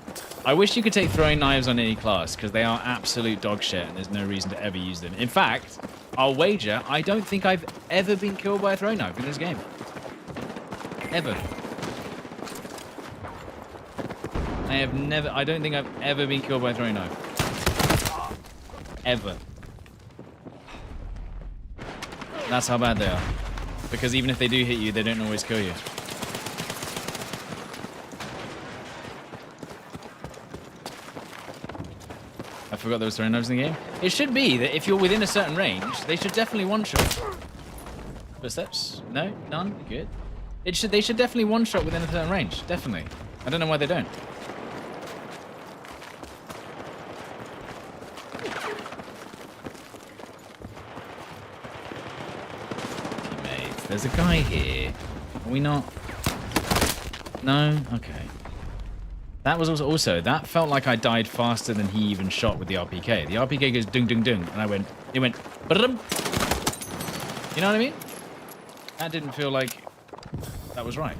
I wish you could take throwing knives on any class because they are absolute dog shit and there's no reason to ever use them. In fact, I'll wager I don't think I've ever been killed by a throwing knife in this game. Ever. I don't think I've ever been killed by a throwing knife. Ever. That's how bad they are. Because even if they do hit you, they don't always kill you. I forgot there was throwing knives in the game. It should be that if you're within a certain range, they should definitely one-shot. Footsteps? No? None? Good. They should definitely one-shot within a certain range. Definitely. I don't know why they don't. Teammates, there's a guy here. Are we not? No? Okay. That was also, that felt like I died faster than he even shot with the RPK. The RPK goes dung dung dung, and it went, ba-dum. You know what I mean? That didn't feel like that was right.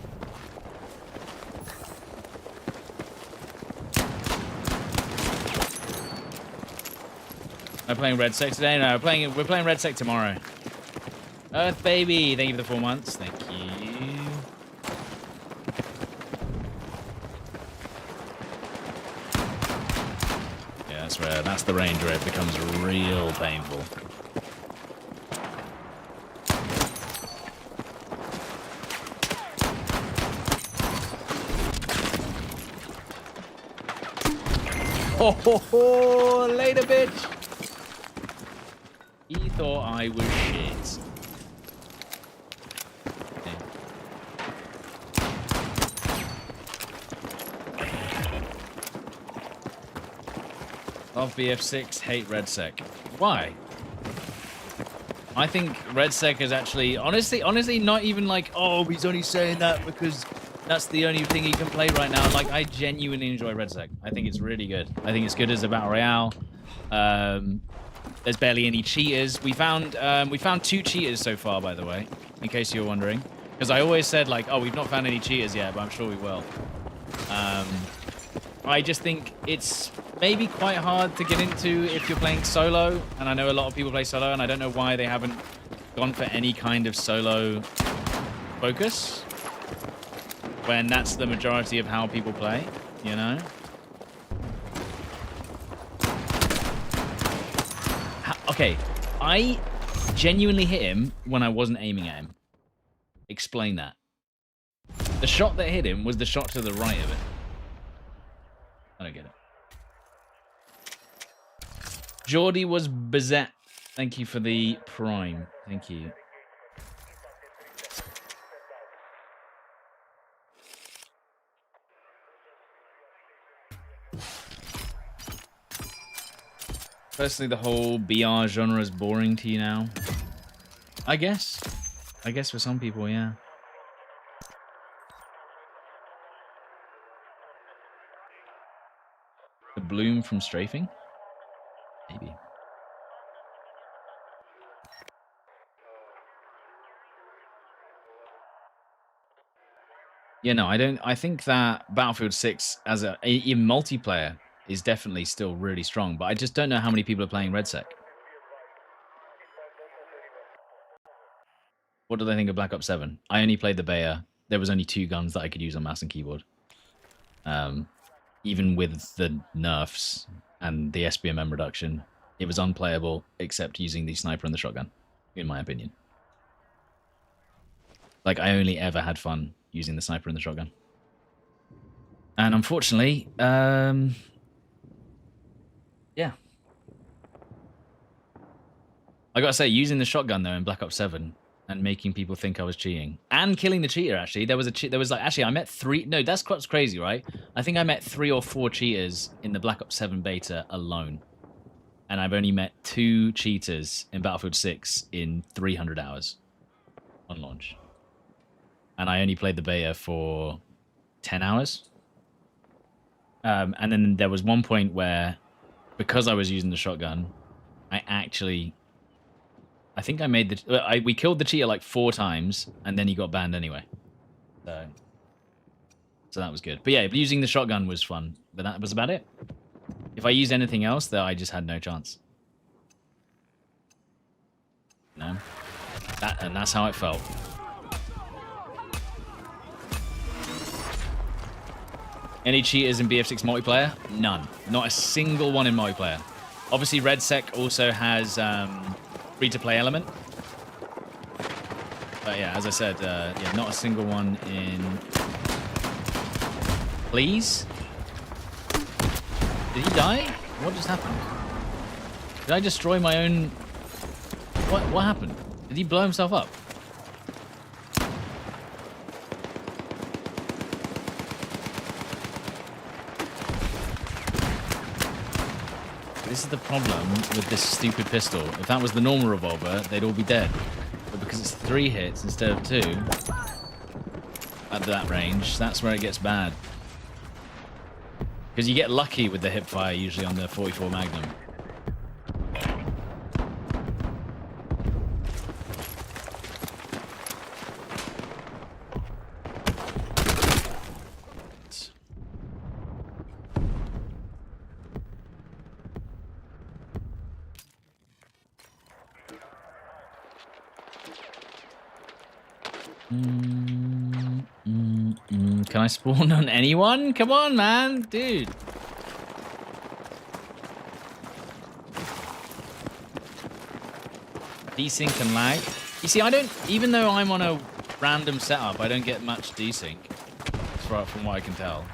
Am I playing Red Sec today? No, we're playing Red Sec tomorrow. Earth Baby, thank you for the 4 months. Thank you. Yeah, that's rare. That's the range where it becomes real painful. Ho ho ho! Later, bitch! He thought I was shit. Okay. Love BF6, hate Red Sec. Why? I think Red Sec is actually, honestly, not even like, oh, he's only saying that because that's the only thing he can play right now. Like, I genuinely enjoy Red Sec. I think it's really good. I think it's good as a battle royale. There's barely any cheaters. We found 2 cheaters so far, by the way, in case you're wondering. Because I always said, like, oh, we've not found any cheaters yet, but I'm sure we will. I just think it's maybe quite hard to get into if you're playing solo. And I know a lot of people play solo, and I don't know why they haven't gone for any kind of solo focus. When that's the majority of how people play, you know? Okay, I genuinely hit him when I wasn't aiming at him. Explain that. The shot that hit him was the shot to the right of it. I don't get it. Geordie was Bizet. Thank you for the prime. Thank you. Personally, the whole BR genre is boring to you now. I guess. I guess for some people, yeah. The bloom from strafing? Maybe. Yeah, no, I don't. I think that Battlefield 6 as in multiplayer is definitely still really strong, but I just don't know how many people are playing Red Sec. What do they think of Black Ops 7? I only played the beta. There was only 2 guns that I could use on mouse and keyboard. Even with the nerfs and the SBMM reduction, it was unplayable except using the sniper and the shotgun, in my opinion. Like, I only ever had fun using the sniper and the shotgun. And unfortunately, yeah. I gotta say, using the shotgun though in Black Ops 7 and making people think I was cheating and killing the cheater. Actually, there was like actually I met 3. No, that's quite crazy, right? I think I met 3 or 4 cheaters in the Black Ops 7 beta alone, and I've only met 2 cheaters in Battlefield 6 in 300 hours on launch, and I only played the beta for 10 hours. And then there was one point where, because I was using the shotgun, I think I made the... we killed the cheater like 4 times, and then he got banned anyway. So that was good. But yeah, using the shotgun was fun. But that was about it. If I used anything else, though, I just had no chance. No. And that's how it felt. Any cheaters in BF6 multiplayer? None. Not a single one in multiplayer. Obviously, RedSec also has... free-to-play element. But yeah, as I said, yeah, not a single one in... Please? Did he die? What just happened? Did I destroy my own... What happened? Did he blow himself up? This is the problem with this stupid pistol. If that was the normal revolver, they'd all be dead. But because it's 3 hits instead of 2, at that range, that's where it gets bad. Because you get lucky with the hip fire usually on the 44 Magnum. Can I spawn on anyone? Come on, man. Dude. Desync and lag. You see, I don't... Even though I'm on a random setup, I don't get much desync. From what I can tell.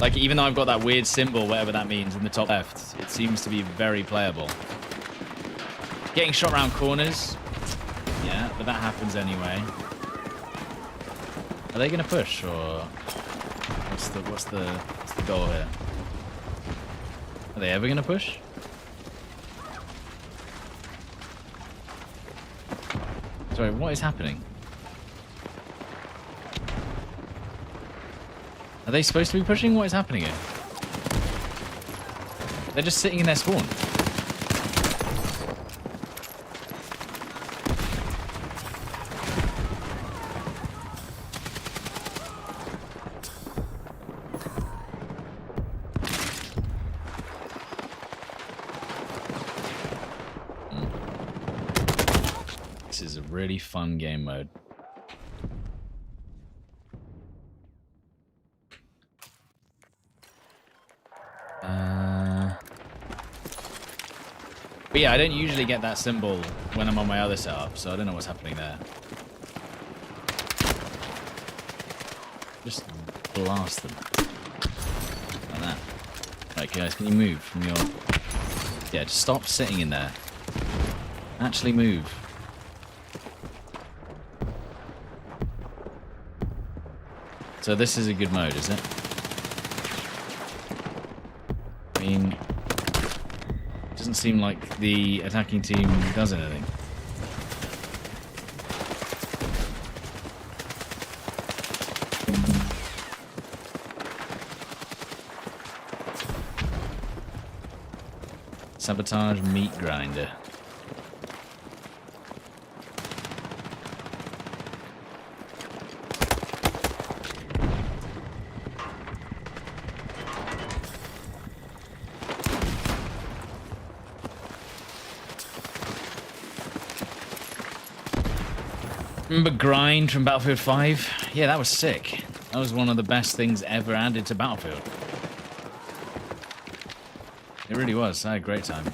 Like, even though I've got that weird symbol, whatever that means, in the top left, it seems to be very playable. Getting shot around corners. Yeah, but that happens anyway. Are they going to push, or... What's the goal here? Are they ever going to push? Sorry, what is happening? Are they supposed to be pushing? What is happening here? They're just sitting in their spawn. This is a really fun game mode. But yeah, I don't usually get that symbol when I'm on my other setup, so I don't know what's happening there. Just blast them. Like that. Right, guys, can you move from your... Yeah, just stop sitting in there. Actually move. So this is a good mode, is it? I mean... Doesn't seem like the attacking team does anything. Sabotage meat grinder. Remember Grind from Battlefield 5? Yeah, that was sick. That was one of the best things ever added to Battlefield. It really was. I had a great time.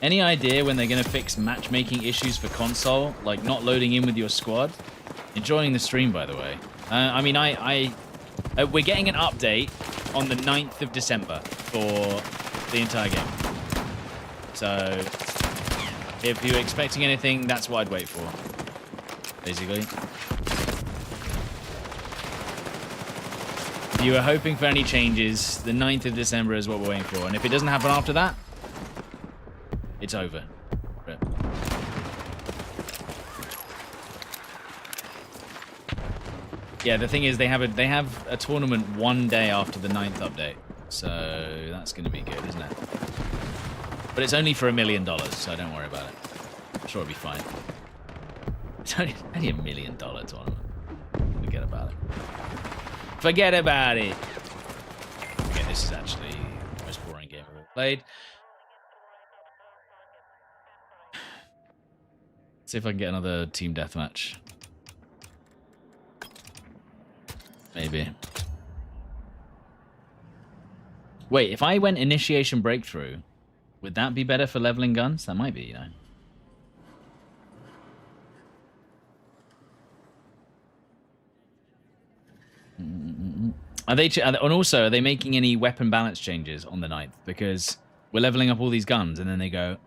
Any idea when they're going to fix matchmaking issues for console? Like not loading in with your squad? Enjoying the stream, by the way. I mean, we're getting an update on the 9th of December for the entire game. So, if you're expecting anything, that's what I'd wait for, basically. If you were hoping for any changes, the 9th of December is what we're waiting for. And if it doesn't happen after that, it's over. Rip. Yeah, the thing is, they have a tournament one day after the 9th update. So, that's going to be good, isn't it? But it's only for $1 million, so don't worry about it. I'm sure it'll be fine. It's only $1 million tournament. Forget about it. Forget about it. Okay, this is actually the most boring game I've ever played. Let's see if I can get another team deathmatch. Maybe. Wait, if I went initiation breakthrough, would that be better for leveling guns? That might be, you know. Are they? And also, are they making any weapon balance changes on the 9th? Because we're leveling up all these guns, and then they go,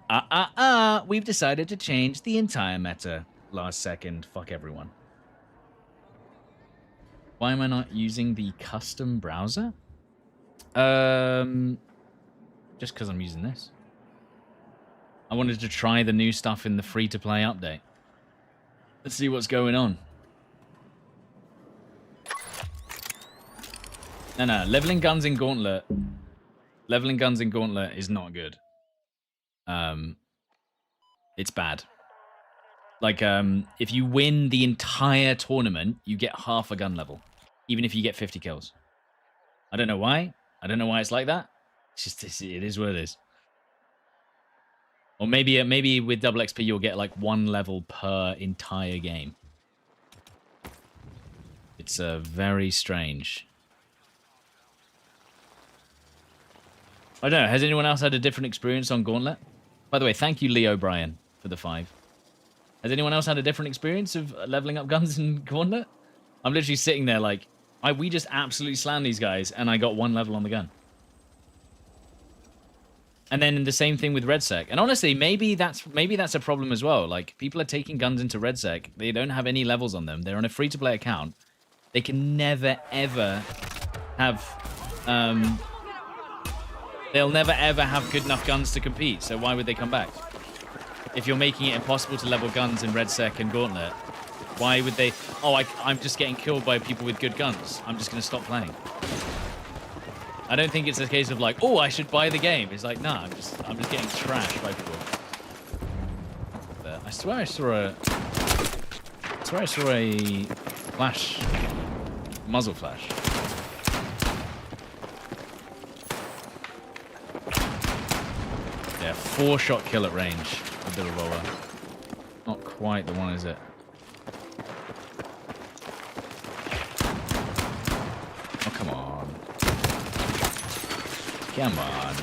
we've decided to change the entire meta. Last second, fuck everyone. Why am I not using the custom browser? Just because I'm using this. I wanted to try the new stuff in the free-to-play update. Let's see what's going on. No. Leveling guns in Gauntlet. Leveling guns in Gauntlet is not good. It's bad. Like, if you win the entire tournament, you get half a gun level. Even if you get 50 kills. I don't know why. I don't know why it's like that. It's just, it is what it is. Or maybe with double XP, you'll get like 1 level per entire game. It's very strange. I don't know. Has anyone else had a different experience on Gauntlet? By the way, thank you, Lee O'Brien, for the 5. Has anyone else had a different experience of leveling up guns in Gauntlet? I'm literally sitting there like, we just absolutely slammed these guys, and I got 1 level on the gun. And then the same thing with RedSec. And honestly, maybe that's a problem as well. Like, people are taking guns into RedSec. They don't have any levels on them. They're on a free-to-play account. They can never, ever have... they'll never, ever have good enough guns to compete. So why would they come back? If you're making it impossible to level guns in RedSec and Gauntlet, why would they... Oh, I'm just getting killed by people with good guns. I'm just going to stop playing. I don't think it's a case of like, oh, I should buy the game. It's like, nah, I'm just getting trashed by people. But I swear I saw a flash, muzzle flash. Yeah, 4-shot kill at range with the revolver. Not quite the one, is it? Oh, come on. Come on.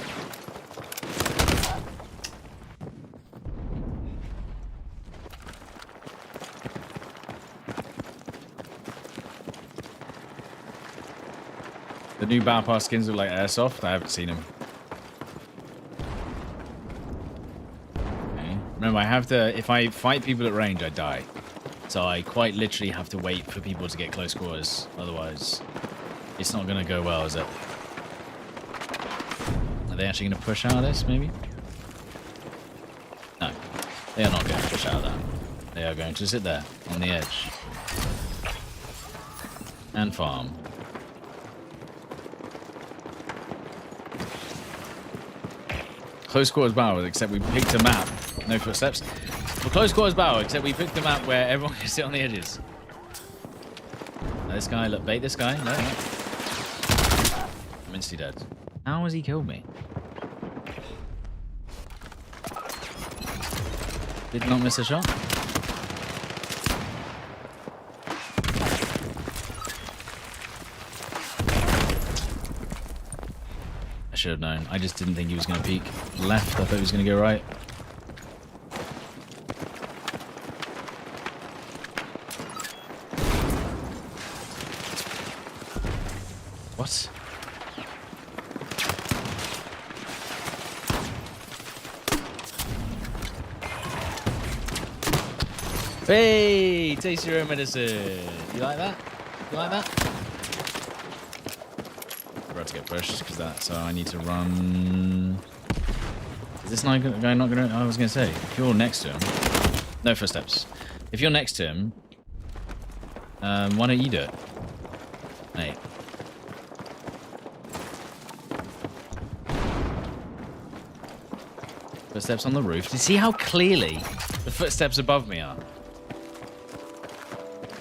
The new Battle Pass skins look like Airsoft. I haven't seen them. Okay. Remember, I have to... If I fight people at range, I die. So I quite literally have to wait for people to get close quarters. Otherwise, it's not going to go well, is it? Are they actually going to push out of this, maybe? No. They are not going to push out of that. They are going to sit there, on the edge. And farm. Close quarters battle, except we picked a map. No footsteps. Well, close quarters battle, except we picked a map where everyone can sit on the edges. This guy, look, bait this guy. No. I'm instantly dead. How has he killed me? Did not miss a shot. I should have known. I just didn't think he was going to peek left. I thought he was going to go right. Hey, taste your own medicine. You like that? You like that? I'm about to get pushed because that. So I need to run. Is this guy not gonna? I was gonna say, if you're next to him, no footsteps. If you're next to him, why don't you do it, mate? Footsteps on the roof. Do you see how clearly the footsteps above me are?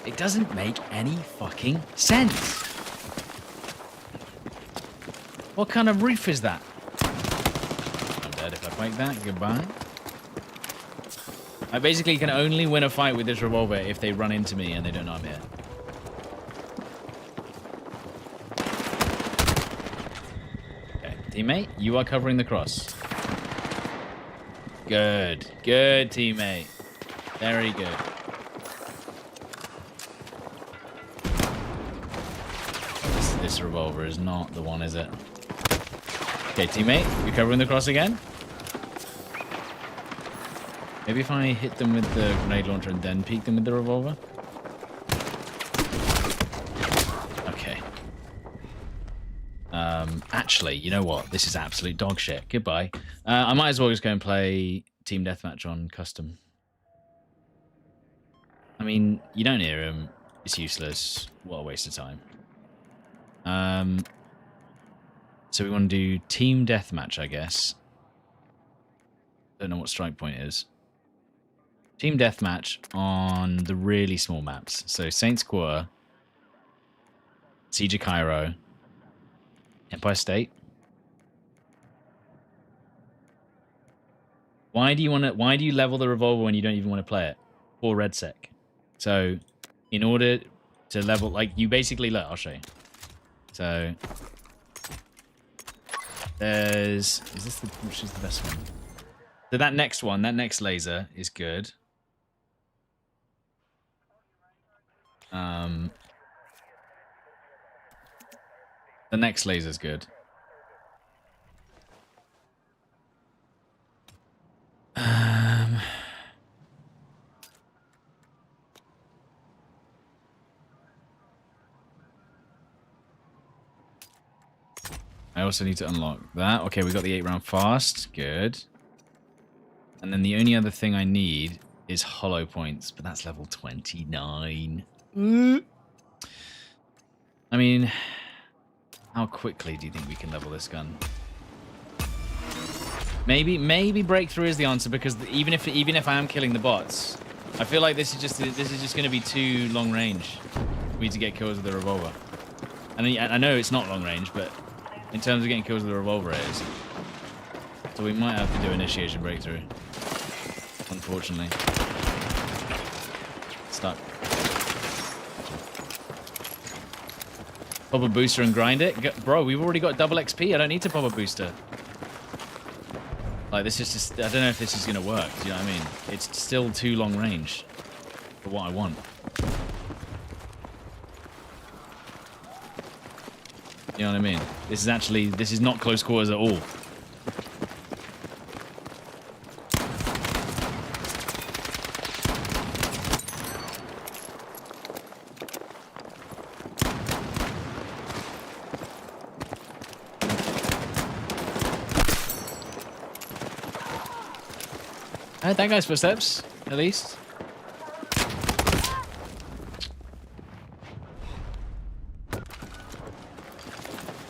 It doesn't make any fucking sense. What kind of roof is that? I'm dead if I fight that. Goodbye. I basically can only win a fight with this revolver if they run into me and they don't know I'm here. Okay, teammate, you are covering the cross. Good. Good, teammate. Very good. This revolver is not the one, is it? Okay, teammate, you covering the cross again? Maybe if I hit them with the grenade launcher and then peek them with the revolver? Okay. Actually, you know what? This is absolute dog shit. Goodbye. I might as well just go and play Team Deathmatch on Custom. I mean, you don't hear him. It's useless. What a waste of time. So we want to do Team Deathmatch, I guess. Don't know what strike point is. Team Deathmatch on the really small maps. So Saints Quarter, Siege of Cairo, Empire State. Why do you level the revolver when you don't even want to play it? For red sec. So in order to level, like, you basically look, I'll show you. So there's, which is the best one? So that next one, that next laser is good. The next laser is good. I also need to unlock that. Okay, we got the 8-round fast. Good. And then the only other thing I need is hollow points, but that's level 29. I mean, how quickly do you think we can level this gun? Maybe breakthrough is the answer, because even if I am killing the bots, I feel like this is just going to be too long range for me to get kills with the revolver. And I know it's not long range, but in terms of getting kills with the revolver, it is. So we might have to do initiation breakthrough. Unfortunately. Stuck. Pop a booster and grind it? Bro, we've already got double XP. I don't need to pop a booster. Like, this is just... I don't know if this is going to work. Do you know what I mean? It's still too long range for what I want. You know what I mean? This is not close quarters at all. I heard that guy's footsteps, at least.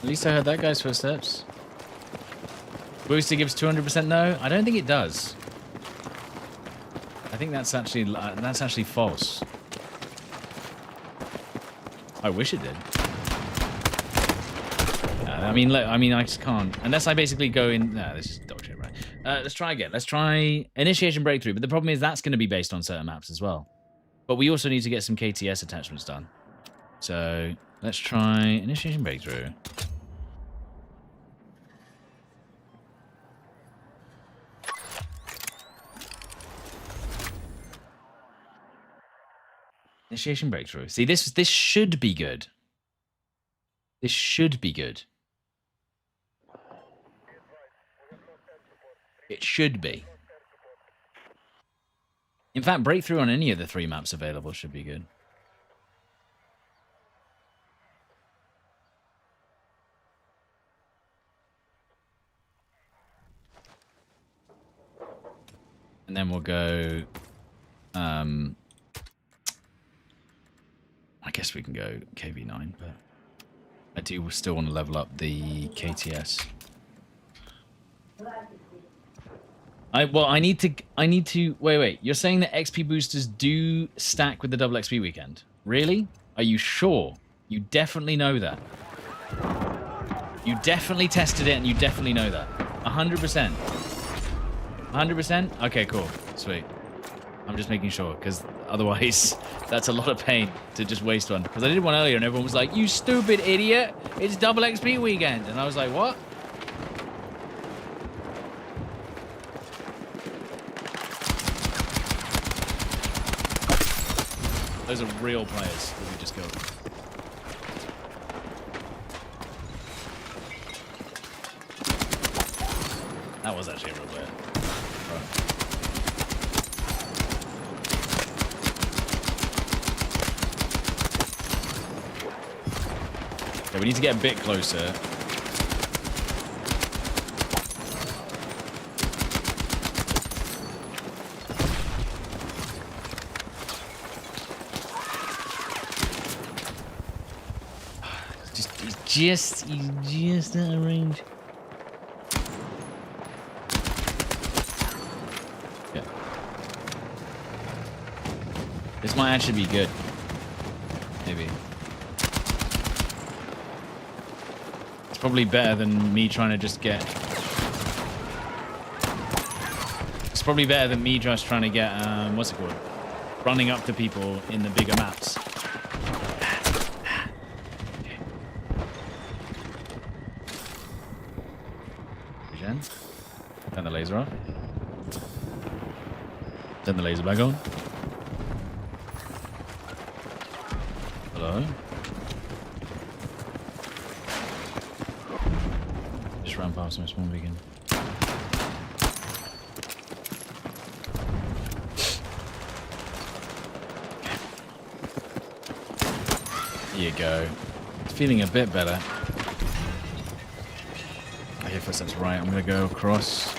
At least I heard that guy's footsteps. Booster gives 200% no? I don't think it does. I think that's actually false. I wish it did. I mean, look, I just can't. Unless I basically go in... No, this is dog shit, right? Let's try again. Let's try initiation breakthrough. But the problem is that's going to be based on certain maps as well. But we also need to get some KTS attachments done. So let's try initiation breakthrough. Initiation breakthrough. See, this should be good. This should be good. It should be. In fact, breakthrough on any of the 3 maps available should be good. And then we'll go... I guess we can go KV9, but I do still want to level up the KTS. I need to wait. You're saying that XP boosters do stack with the double XP weekend? Really? Are you sure? You definitely know that. You definitely tested it and you definitely know that. 100%. 100%? Okay, cool. Sweet. I'm just making sure, because otherwise that's a lot of pain to just waste one. Because I did one earlier and everyone was like, you stupid idiot, it's double XP weekend. And I was like, what? Those are real players that we just killed. That was actually a real player. Right. Okay, we need to get a bit closer. He's just out of range. Yeah. This might actually be good. Maybe. It's probably better than me trying to just get... It's probably better than me just trying to get, what's it called? Running up to people in the bigger maps. Turn the laser off. Turn the laser back on. Hello. Just ran past my small beacon. There you go. It's feeling a bit better. I hear footsteps right. I'm gonna go across.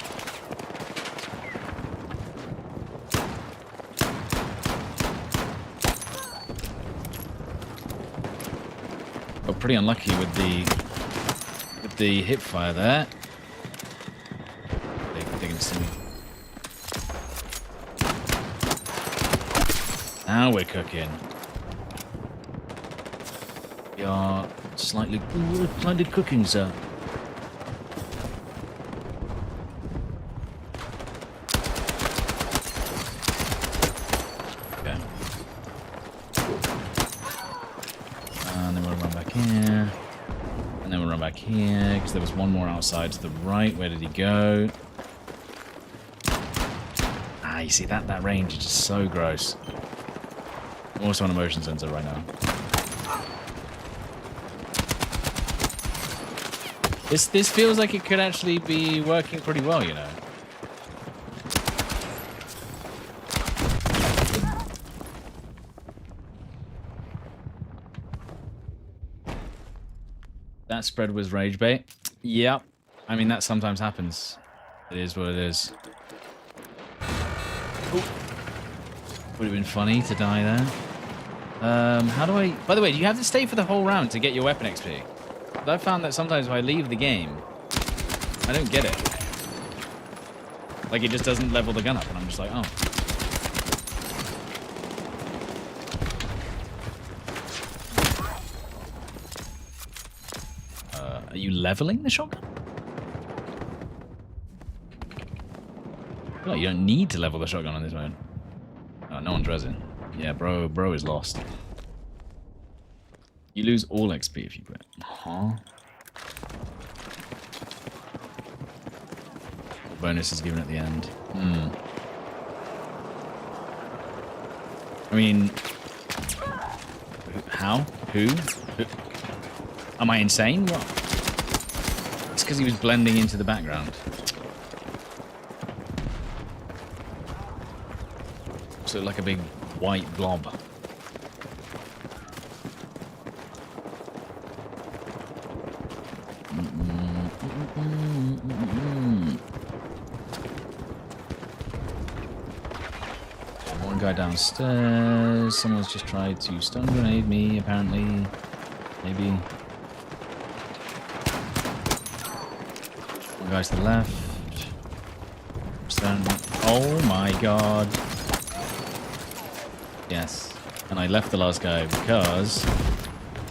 Got pretty unlucky with the hip fire there. They can see me. Now we're cooking. We are slightly cooking, sir. Okay. And then we'll run back here. And then we'll run back here, because there was one more outside to the right. Where did he go? Ah, you see that range is just so gross. I'm also on a motion sensor right now. This feels like it could actually be working pretty well, you know. That spread was rage bait. Yep. I mean, that sometimes happens. It is what it is. Ooh. Would have been funny to die there. How do I... By the way, do you have to stay for the whole round to get your weapon XP? But I've found that sometimes if I leave the game, I don't get it. Like, it just doesn't level the gun up, and I'm just like, oh. Are you leveling the shotgun? Oh, you don't need to level the shotgun on this mode. Oh, no one's resin. Yeah, bro is lost. You lose all XP if you quit. Huh? The bonus is given at the end. Hmm. I mean... How? Who? Am I insane? What? It's because he was blending into the background. So like a big white blob. One guy downstairs. Someone's just tried to stun grenade me, apparently. Maybe. One guy's to the left. Stun. Oh my god. Yes. And I left the last guy because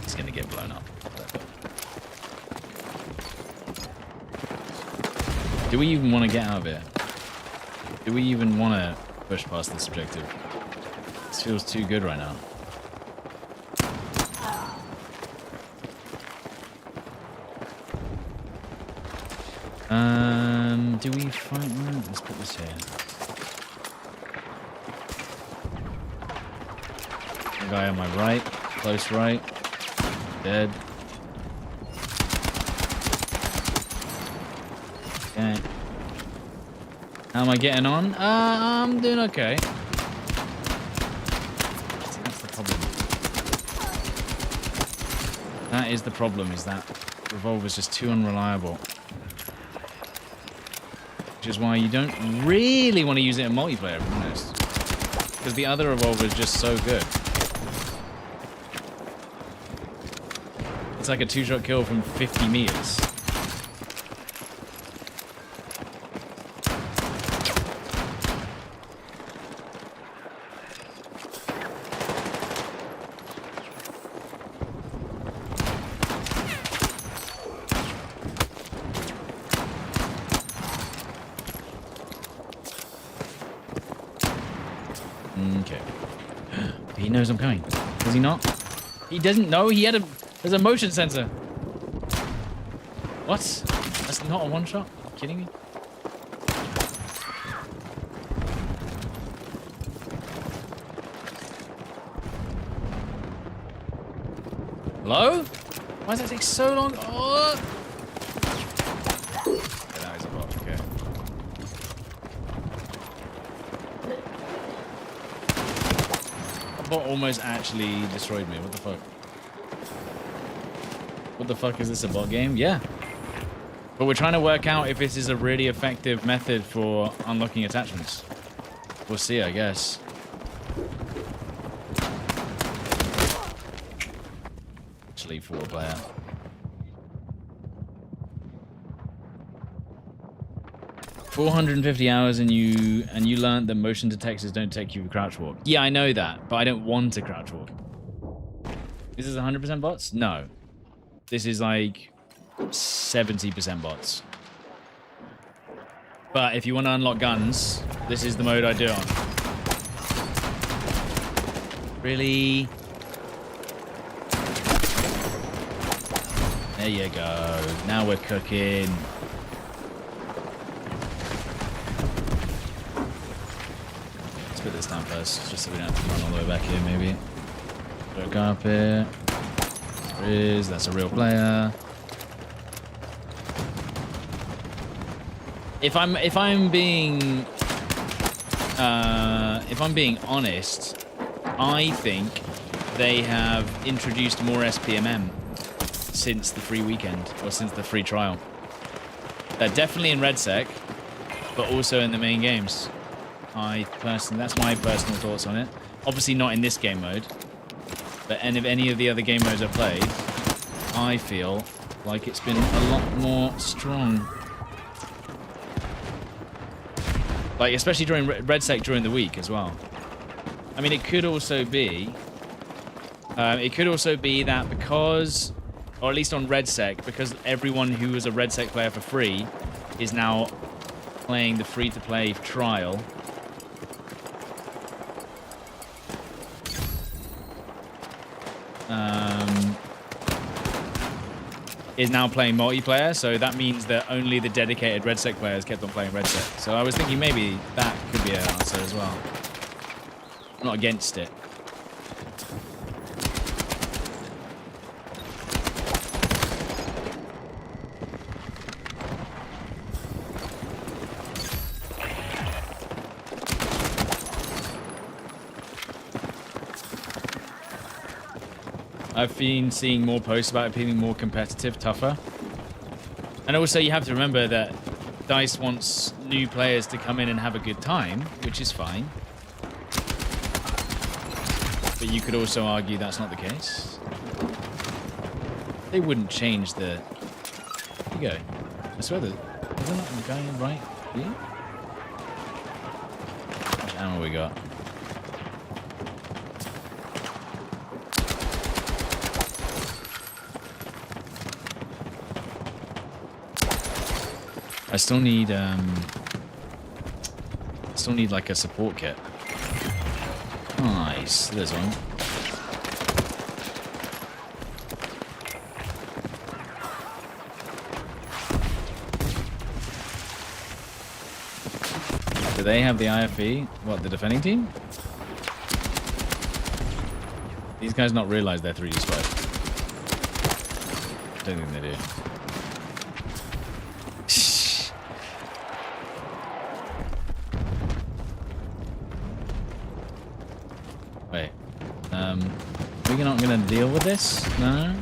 he's gonna get blown up. Do we even want to get out of here? Do we even want to push past this objective? This feels too good right now. Do we fight that? Let's put this here. The guy on my right, close right, dead. Okay. How am I getting on? I'm doing okay. That's the problem. That is the problem, is that revolver's just too unreliable. Which is why you don't really want to use it in multiplayer, to be honest. Because the other revolver is just so good. It's like a two-shot kill from 50 meters. Okay. He knows I'm coming. Does he not? He doesn't know. He had a... There's a motion sensor. What? That's not a one-shot? Are you kidding me? Hello? Why does that take so long? Oh! Okay, that is a bot. Okay. That bot almost actually destroyed me. What the fuck? What the fuck, is this, a bot game? Yeah. But we're trying to work out if this is a really effective method for unlocking attachments. We'll see, I guess. Actually, for a player. ...450 hours and you learned that motion detectors don't take you for crouch walk. Yeah, I know that, but I don't want to crouch walk. Is this 100% bots? No. This is like 70% bots. But if you want to unlock guns, this is the mode I do it on. Really? There you go. Now we're cooking. Let's put this down first, just so we don't have to run all the way back here, maybe. Throw a carpet. There is. That's a real player. If I'm being honest, I think they have introduced more SPMM since the free weekend, or since the free trial. They're definitely in RedSec, but also in the main games. That's my personal thoughts on it. Obviously not in this game mode, but any of the other game modes I've played, I feel like it's been a lot more strong. Like, especially during RedSec during the week as well. I mean, it could also be that because, or at least on RedSec, because everyone who was a RedSec player for free is now playing the free-to-play trial. Is now playing multiplayer, so that means that only the dedicated RedSec players kept on playing RedSec. So I was thinking maybe that could be an answer as well. I'm not against it. I've been seeing more posts about it being more competitive, tougher. And also, you have to remember that DICE wants new players to come in and have a good time, which is fine. But you could also argue that's not the case. They wouldn't change the... There you go. I swear that... Is there not a guy right here? How much ammo we got? I still need like a support kit. Nice. There's one. Do they have the IFE? What, the defending team? These guys not realize they're 3D spy. I don't think they do. Wait. We're not gonna deal with this? No?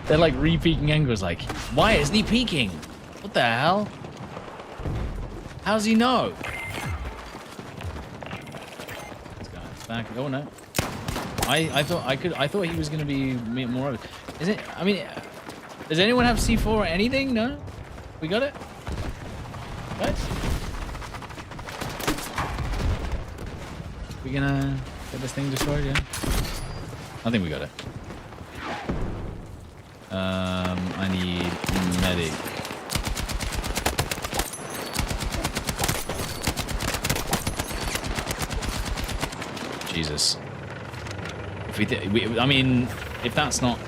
They're like re-peeking angles like, why isn't he peeking? What the hell? How's he know? This guy's back. Oh no. I thought he was gonna be more of it. Is it, I mean, does anyone have C4 or anything? No? We got it? What? We gonna get this thing destroyed, yeah? I think we got it. I need medic. Jesus. If I mean, if that's not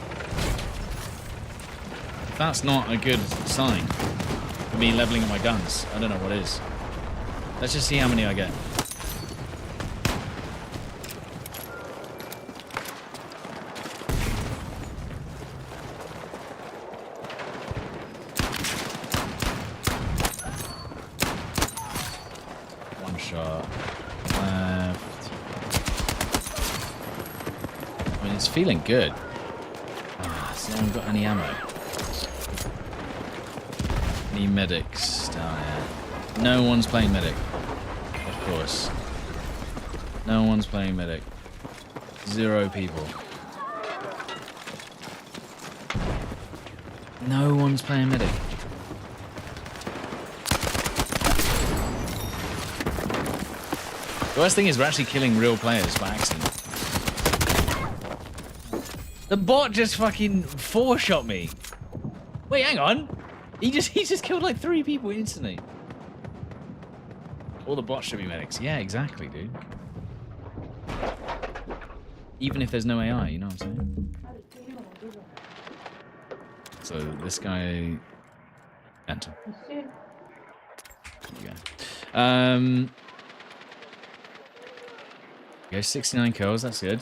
a good sign for me leveling up my guns, I don't know what is. Let's just see how many I get. One shot left. I mean, it's feeling good. See, I haven't got any ammo. Any medics down here? No one's playing medic. Of course. No one's playing medic. 0 people. No one's playing medic. The worst thing is we're actually killing real players by accident. The bot just fucking 4-shot me. Wait, hang on. He just killed like 3 people instantly. All the bots should be medics. Yeah, exactly, dude. Even if there's no AI, you know what I'm saying? So this guy... Enter. There you go. Okay, 69 kills, that's good.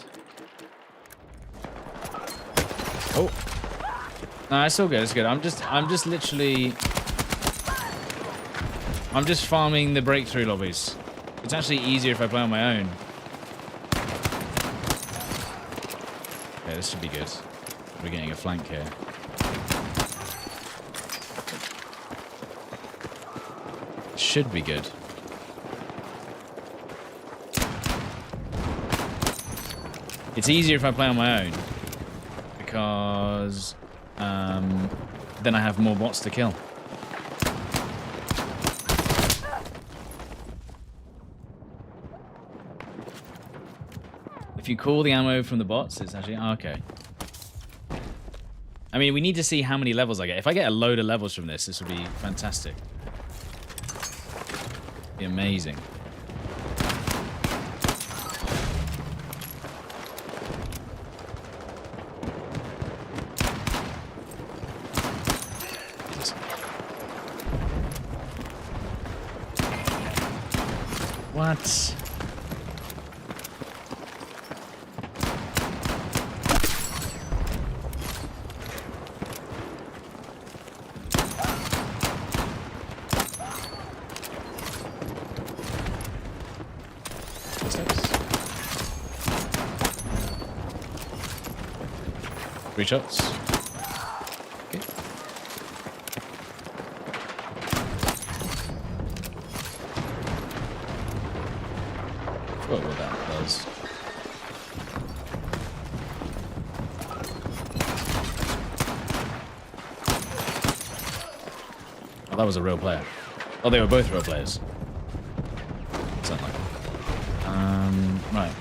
Oh. No, it's all good, it's good. I'm just literally... I'm just farming the breakthrough lobbies. It's actually easier if I play on my own. Okay, this should be good. We're getting a flank here. Should be good. It's easier if I play on my own. Because then I have more bots to kill. If you call the ammo from the bots, it's actually... Oh, okay. I mean, we need to see how many levels I get. If I get a load of levels from this, this would be fantastic. Be amazing. What? 3 shots. Okay. What that does. Oh, that was a real player. Oh, they were both real players. Something like that. Right.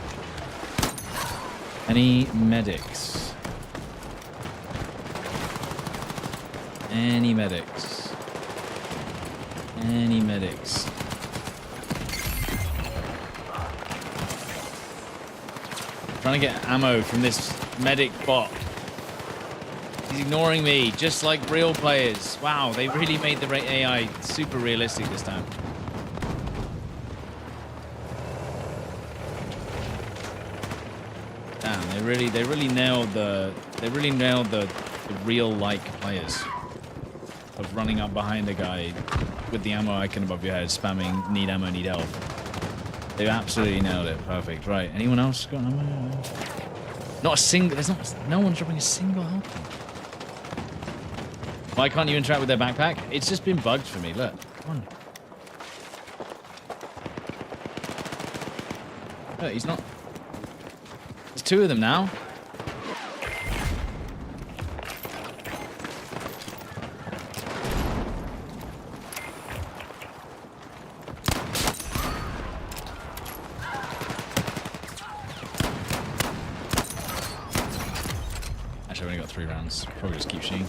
Any medics? Any medics? Any medics? Trying to get ammo from this medic bot. He's ignoring me, just like real players. Wow, they really made the AI super realistic this time. Damn, they really nailed the real like players of running up behind a guy with the ammo icon above your head, spamming need ammo, need help. They absolutely nailed it. Perfect. Right. Anyone else got ammo? Not a single. No one's dropping a single help. Why can't you interact with their backpack? It's just been bugged for me. Look. Come on. Look, he's not. There's 2 of them now. Actually, I've only got 3 rounds. Probably just keep shooting.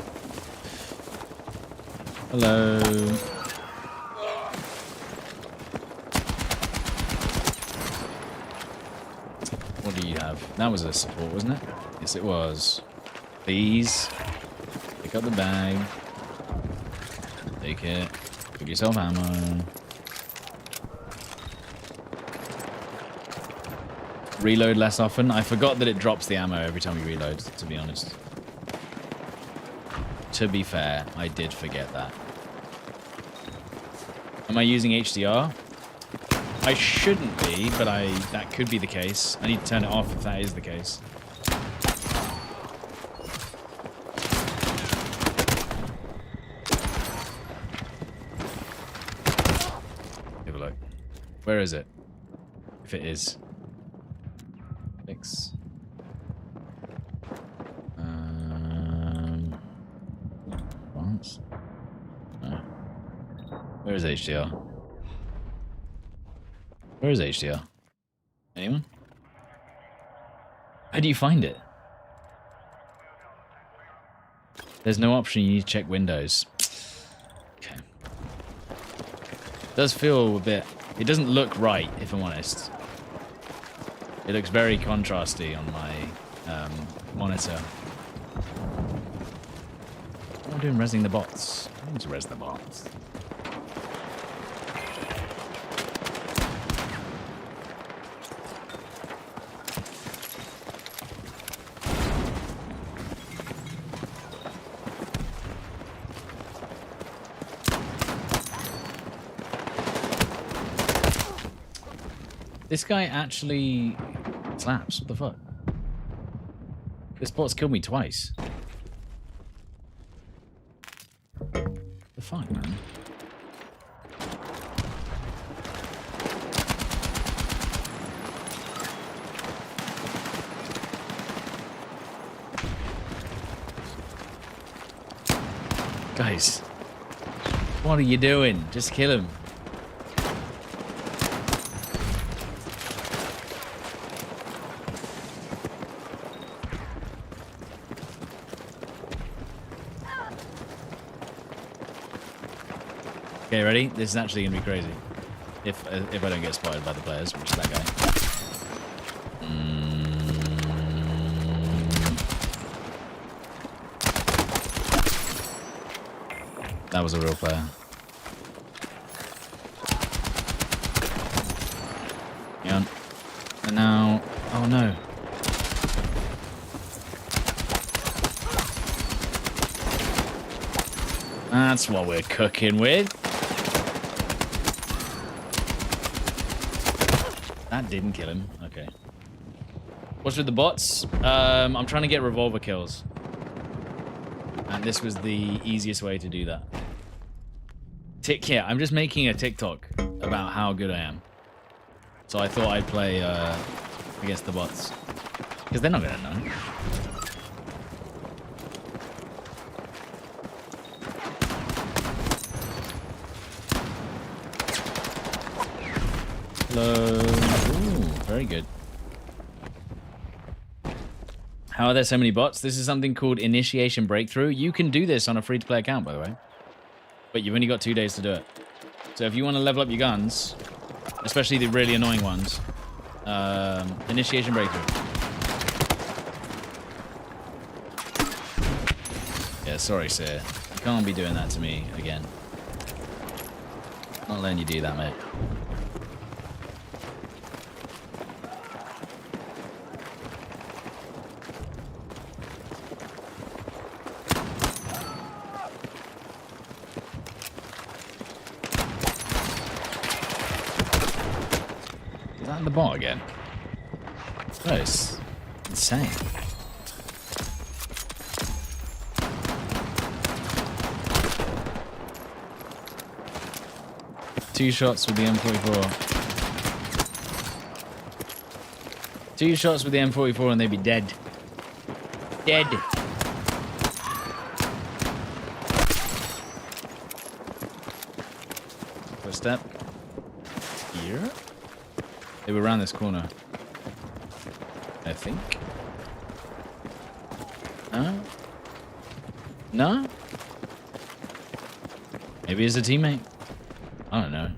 Hello. What do you have? That was a support, wasn't it? Yes, it was. Please. Pick up the bag. Take it. Give yourself ammo. Reload less often. I forgot that it drops the ammo every time you reload, to be honest. To be fair, I did forget that. Am I using HDR? I shouldn't be, but that could be the case. I need to turn it off if that is the case. Have a look. Where is it? If it is. Fix. Once. No. Where is HDR? Where is HDR? Anyone? How do you find it? There's no option. You need to check Windows. Okay. It does feel a bit. It doesn't look right, if I'm honest. It looks very contrasty on my monitor. What am I doing resing the bots? I need to res the bots. This guy actually slaps. What the fuck? This bot's killed me twice. The fuck, man? Guys, what are you doing? Just kill him. Okay, ready? This is actually gonna be crazy. If I don't get spotted by the players, which is that guy. That was a real player. Yeah. And now, oh no. That's what we're cooking with. That didn't kill him. Okay. What's with the bots? I'm trying to get revolver kills. And this was the easiest way to do that. Yeah, I'm just making a TikTok about how good I am. So I thought I'd play against the bots. Because they're not going to know. Hello. Ooh, very good. How are there so many bots? This is something called Initiation Breakthrough. You can do this on a free-to-play account, by the way. But you've only got 2 days to do it. So if you want to level up your guns, especially the really annoying ones, Initiation Breakthrough. Yeah, sorry, sir. You can't be doing that to me again. Not letting you do that, mate. Is that the bot again? Oh, it's insane. Two shots with the M44. Two shots with the M44 and they'd be dead. Dead. Footstep. Here? They were around this corner. I think. No? No? Maybe it's a teammate. I don't know.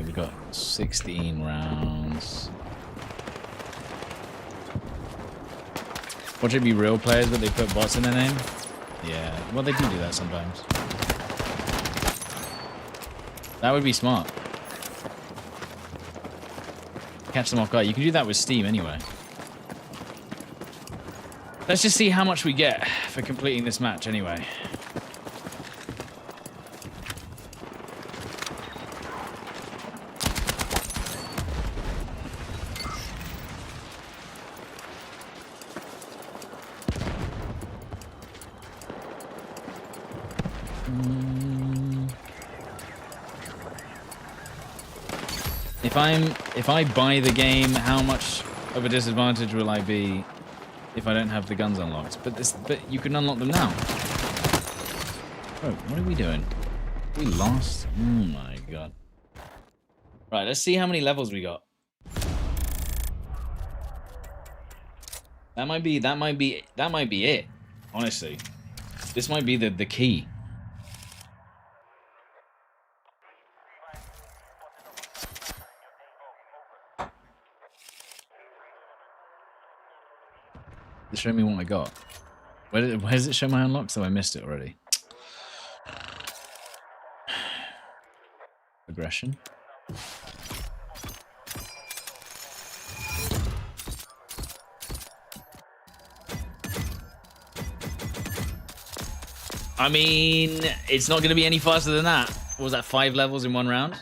We got 16 rounds. Watch it be real players, but they put bots in their name? Yeah, well, they do that sometimes. That would be smart. Catch them off guard. You can do that with Steam anyway. Let's just see how much we get for completing this match anyway. If I buy the game, how much of a disadvantage will I be if I don't have the guns unlocked? But you can unlock them now. Bro, what are we doing? We lost? Oh my god. Right, let's see how many levels we got. That might be it. Honestly. This might be the key. Show me what I got. Where does it show my unlocks? So I missed it already. Aggression. I mean, it's not going to be any faster than that. What was that, 5 levels in 1 round?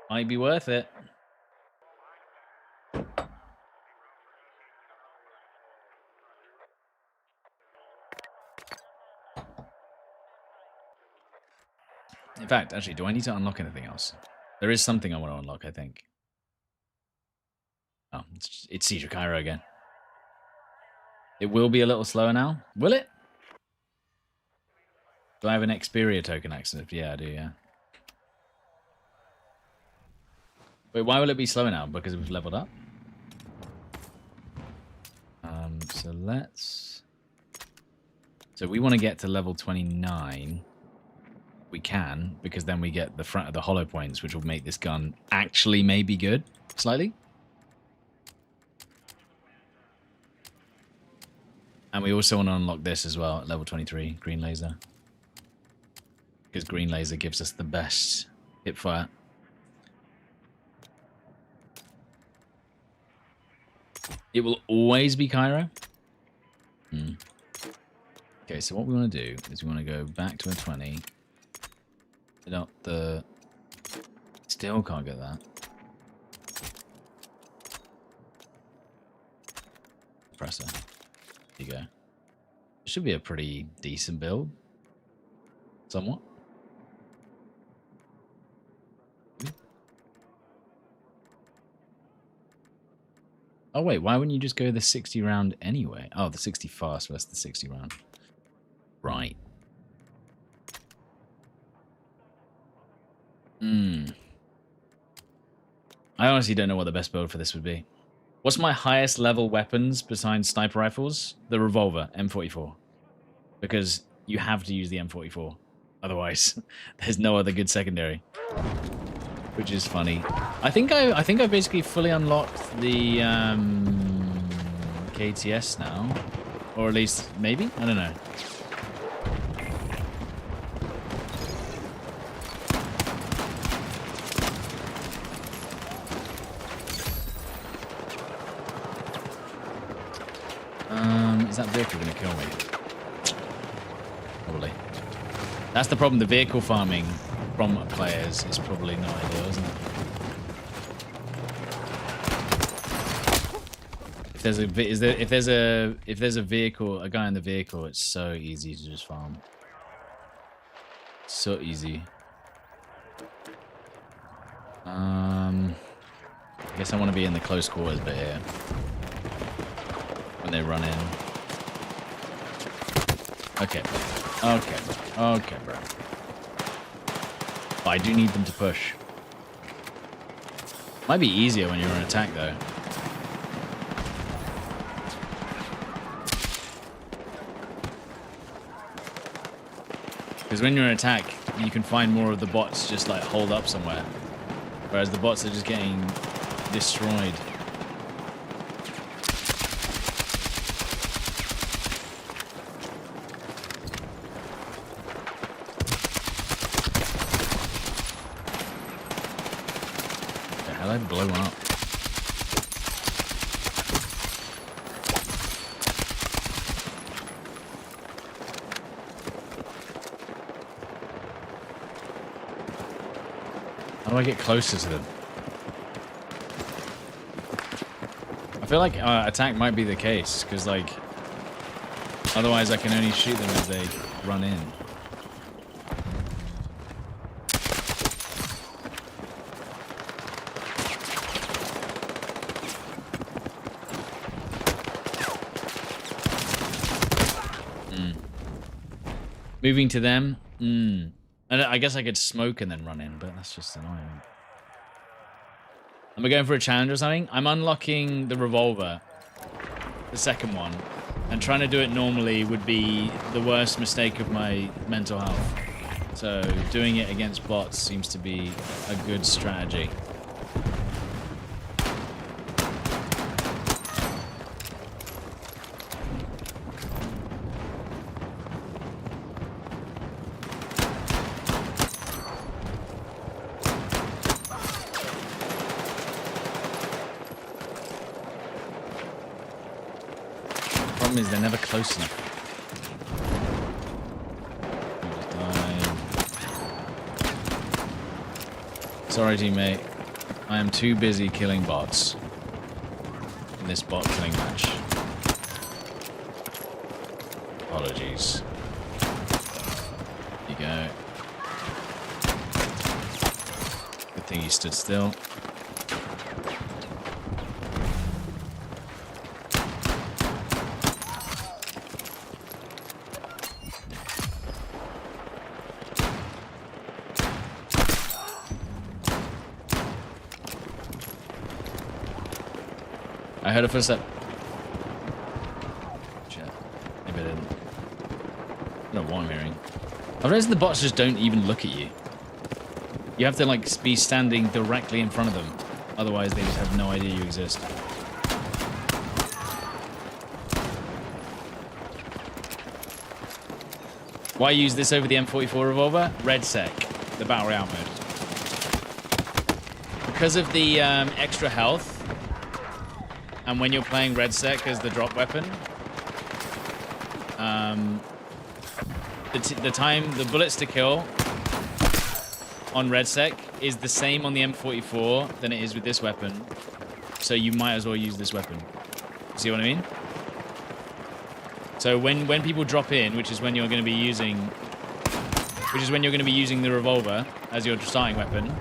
Might be worth it. In fact, actually, do I need to unlock anything else? There is something I want to unlock, I think. Oh, it's Siege of Cairo again. It will be a little slower now. Will it? Do I have an Xperia token accident? Yeah, I do, yeah. Wait, why will it be slower now? Because we've leveled up? So let's... So we want to get to level 29. We can, because then we get the front of the hollow points, which will make this gun actually maybe good. Slightly. And we also want to unlock this as well at level 23, green laser. Because green laser gives us the best hip fire. It will always be Cairo. Okay, so what we want to do is we want to go back to a 20. Hit up the... Still can't get that. Compressor. There you go. It should be a pretty decent build. Somewhat. Oh wait, why wouldn't you just go the 60 round anyway? Oh, the 60 fast versus the 60 round. Right. I honestly don't know what the best build for this would be. What's my highest level weapons besides sniper rifles? The revolver, M44. Because you have to use the M44. Otherwise, there's no other good secondary. Which is funny. I think I basically fully unlocked the KTS now. Or at least, maybe? I don't know. Is that vehicle going to kill me? Probably. That's the problem. The vehicle farming from players is probably not ideal, isn't it? If there's a vehicle, a guy in the vehicle, it's so easy to just farm. So easy. I guess I want to be in the close quarters bit here when they run in. Okay, bro. But I do need them to push. Might be easier when you're on attack, though. Because when you're on attack, you can find more of the bots just like holed up somewhere. Whereas the bots are just getting destroyed. I blow one up. How do I get closer to them? I feel like attack might be the case, because like otherwise I can only shoot them as they run in. Moving to them? I guess I could smoke and then run in, but that's just annoying. Am I going for a challenge or something? I'm unlocking the revolver, the second one, and trying to do it normally would be the worst mistake of my mental health. So doing it against bots seems to be a good strategy. Is they're never close enough. Sorry, teammate. I am too busy killing bots in this bot killing match. Apologies. There you go. Good thing you stood still. I heard a footstep. Shit. Maybe I didn't. I don't know what I'm hearing. I've noticed the bots just don't even look at you. You have to like be standing directly in front of them. Otherwise they just have no idea you exist. Why use this over the M44 revolver? Red Sec, the Battle Royale mode. Because of the extra health, and when you're playing Red Sec as the drop weapon, the bullets to kill on RedSec is the same on the M44 than it is with this weapon. So you might as well use this weapon. See what I mean? So when people drop in, which is when you're going to be using the revolver as your starting weapon,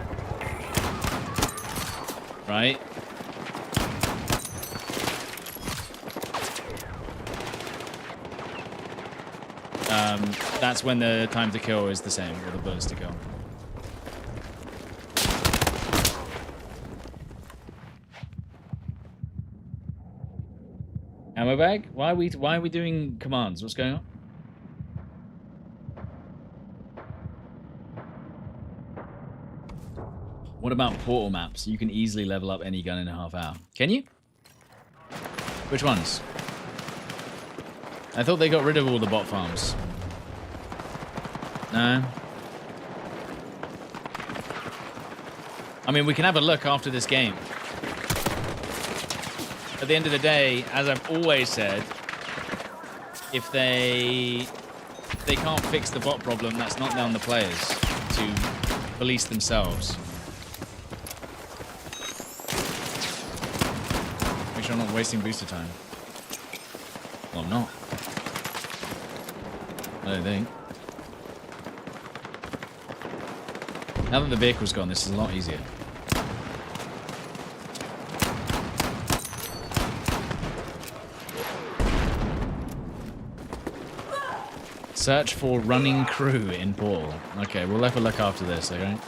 right? That's when the time to kill is the same, or the bullets to kill. Ammo bag? Why are we doing commands? What's going on? What about portal maps? You can easily level up any gun in a half hour. Can you? Which ones? I thought they got rid of all the bot farms. No. I mean, we can have a look after this game. At the end of the day, as I've always said, if they can't fix the bot problem, that's not down the players to police themselves. Make sure I'm not wasting booster time. Well, I'm not. I don't think. Now that the vehicle's gone, this is a lot easier. Search for running crew in Portal. Okay, we'll have a look after this, okay?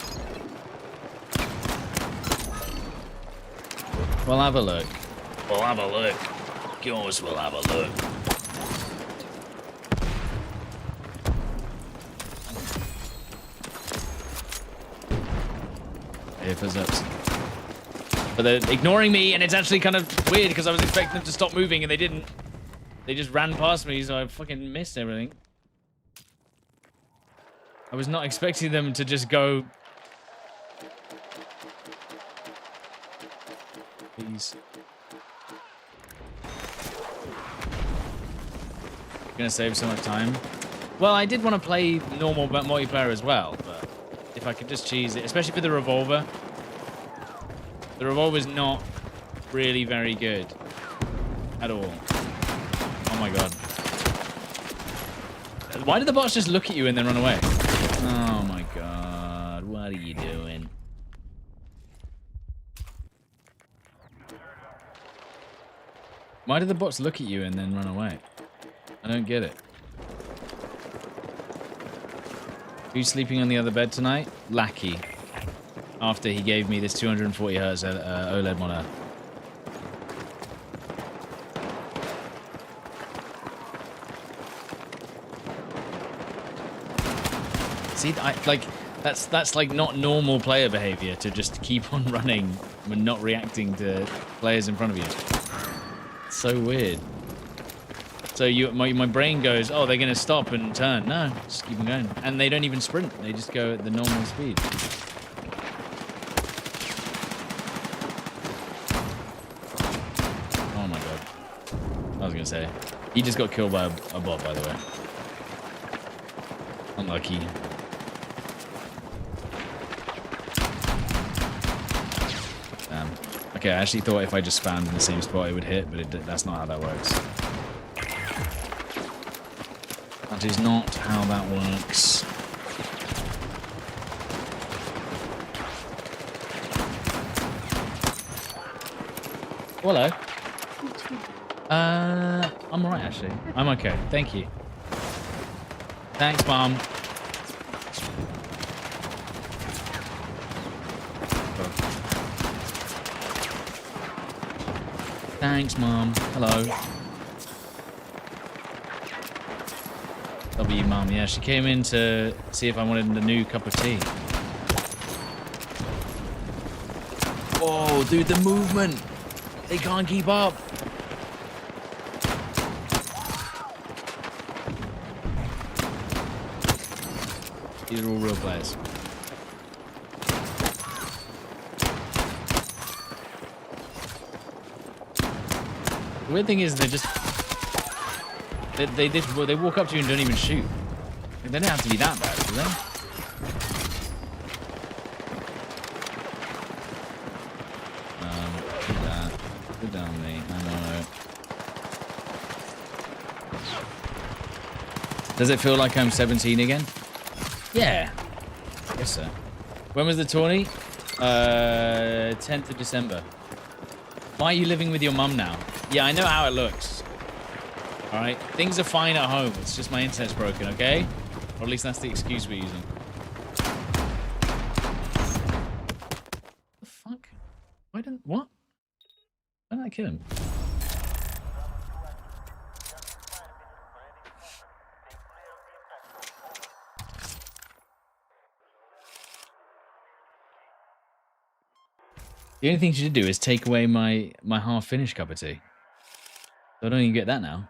We'll have a look. We'll have a look. Of course we'll have a look. Hey, fizz ups. But they're ignoring me, and it's actually kind of weird because I was expecting them to stop moving and they didn't. They just ran past me, so I fucking missed everything. I was not expecting them to just go. Please. Gonna save so much time. Well, I did want to play normal multiplayer as well, but if I could just cheese it, especially for the revolver. The revolver's not really very good at all. Oh my god. Why did the bots just look at you and then run away? Oh my god, what are you doing? Why did the bots look at you and then run away? I don't get it. Who's sleeping on the other bed tonight? Lackey. After he gave me this 240 Hz OLED monitor. See, that's like not normal player behavior to just keep on running and not reacting to players in front of you. It's so weird. So my brain goes, oh, they're gonna stop and turn. No, just keep them going, and they don't even sprint. They just go at the normal speed. Oh my god! I was gonna say, he just got killed by a bot, by the way. Unlucky. Damn. Okay, I actually thought if I just spammed in the same spot, it would hit, but that's not how that works. That is not how that works. Hello. I'm alright actually. I'm okay. Thank you. Thanks, Mom. Thanks, Mom. Hello. W, Mom. Yeah, she came in to see if I wanted a new cup of tea. Whoa, dude, the movement. They can't keep up. These are all real players. The weird thing is they just... They walk up to you and don't even shoot. They don't have to be that bad, do they? Do that. Go down me. I know. Does it feel like I'm 17 again? Yeah. I guess so. When was the tourney? 10th of December. Why are you living with your mum now? Yeah, I know how it looks. All right, things are fine at home. It's just my internet's broken, okay? Or at least that's the excuse we're using. The fuck? Why didn't... What? Why did I kill him? The only thing she did do is take away my half-finished cup of tea. So I don't even get that now.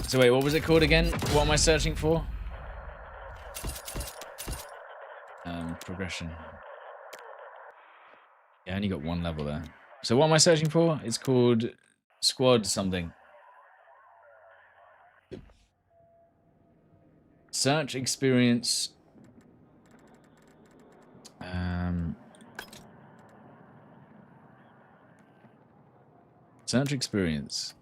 So wait, what was it called again? What am I searching for? Progression. Yeah, I only got one level there. So what am I searching for? It's called squad something. Search experience. Search experience.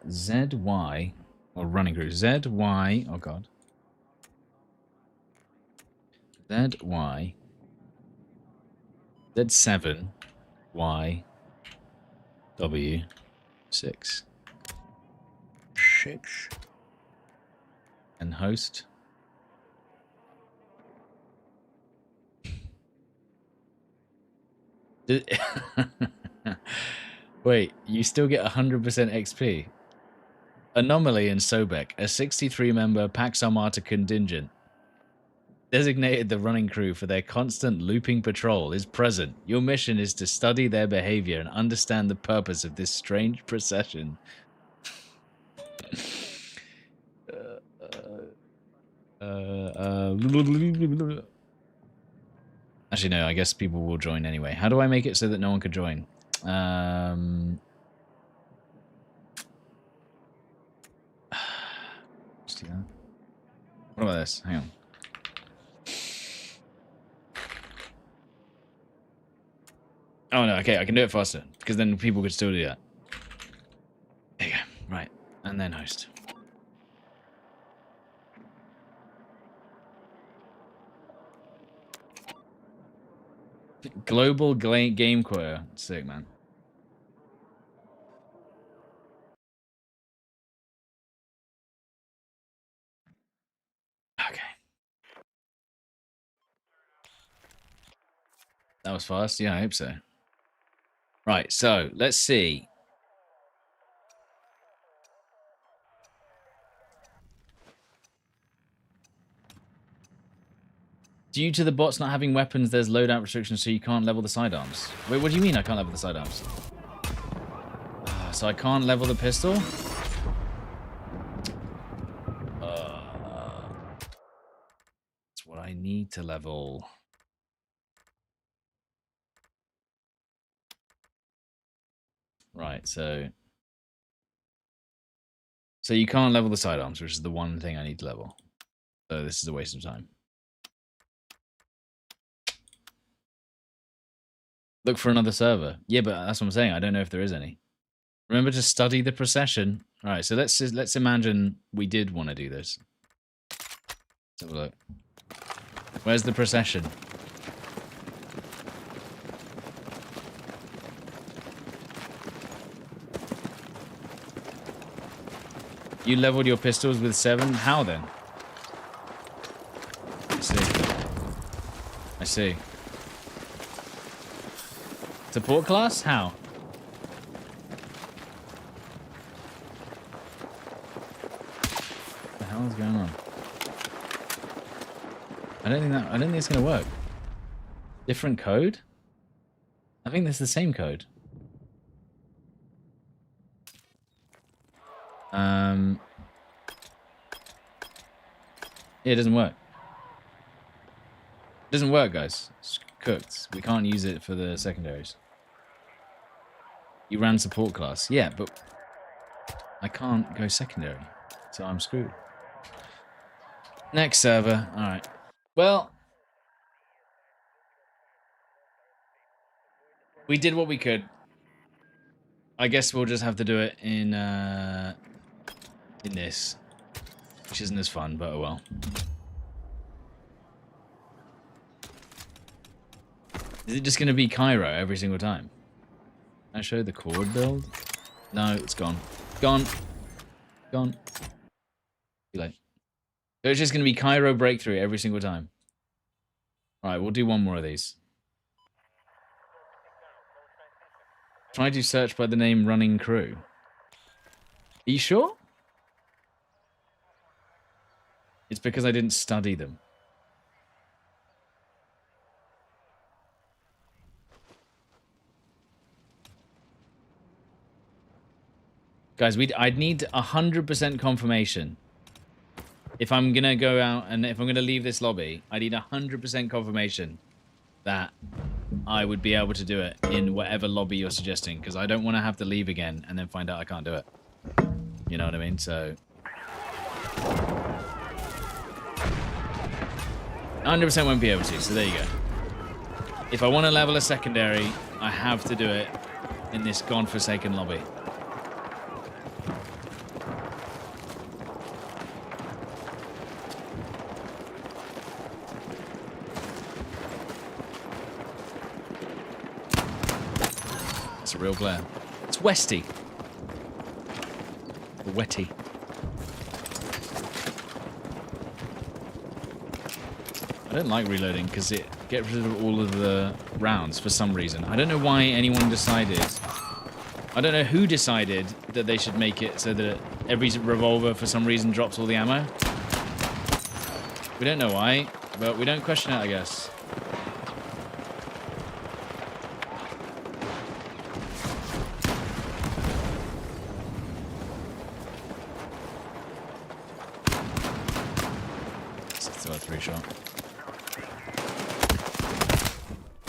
ZY or running crew. ZY. Oh god. ZY. Z7 Y W 6 and host. Wait, you still get 100% XP. Anomaly in Sobek, a 63-member Pax Armata contingent designated the running crew for their constant looping patrol is present. Your mission is to study their behavior and understand the purpose of this strange procession. Actually, no, I guess people will join anyway. How do I make it so that no one could join? Let's do that. What about this? Hang on. Oh, no, okay, I can do it faster, because then people could still do that. There you go. Right, and then host. Global game quota. Sick, man. Okay. That was fast. Yeah, I hope so. Right, so let's see. Due to the bots not having weapons, there's loadout restrictions, so you can't level the sidearms. Wait, what do you mean I can't level the sidearms? So I can't level the pistol? That's what I need to level. Right, so you can't level the sidearms, which is the one thing I need to level. So this is a waste of time. Look for another server. Yeah, but that's what I'm saying. I don't know if there is any. Remember to study the procession. All right, so let's imagine we did want to do this. Let's have a look. Where's the procession? You leveled your pistols with 7? How then? I see. I see. Support class? How? What the hell is going on? I don't think it's gonna work. Different code? I think that's the same code. Yeah, it doesn't work. It doesn't work, guys. cooked. We can't use it for the secondaries. You ran support class. Yeah, but I can't go secondary. So I'm screwed. Next server. Alright. Well, we did what we could. I guess we'll just have to do it in this. Which isn't as fun, but oh well. Is it just going to be Cairo every single time? Can I show the chord build? No, it's gone. Gone. Gone. Too late. So it's just going to be Cairo breakthrough every single time. Alright, we'll do one more of these. Try to search by the name Running Crew. Are you sure? It's because I didn't study them. Guys, I'd need 100% confirmation. If I'm going to go out and if I'm going to leave this lobby, I need 100% confirmation that I would be able to do it in whatever lobby you're suggesting, because I don't want to have to leave again and then find out I can't do it. You know what I mean? So 100% won't be able to, so there you go. If I want to level a secondary, I have to do it in this godforsaken lobby. It's a real player. It's Westy. Or Wetty. I don't like reloading because it gets rid of all of the rounds for some reason. I don't know why anyone decided. I don't know who decided that they should make it so that every revolver for some reason drops all the ammo. We don't know why, but we don't question it, I guess. Still a 3-shot.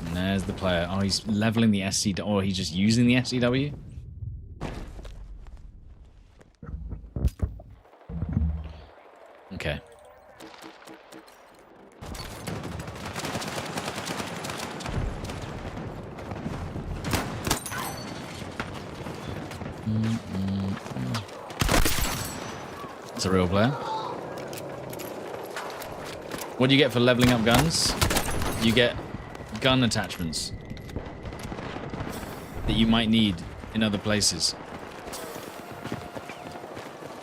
And there's the player. Oh, he's leveling the SCW. Or he's just using the SCW. Okay. It's a real player. What do you get for leveling up guns? You get gun attachments that you might need in other places.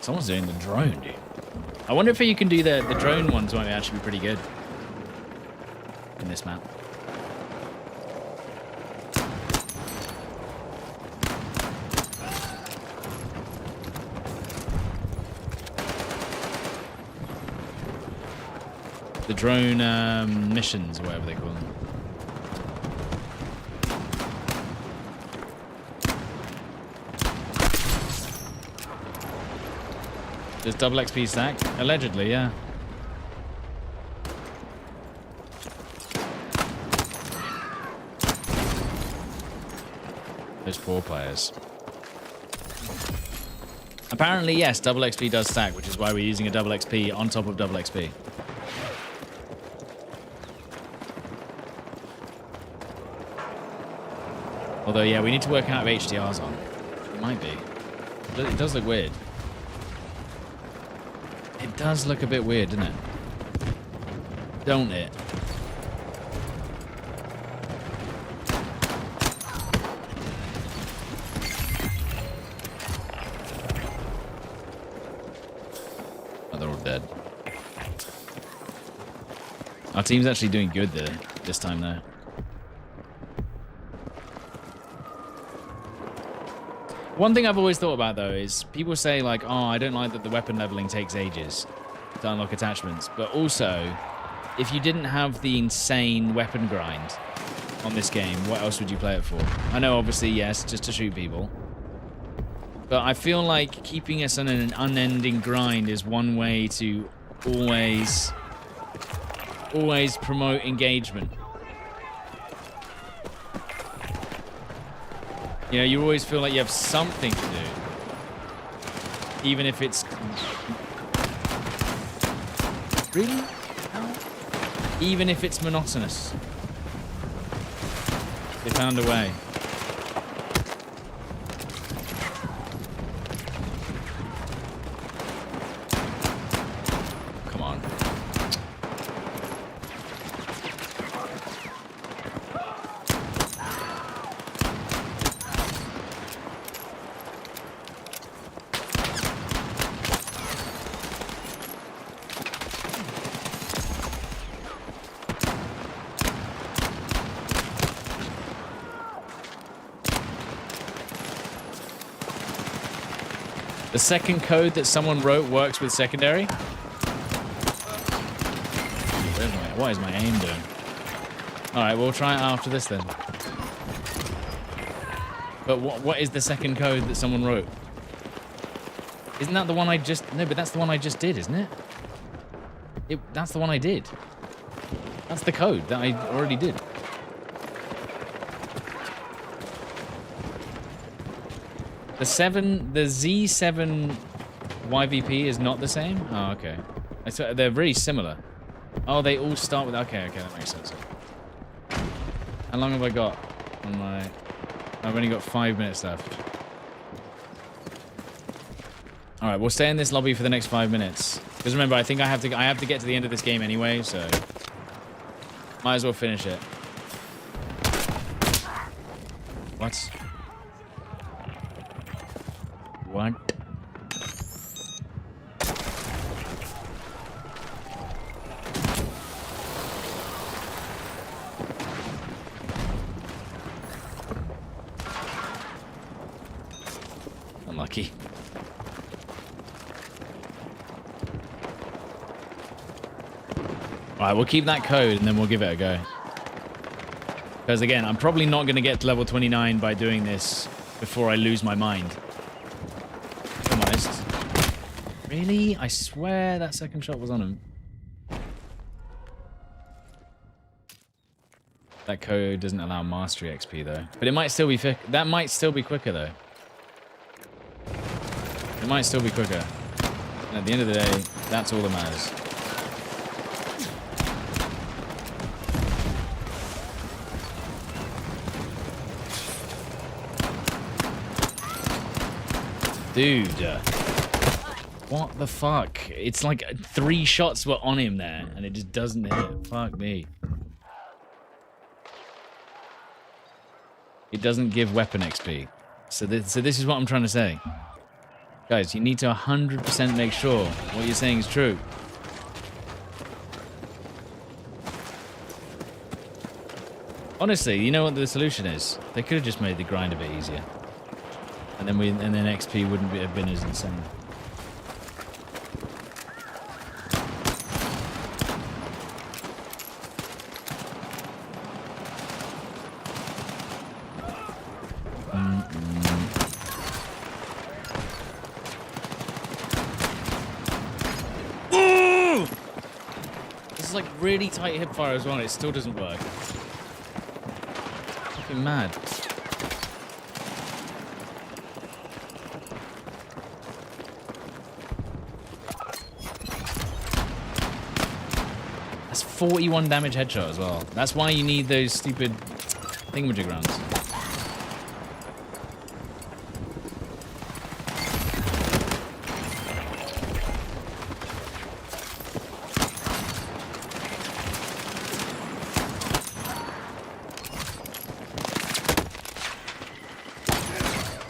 Someone's doing the drone, dude. I wonder if you can do the drone ones might actually be pretty good in this map. The drone missions, or whatever they call them. Does double XP stack? Allegedly, yeah. Those 4 players. Apparently, yes, double XP does stack, which is why we're using a double XP on top of double XP. Although, yeah, we need to work out if HDR's on. It might be. It does look weird. It does look a bit weird, doesn't it? Don't it? Oh, they're all dead. Our team's actually doing good there this time, though. One thing I've always thought about, though, is people say, like, oh, I don't like that the weapon leveling takes ages to unlock attachments. But also, if you didn't have the insane weapon grind on this game, what else would you play it for? I know, obviously, yes, just to shoot people. But I feel like keeping us on an unending grind is one way to always promote engagement. You know, you always feel like you have something to do. Even if it's... Really? How? Even if it's monotonous. They found a way. Come on. The second code that someone wrote works with secondary? What is my aim doing? Alright, we'll try it after this then. But what is the second code that someone wrote? Isn't that the one I just... No, but that's the one I just did, isn't it? That's the one I did. That's the code that I already did. The Z7 YVP is not the same? Oh, okay. They're very similar. Oh, they all start with... Okay, that makes sense. How long have I got on my... I've only got 5 minutes left. Alright, we'll stay in this lobby for the next 5 minutes. Because remember, I think I have to get to the end of this game anyway, so... Might as well finish it. What? What? Unlucky. Alright, we'll keep that code and then we'll give it a go. Because again, I'm probably not going to get to level 29 by doing this before I lose my mind. If I'm honest. Really? I swear that second shot was on him. That code doesn't allow mastery XP though. But it might still be that might still be quicker though. It might still be quicker. And at the end of the day, that's all that matters. Dude. What the fuck? It's like 3 shots were on him there, and it just doesn't hit. Fuck me. It doesn't give weapon XP. So this is what I'm trying to say. Guys, you need to 100% make sure what you're saying is true. Honestly, you know what the solution is? They could have just made the grind a bit easier. And then XP wouldn't have been as insane. This is like really tight hipfire as well, and it still doesn't work. Fucking mad. That's 41 damage headshot as well. That's why you need those stupid thingamajig rounds.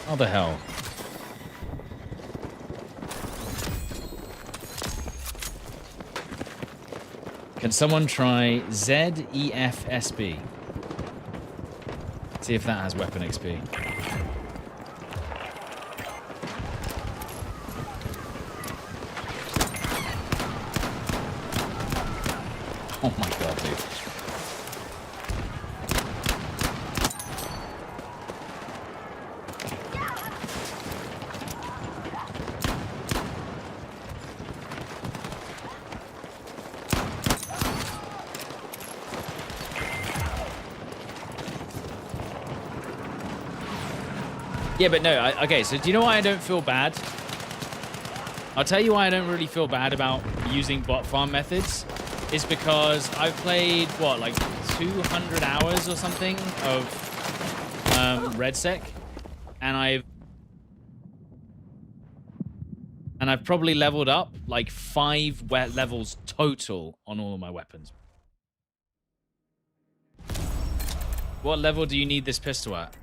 How the hell? Can someone try ZEFSB? See if that has weapon XP. Oh my god, dude. Yeah, but no. Okay, so do you know why I don't feel bad? I'll tell you why I don't really feel bad about using bot farm methods. Is because I've played, what, like 200 hours or something of RedSec, and I've probably leveled up like 5 levels total on all of my weapons. What level do you need this pistol at?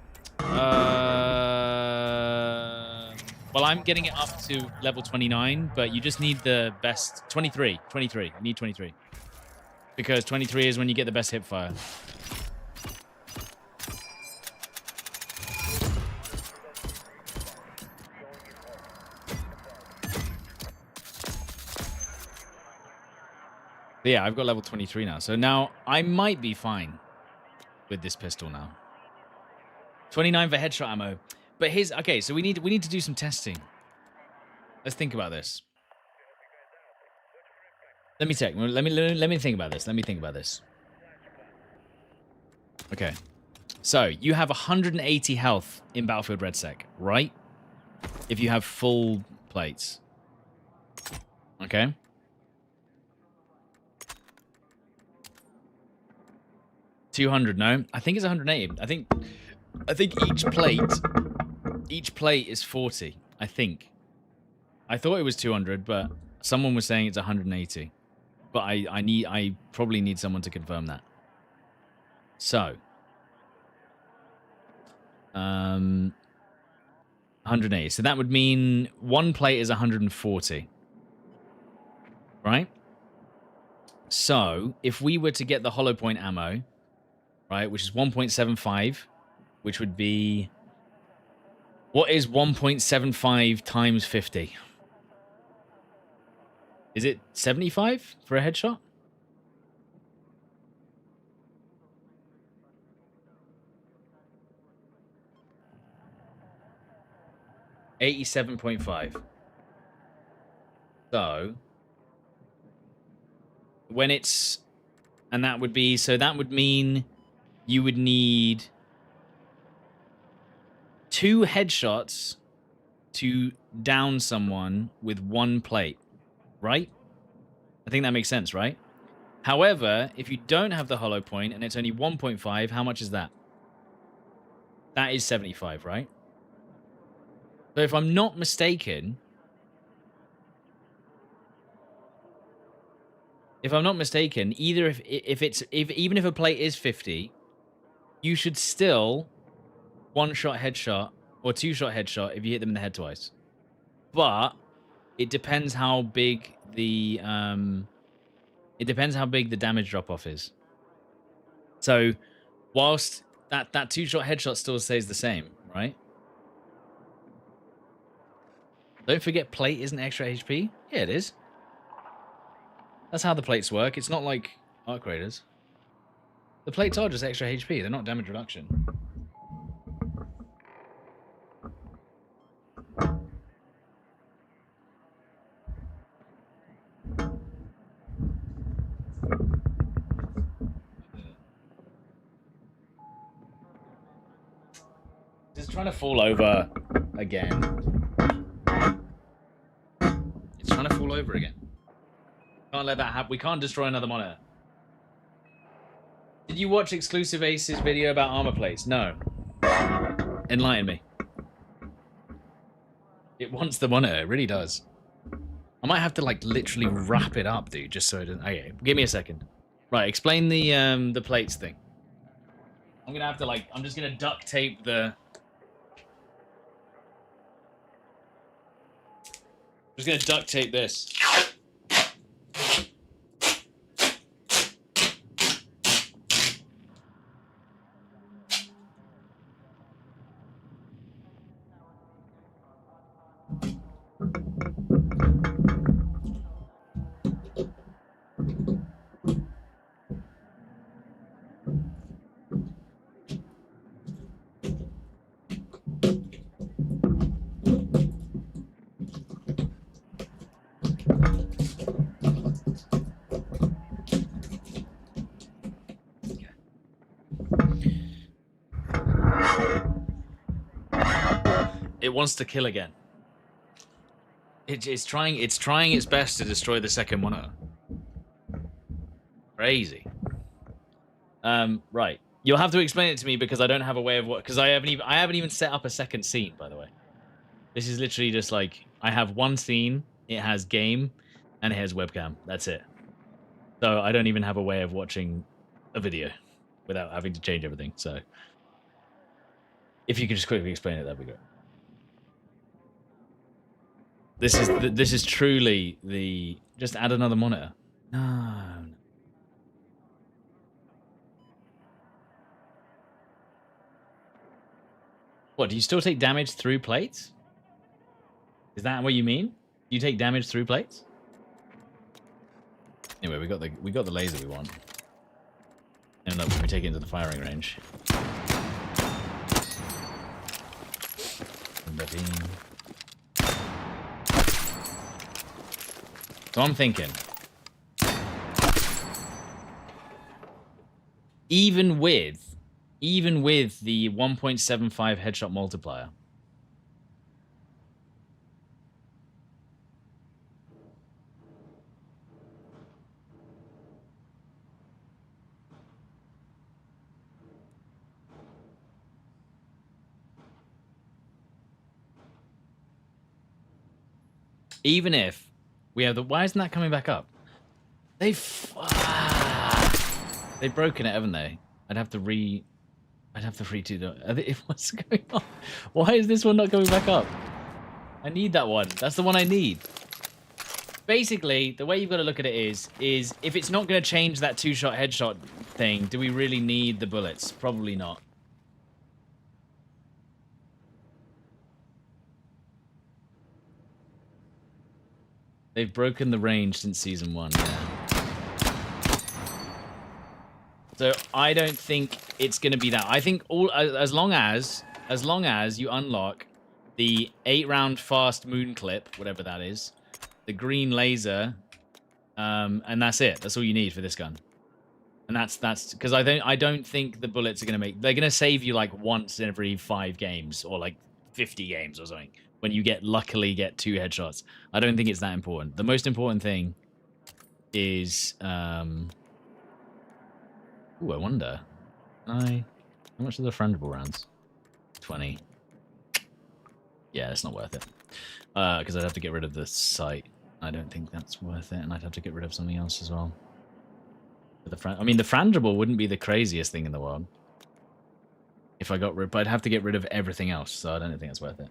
Well, I'm getting it up to level 29, but you just need the best 23. 23. You need 23. Because 23 is when you get the best hip fire. But yeah, I've got level 23 now. So now I might be fine with this pistol now. 29 for headshot ammo. But here's okay, so we need to do some testing. Let's think about this. Let me check. Let me think about this. Let me think about this. Okay. So, you have 180 health in Battlefield RedSec, right? If you have full plates. Okay. $200, no? I think it's 180. I think each plate is 40, I think. I thought it was 200, but someone was saying it's 180. But I probably need someone to confirm that. So, 180. So that would mean one plate is 140. Right? So, if we were to get the hollow point ammo, right, which is 1.75, which would be... What is 1.75 times 50? Is it 75 for a headshot? $87.5. So, when it's... And that would be... So that would mean you would need 2 headshots to down someone with 1 plate, right? I think that makes sense, right? However, if you don't have the hollow point and it's only 1.5, how much is that? That is 75, right? So if I'm not mistaken, even if a plate is 50, you should still 1-shot headshot or 2-shot headshot if you hit them in the head twice. But it depends how big the damage drop off is. So whilst that 2-shot headshot still stays the same, right? Don't forget plate isn't extra HP. Yeah, it is. That's how the plates work. It's not like Arc Raiders. The plates are just extra HP. They're not damage reduction. It's trying to fall over again. It's trying to fall over again. Can't let that happen. We can't destroy another monitor. Did you watch Exclusive Ace's video about armor plates? No. Enlighten me. It wants the monitor. It really does. I might have to, like, literally wrap it up, dude, just so it doesn't... Okay, give me a second. Right, explain the plates thing. I'm gonna have to, like... I'm just gonna duct tape the... I'm just gonna duct tape this. It wants to kill again. It's trying its best to destroy the second monitor. Crazy. Right. You'll have to explain it to me because I don't have a way of what, because I haven't even set up a second scene, by the way. This is literally just like I have one scene, it has game, and it has webcam. That's it. So I don't even have a way of watching a video without having to change everything. So if you could just quickly explain it, that'd be great. This is truly the just add another monitor. No. What, do you still take damage through plates? Is that what you mean? You take damage through plates? Anyway, we got the laser we want. And look, we take it into the firing range. So I'm thinking, even with the 1.75 headshot multiplier, even if we have the, why isn't that coming back up? They've broken it, haven't they? I'd have to redo the. What's going on? Why is this one not coming back up? I need that one. That's the one I need. Basically, the way you've got to look at it is if it's not going to change that two-shot headshot thing, do we really need the bullets? Probably not. They've broken the range since season 1. Yeah. So I don't think it's going to be that. I think as long as you unlock the 8-round fast moon clip, whatever that is, the green laser, and that's it. That's all you need for this gun. And that's because I don't think the bullets are going to they're going to save you like once every 5 games or like 50 games or something when you luckily get 2 headshots. I don't think it's that important. The most important thing is ooh, I wonder. How much are the frangible rounds? 20. Yeah, it's not worth it. Because I'd have to get rid of the sight. I don't think that's worth it, and I'd have to get rid of something else as well. I mean, the frangible wouldn't be the craziest thing in the world. If I got rid, but I'd have to get rid of everything else, so I don't think that's worth it.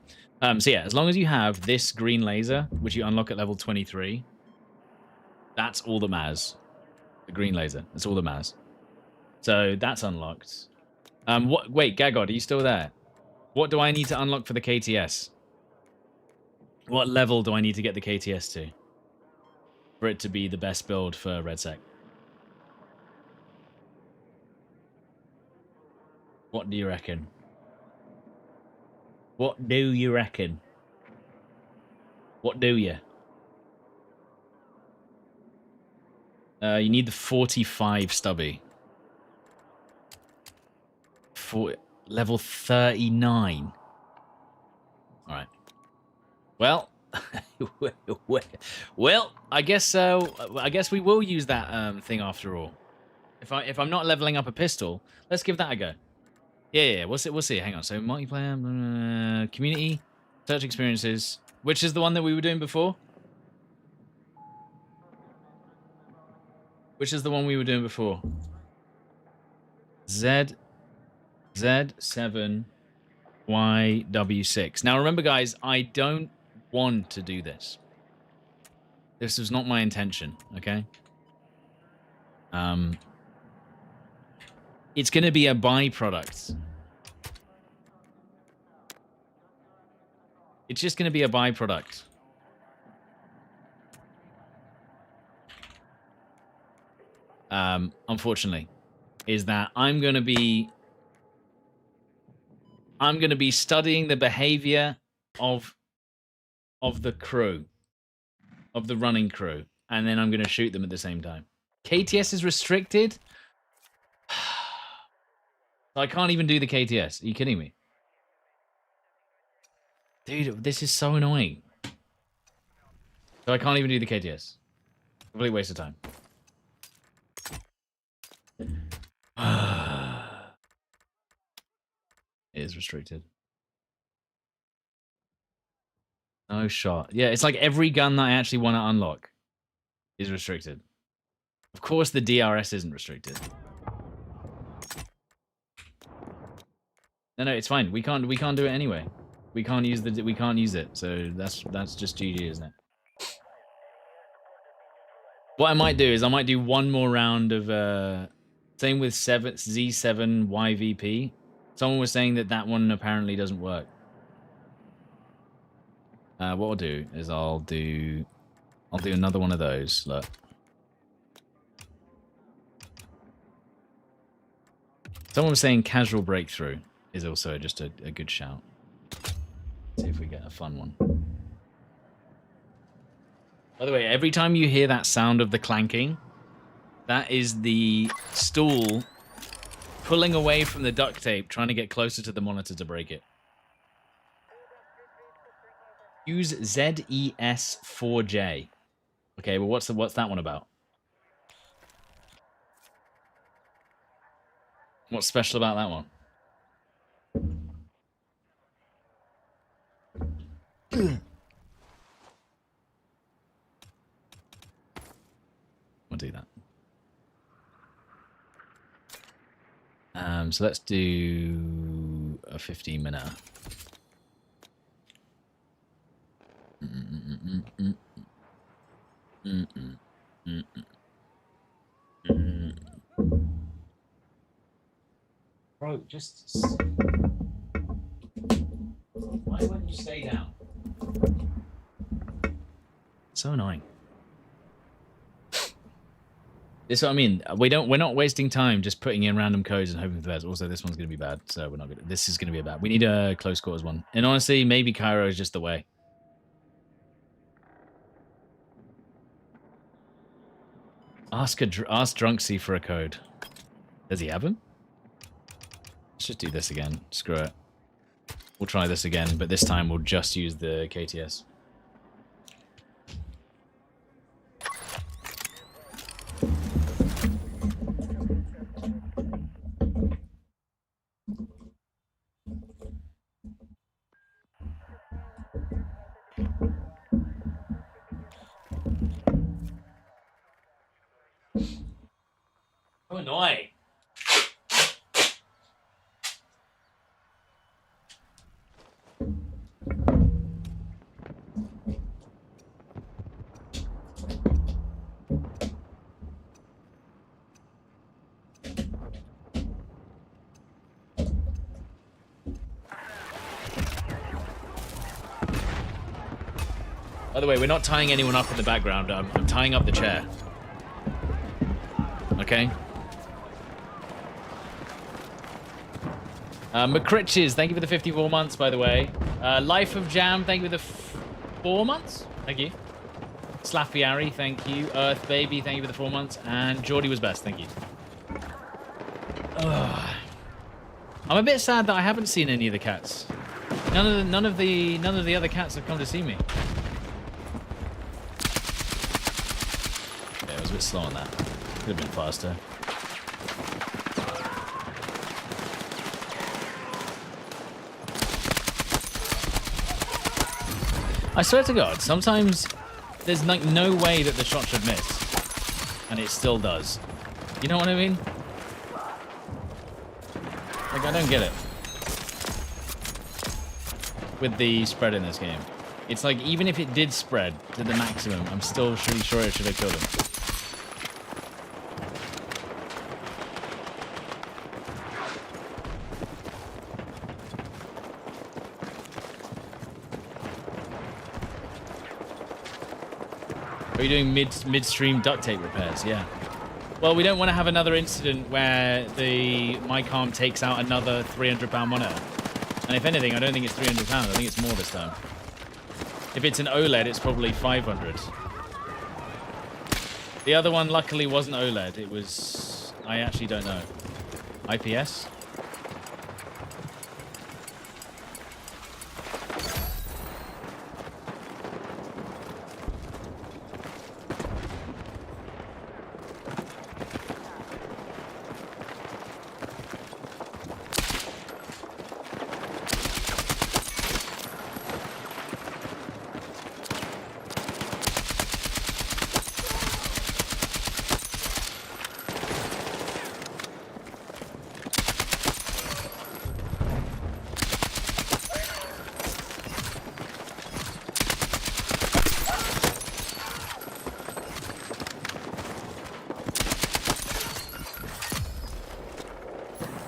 So yeah, as long as you have this green laser, which you unlock at level 23, that's all that matters. The green laser, that's all that matters. So that's unlocked. Wait, Gagod, are you still there? What do I need to unlock for the KTS? What level do I need to get the KTS to? For it to be the best build for RedSec? What do you reckon? What do you reckon? What do you? You need the 45 stubby. For level 39. All right. Well, well, I guess we will use that thing after all. If I'm not leveling up a pistol, let's give that a go. Yeah, we'll see. Hang on. So multiplayer, community, search experiences. Which is the one that we were doing before? Which is the one we were doing before? Z7YW6. Now remember, guys, I don't want to do this. This was not my intention. Okay. It's going to be a byproduct. It's just going to be a byproduct. Unfortunately, is that I'm going to be studying the behavior of the crew, of the running crew, and then I'm going to shoot them at the same time. KTS is restricted. I can't even do the KTS. Are you kidding me? Dude, this is so annoying. So I can't even do the KTS. Complete waste of time. It is restricted. No shot. Yeah, it's like every gun that I actually want to unlock is restricted. Of course the DRS isn't restricted. No, it's fine. We can't do it anyway. We can't use it. So that's just GG, isn't it? What I might do is I might do one more round of same with Z7 YVP. Someone was saying that one apparently doesn't work. What I'll do is I'll do another one of those. Look. Someone was saying casual breakthrough is also just a good shout. See if we get a fun one. By the way, every time you hear that sound of the clanking, that is the stool pulling away from the duct tape, trying to get closer to the monitor to break it. Use ZES4J. Okay, well, what's that one about? What's special about that one? We'll do that. So let's do a 15-minute. Bro, just... Why wouldn't you stay down? So annoying. This is what I mean. We're not wasting time just putting in random codes and hoping for the best. Also, this one's gonna be bad, so we're not gonna. This is gonna be bad. We need a close quarters one. And honestly, maybe Cairo is just the way. Ask Drunksy for a code. Does he have him? Let's just do this again. Screw it. We'll try this again, but this time we'll just use the KTS. Oh, annoying. By the way, we're not tying anyone up in the background. I'm tying up the chair. Okay? McCritches, thank you for the 54 months, by the way. Life of Jam, thank you for the 4 months. Thank you. Slaffy thank you. Earth Baby, thank you for the 4 months. And Geordie was best, thank you. Ugh. I'm a bit sad that I haven't seen any of the cats. None of the other cats have come to see me. Yeah, I was a bit slow on that. Could have been faster. I swear to God, sometimes there's like no way that the shot should miss, and it still does. You know what I mean? Like, I don't get it. With the spread in this game. It's like, even if it did spread to the maximum, I'm still really sure it should have killed him. Are you doing midstream duct tape repairs? Yeah. Well, we don't want to have another incident where the mic arm takes out another £300 monitor. And if anything, I don't think it's £300. I think it's more this time. If it's an OLED, it's probably 500. The other one, luckily, wasn't OLED. It was... I actually don't know. IPS?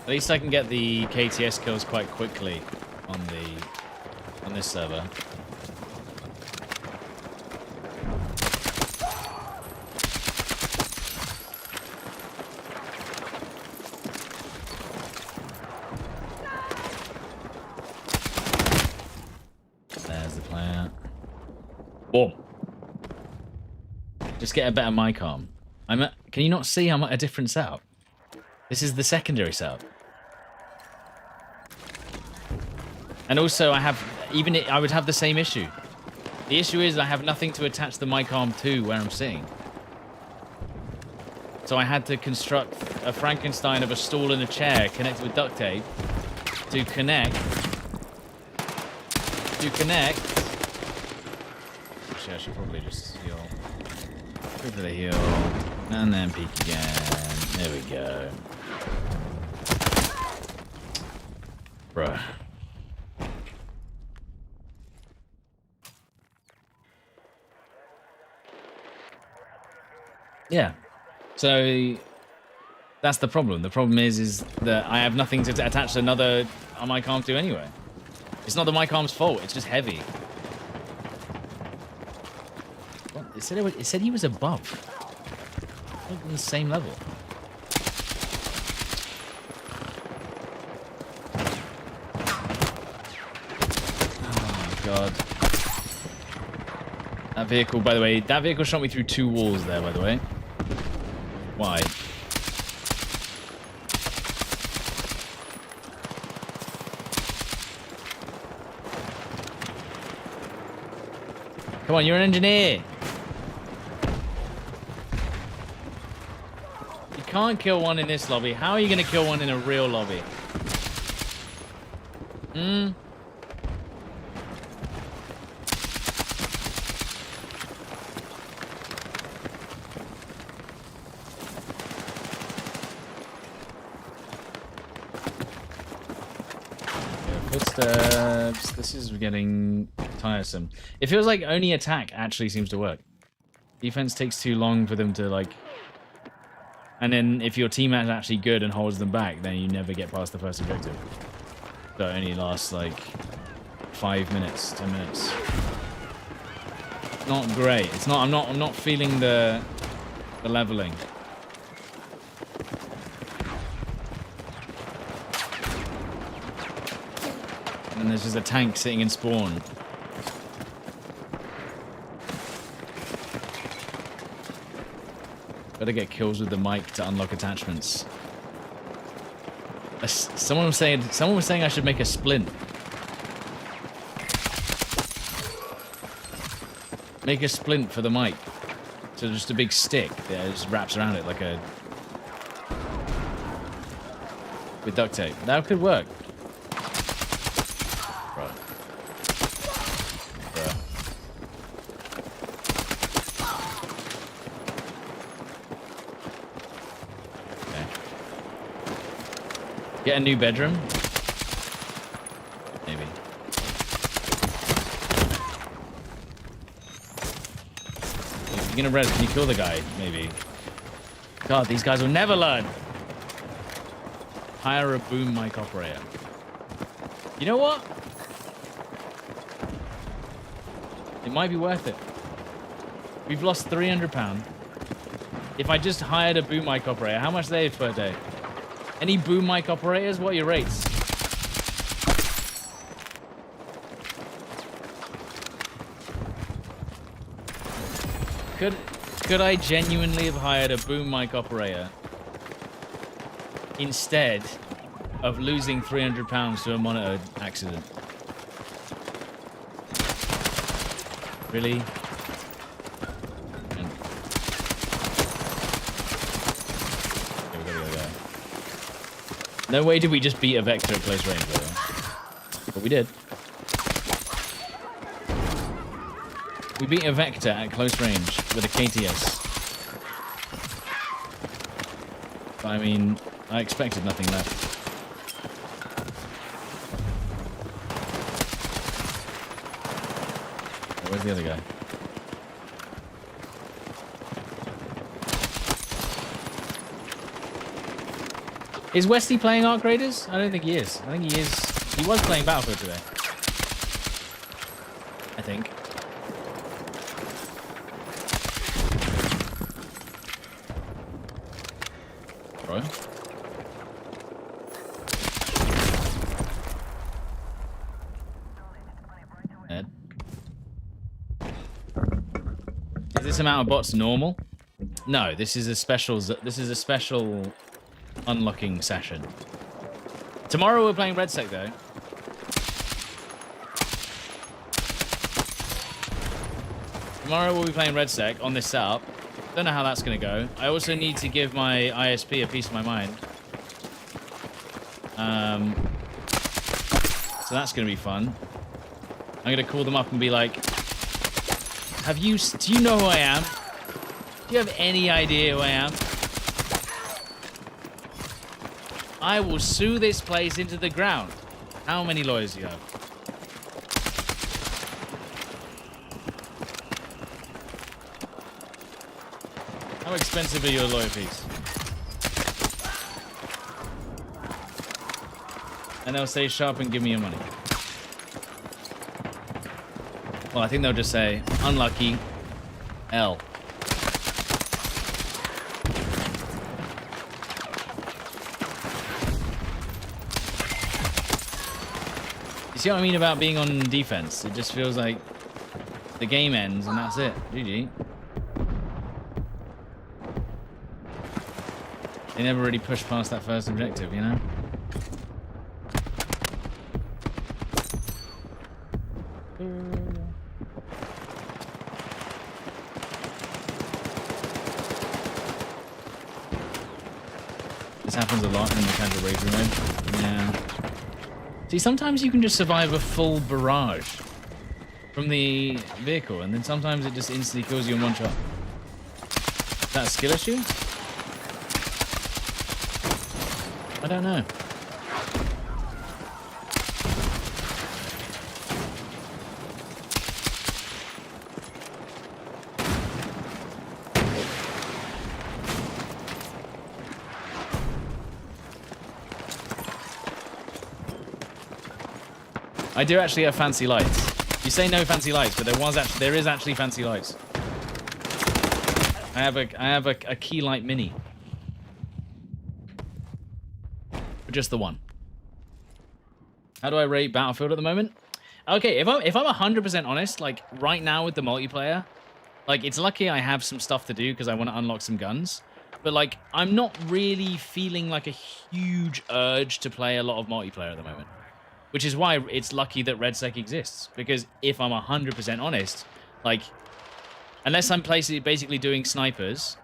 At least I can get the KTS kills quite quickly on this server. There's the player. Boom. Just get a better mic arm. Can you not see I'm at a different setup? This is the secondary setup. And also, I would have the same issue. The issue is I have nothing to attach the mic arm to where I'm sitting. So I had to construct a Frankenstein of a stool and a chair connected with duct tape to connect. Actually, I should probably just heal. Go for the heal. And then peek again. There we go. Bruh. Yeah. So that's the problem. The problem is that I have nothing to attach to another mic arm to anyway. It's not the mic arm's fault. It's just heavy. What? It said he was above. Like on the same level. Oh god. That vehicle, by the way, that vehicle shot me through 2 walls there, by the way. Why? Come on, you're an engineer. You can't kill one in this lobby. How are you going to kill one in a real lobby? Footsteps. This is getting tiresome. It feels like only attack actually seems to work. Defense takes too long for them to like. And then if your teammate is actually good and holds them back, then you never get past the first objective. So it only lasts like 5 minutes, 10 minutes. Not great. It's not. I'm not feeling the leveling. And there's just a tank sitting in spawn. Gotta get kills with the mic to unlock attachments. Someone was saying I should make a splint. Make a splint for the mic. So just a big stick that just wraps around it like a with duct tape. That could work. Get a new bedroom? Maybe. If you're gonna res, can you kill the guy? Maybe. God, these guys will never learn. Hire a boom mic operator. You know what? It might be worth it. We've lost £300. If I just hired a boom mic operator, how much they per day? Any boom mic operators? What are your rates? Could I genuinely have hired a boom mic operator instead of losing £300 to a monitor accident? Really? No way did we just beat a Vector at close range, by the way. But we did. We beat a Vector at close range with a KTS. But I mean, I expected nothing left. Oh, where's the other guy? Is Wesley playing Arc Raiders? I don't think he is. I think he is. He was playing Battlefield today. I think. Bro. Ed. Is this amount of bots normal? No, this is a special. This is a special unlocking session. Tomorrow we're playing Red Sec though. Tomorrow we'll be playing Red Sec on this setup. Don't know how that's going to go. I also need to give my ISP a piece of my mind. So that's going to be fun. I'm going to call them up and be like, do you know who I am? Do you have any idea who I am? I will sue this place into the ground. How many lawyers do you have? How expensive are your lawyer fees? And they'll say, "Shut up and give me your money." Well, I think they'll just say, "Unlucky, L." You see what I mean about being on defense? It just feels like the game ends and that's it. GG. They never really push past that first objective, you know? This happens a lot in the casual raid mode. Yeah. See, sometimes you can just survive a full barrage from the vehicle, and then sometimes it just instantly kills you in one shot. Is that a skill issue? I don't know. I do actually have fancy lights. You say no fancy lights, but there is actually fancy lights. I have a key light mini. But just the one. How do I rate Battlefield at the moment? Okay, if I'm 100% honest, like right now with the multiplayer, like it's lucky I have some stuff to do because I want to unlock some guns. But like I'm not really feeling like a huge urge to play a lot of multiplayer at the moment. Which is why it's lucky that RedSec exists. Because if I'm 100% honest, like, unless I'm basically doing snipers,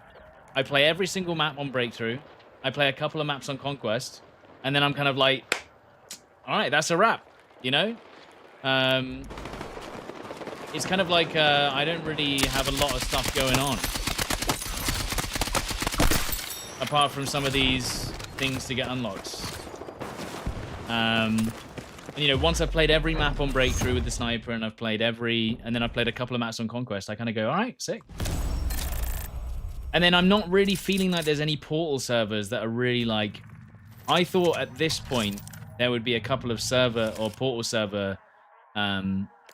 I play every single map on Breakthrough, I play a couple of maps on Conquest, and then I'm kind of like, all right, that's a wrap, you know? It's kind of like I don't really have a lot of stuff going on. Apart from some of these things to get unlocked. And, you know, once I've played every map on Breakthrough with the sniper and I've played and then I've played a couple of maps on Conquest, I kind of go, all right, sick. And then I'm not really feeling like there's any Portal servers that are really like, I thought at this point there would be a couple of server or Portal server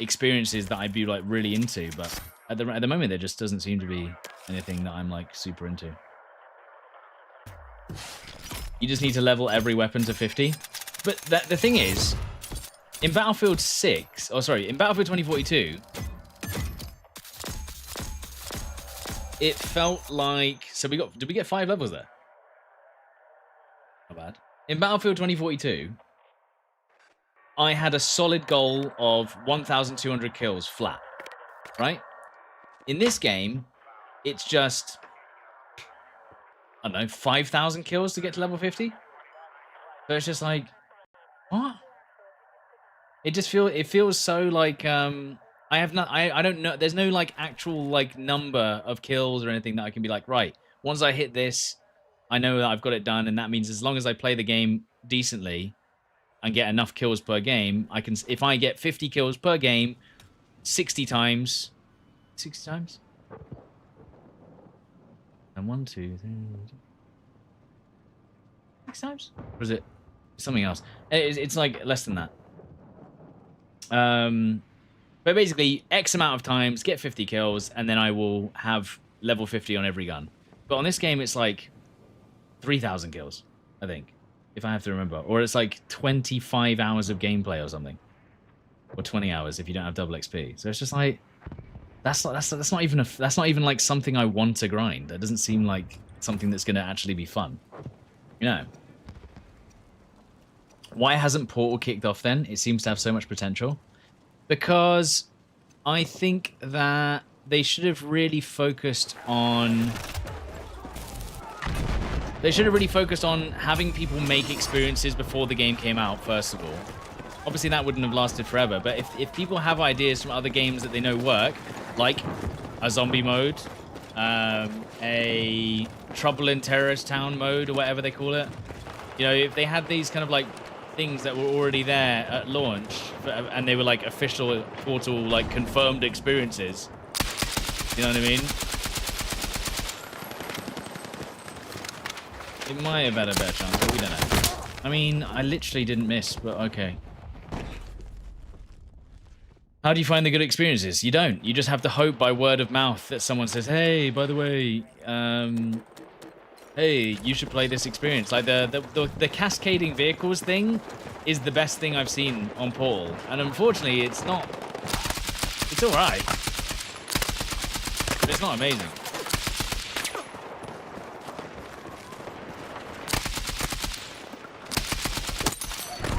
experiences that I'd be like really into, but at the moment there just doesn't seem to be anything that I'm like super into. You just need to level every weapon to 50. But the thing is, in Battlefield 6, oh sorry, in Battlefield 2042, it felt like, so did we get 5 levels there? Not bad. In Battlefield 2042, I had a solid goal of 1,200 kills flat, right? In this game, it's just, I don't know, 5,000 kills to get to level 50? So it's just like, what? It feels so like I don't know, there's no like actual like number of kills or anything that I can be like, right, once I hit this, I know that I've got it done, and that means as long as I play the game decently and get enough kills per game, I can, if I get 50 kills per game 60 times and 1 2 3 6 times? Or is it something else? It's like less than that. But basically, X amount of times, get 50 kills, and then I will have level 50 on every gun. But on this game, it's like 3,000 kills, I think, if I have to remember. Or it's like 25 hours of gameplay or something. Or 20 hours if you don't have double XP. So it's just like, that's not even like something I want to grind. That doesn't seem like something that's going to actually be fun. You know. Why hasn't Portal kicked off then? It seems to have so much potential. Because I think that they should have really focused on... They should have really focused on having people make experiences before the game came out, first of all. Obviously, that wouldn't have lasted forever, but if people have ideas from other games that they know work, like a zombie mode, a Trouble in Terrorist Town mode, or whatever they call it, you know, if they had these kind of like things that were already there at launch, and they were like official Portal, like confirmed experiences, you know what I mean? It might have had a better chance, but we don't know. I mean, I literally didn't miss, but okay. How do you find the good experiences? You don't. You just have to hope by word of mouth that someone says, hey, by the way, hey, you should play this experience. Like the cascading vehicles thing is the best thing I've seen on Portal. And unfortunately, it's not... It's alright. But it's not amazing.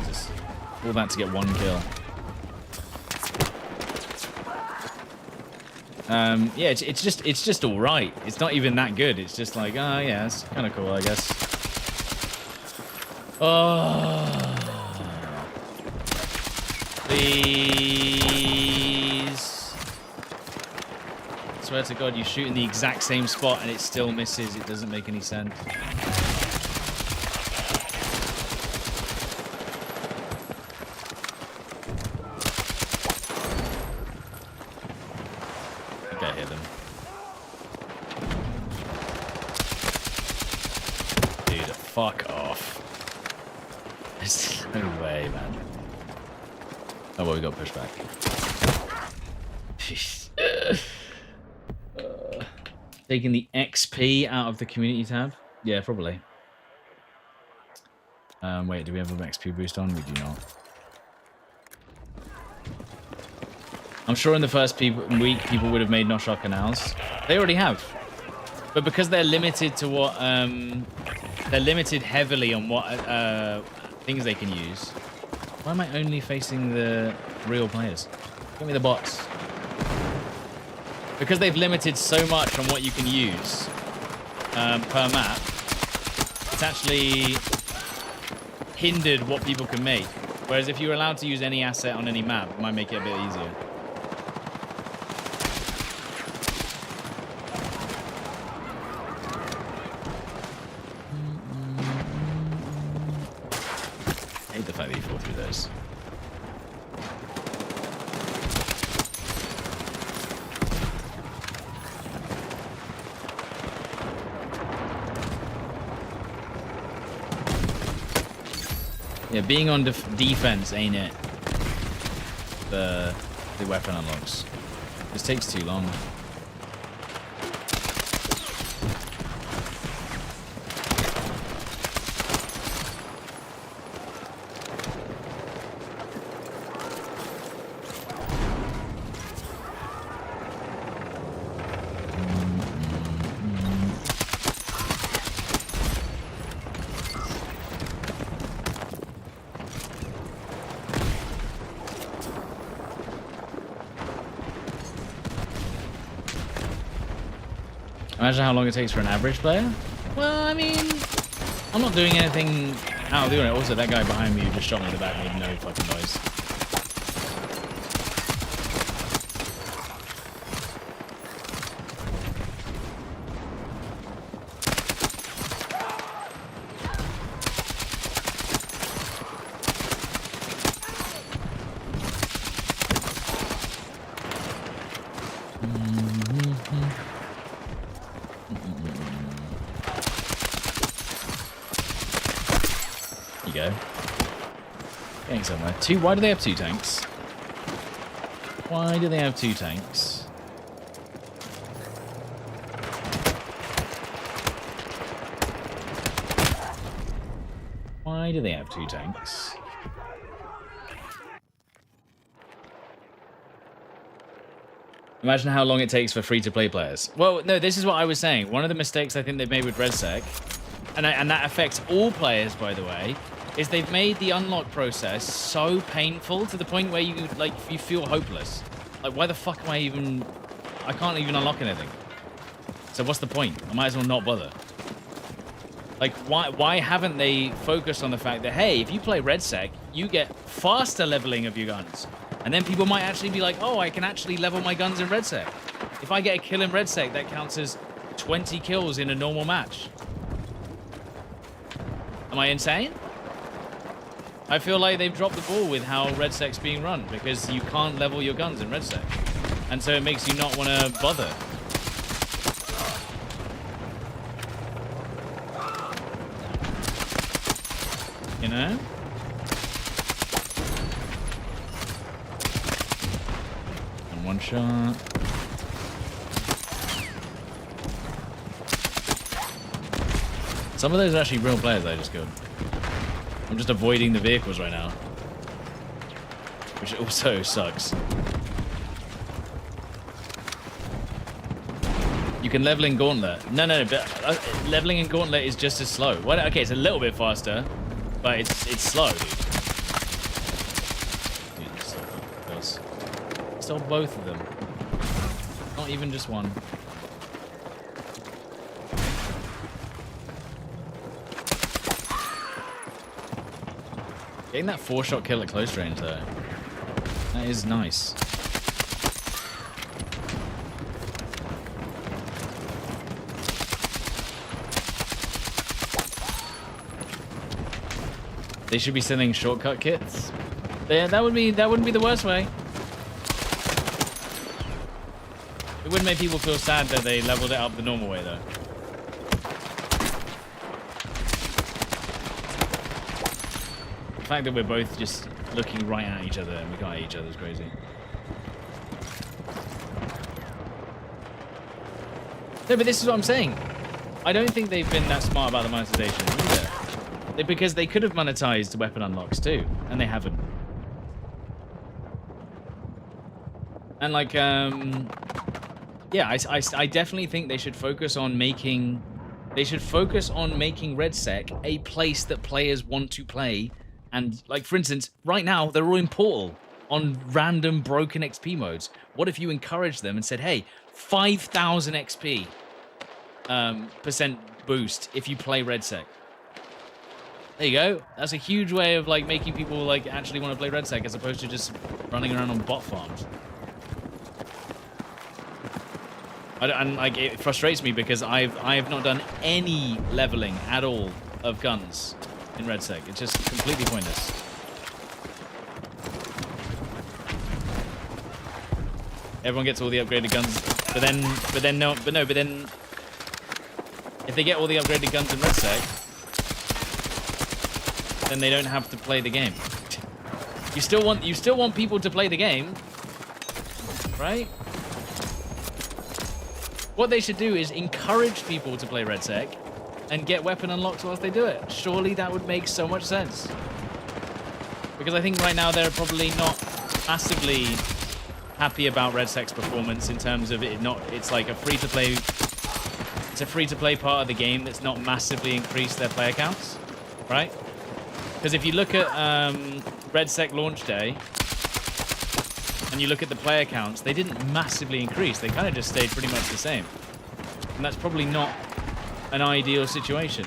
Just all that to get 1 kill. Yeah, it's just all right. It's not even that good. It's just like, oh yeah, it's kind of cool, I guess. Oh, please! I swear to God, you shoot in the exact same spot and it still misses. It doesn't make any sense. Fuck off. There's no way, man. Oh, well, we got pushed back. Taking the XP out of the community tab? Yeah, probably. Wait, do we have an XP boost on? We do not. I'm sure in the first week, people would have made Noshok canals. They already have. But because they're limited to what... they're limited heavily on what things they can use. Why am I only facing the real players? Give me the bots. Because they've limited so much on what you can use per map, it's actually hindered what people can make. Whereas if you're allowed to use any asset on any map, it might make it a bit easier. I hate the fact that you fall through those. Yeah, being on defense ain't it. The weapon unlocks. This takes too long. Imagine how long it takes for an average player. Well, I mean, I'm not doing anything out of the ordinary. Also, that guy behind me who just shot me in the back made no fucking noise. you go. Getting somewhere. Two. Why do they have 2 tanks? Why do they have 2 tanks? Why do they have 2 tanks? Imagine how long it takes for free-to-play players. Well, no, this is what I was saying. One of the mistakes I think they've made with RedSec, and that affects all players, by the way, is they've made the unlock process so painful to the point where you feel hopeless. Like, why the fuck am I even... I can't even unlock anything. So what's the point? I might as well not bother. Like, why haven't they focused on the fact that, hey, if you play RedSec, you get faster leveling of your guns. And then people might actually be like, oh, I can actually level my guns in RedSec. If I get a kill in RedSec, that counts as 20 kills in a normal match. Am I insane? I feel like they've dropped the ball with how RedSec's being run because you can't level your guns in RedSec. And so it makes you not want to bother. You know? And one shot. Some of those are actually real players I just killed. I'm just avoiding the vehicles right now. Which also sucks. You can level in Gauntlet. No, but leveling in Gauntlet is just as slow. Well, okay, it's a little bit faster, but it's slow, dude. Stole both of them. Not even just one. Getting that 4-shot kill at close range, though. That is nice. They should be selling shortcut kits. Yeah, that wouldn't be the worst way. It would make people feel sad that they leveled it up the normal way, though. The fact that we're both just looking right at each other and we can't hit each other is crazy. No, but this is what I'm saying. I don't think they've been that smart about the monetization either. Because they could have monetized weapon unlocks too, and they haven't. And like, yeah, I definitely think they should focus on making... They should focus on making RedSec a place that players want to play. And, like, for instance, right now, they're all in Portal on random broken XP modes. What if you encouraged them and said, hey, 5,000 XP percent boost if you play RedSec? There you go. That's a huge way of, like, making people, like, actually want to play RedSec as opposed to just running around on bot farms. And, like, it frustrates me because I have not done any leveling at all of guns in RedSec. It's just completely pointless. Everyone gets all the upgraded guns, but then if they get all the upgraded guns in RedSec, then they don't have to play the game. You still want people to play the game, right? What they should do is encourage people to play RedSec and get weapon unlocks whilst they do it. Surely that would make so much sense. Because I think right now they're probably not massively happy about RedSec's performance in terms of it's like a free-to-play... It's a free-to-play part of the game that's not massively increased their player counts, right? Because if you look at RedSec launch day, and you look at the player counts, they didn't massively increase. They kind of just stayed pretty much the same. And that's probably not an ideal situation.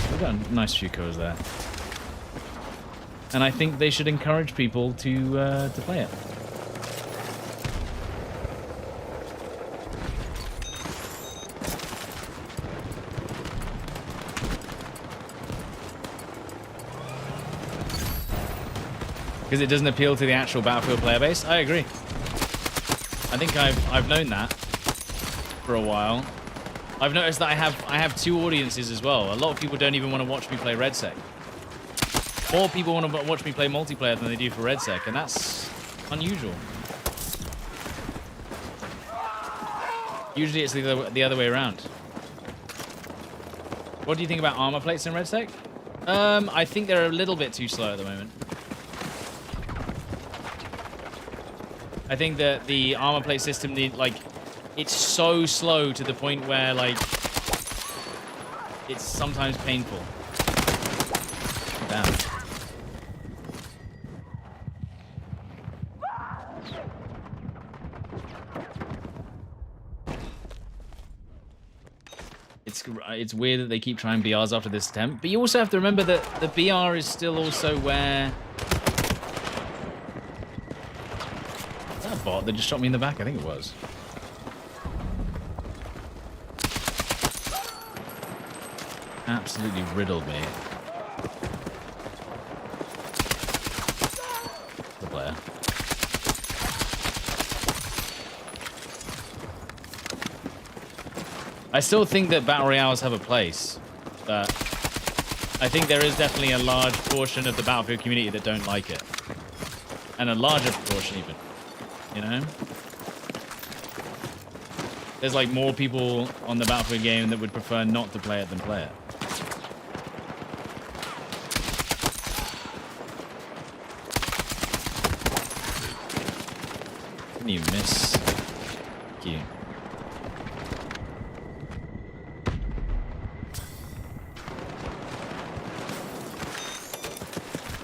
We've got a nice few kills there. And I think they should encourage people to play it. Because it doesn't appeal to the actual Battlefield player base. I agree. I think I've known that for a while. I've noticed that I have two audiences as well. A lot of people don't even want to watch me play RedSec. More people want to watch me play multiplayer than they do for RedSec, and that's unusual. Usually it's the other way around. What do you think about armor plates in RedSec? I think they're a little bit too slow at the moment. I think that the armor plate system, it's so slow to the point where, like, it's sometimes painful. Damn. It's weird that they keep trying BRs after this attempt, but you also have to remember that the BR is still also where... Is that a bot that just shot me in the back? I think it was. Absolutely riddled me. The player. I still think that battle royales have a place, but I think there is definitely a large portion of the Battlefield community that don't like it. And a larger proportion even, you know? There's like more people on the Battlefield game that would prefer not to play it than play it. Can you miss? Thank you.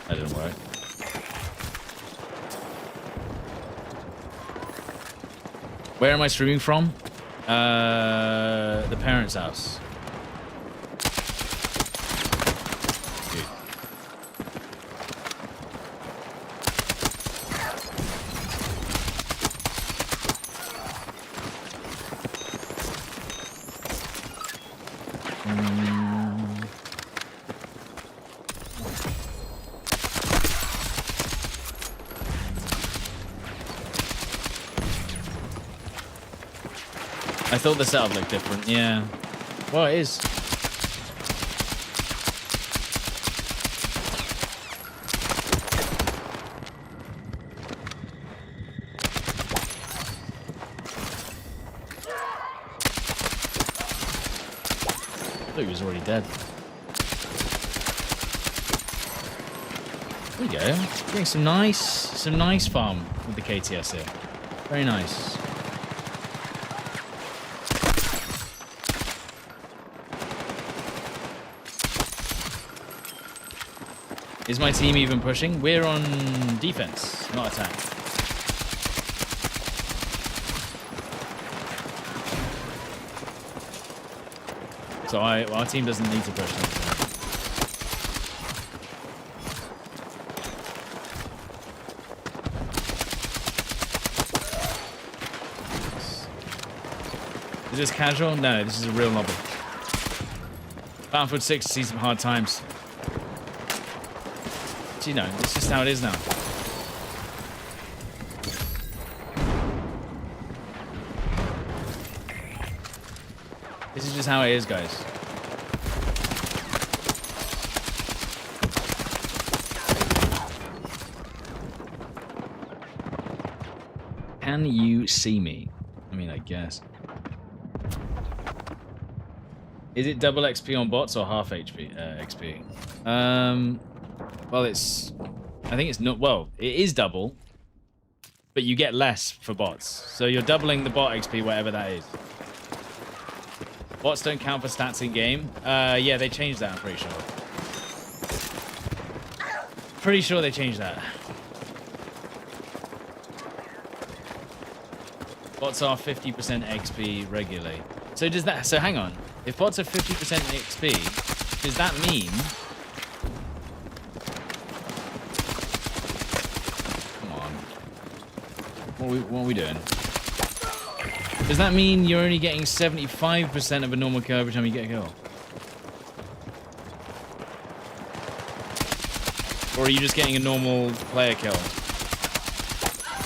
That didn't work. Where am I streaming from? The parents' house. Good. I thought the setup looked different, yeah. Well, it is. I thought he was already dead. There we go. Getting some nice farm with the KTS here. Very nice. Is my team even pushing? We're on defense, not attack. So our team doesn't need to push them. Is this casual? No, this is a real lobby. Battlefield 6 sees some hard times. You know, it's just how it is now. This is just how it is, guys. Can you see me? I mean, I guess. Is it double XP on bots or half HP XP? Well, I think it's not, well, it is double, but you get less for bots. So you're doubling the bot XP, whatever that is. Bots don't count for stats in game. Yeah, they changed that, I'm pretty sure. Pretty sure they changed that. Bots are 50% XP regularly. So does that, so hang on. If bots are 50% XP, does that mean... What are we doing? Does that mean you're only getting 75% of a normal kill every time you get a kill? Or are you just getting a normal player kill?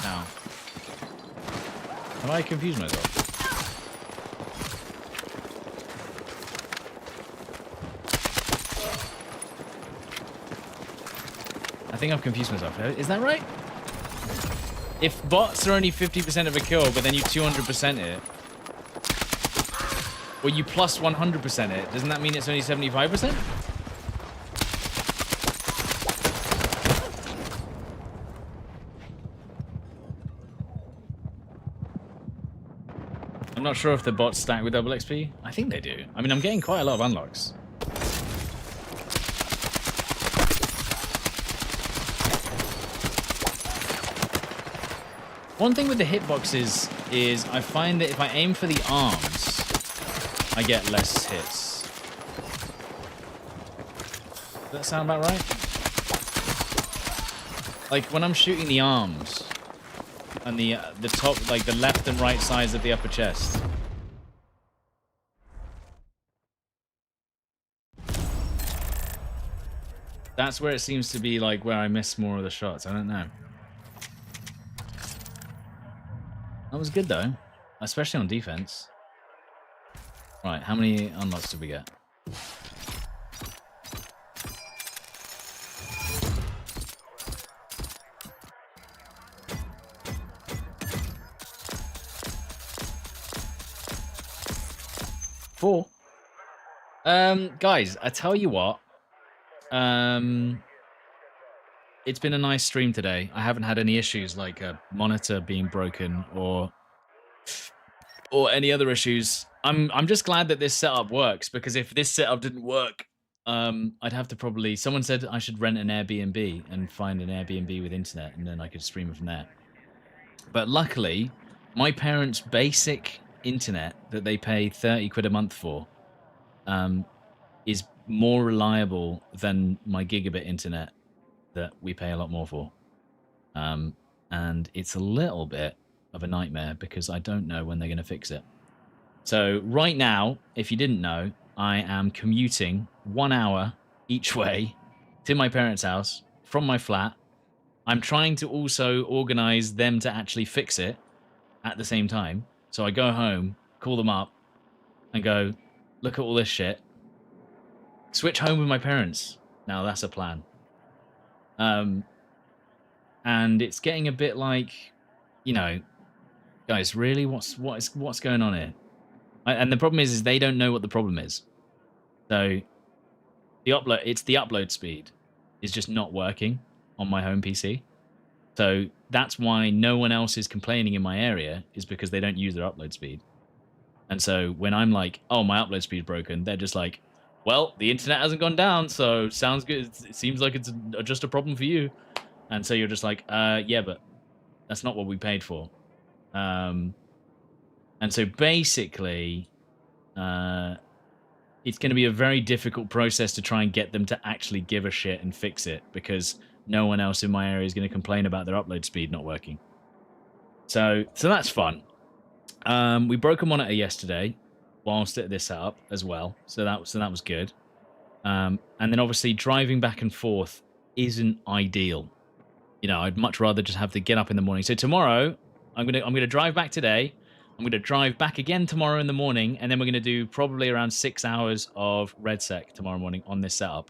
Now. Have I confused myself? think I've confused myself. Is that right? If bots are only 50% of a kill, but then you 200% it, or you plus 100% it, doesn't that mean it's only 75%? I'm not sure if the bots stack with double XP. I think they do. I mean, I'm getting quite a lot of unlocks. One thing with the hitboxes is I find that if I aim for the arms, I get less hits. Does that sound about right? Like when I'm shooting the arms and the top, like the left and right sides of the upper chest. That's where it seems to be like where I miss more of the shots. I don't know. That was good though, especially on defense. Right, how many unlocks did we get? Four. Guys, I tell you what. It's been a nice stream today. I haven't had any issues like a monitor being broken or any other issues. I'm just glad that this setup works, because if this setup didn't work, I'd have to probably. Someone said I should rent an Airbnb and find an Airbnb with internet, and then I could stream it from there. But luckily, my parents' basic internet that they pay 30 quid a month for, is more reliable than my gigabit internet that we pay a lot more for. And it's a little bit of a nightmare because I don't know when they're going to fix it. So right now, if you didn't know, I am commuting 1 hour each way to my parents' house from my flat. I'm trying to also organize them to actually fix it at the same time. So I go home, call them up, and go, look at all this shit. Switch home with my parents. Now that's a plan. And it's getting a bit like, you know, guys, really, what's going on here? And the problem is they don't know what the problem is. So the upload speed is just not working on my home PC. So that's why no one else is complaining in my area, is because they don't use their upload speed. And so when I'm like, oh, my upload speed broken, they're just like, well, the internet hasn't gone down, so sounds good. It seems like it's just a problem for you. And so you're just like, yeah, but that's not what we paid for. And so basically, it's going to be a very difficult process to try and get them to actually give a shit and fix it, because no one else in my area is going to complain about their upload speed not working. So that's fun. We broke a monitor yesterday whilst at this setup as well, so that was good. And then obviously driving back and forth isn't ideal. You know, I'd much rather just have to get up in the morning. So tomorrow, I'm gonna drive back today. I'm gonna drive back again tomorrow in the morning, and then we're gonna do probably around 6 hours of RedSec tomorrow morning on this setup.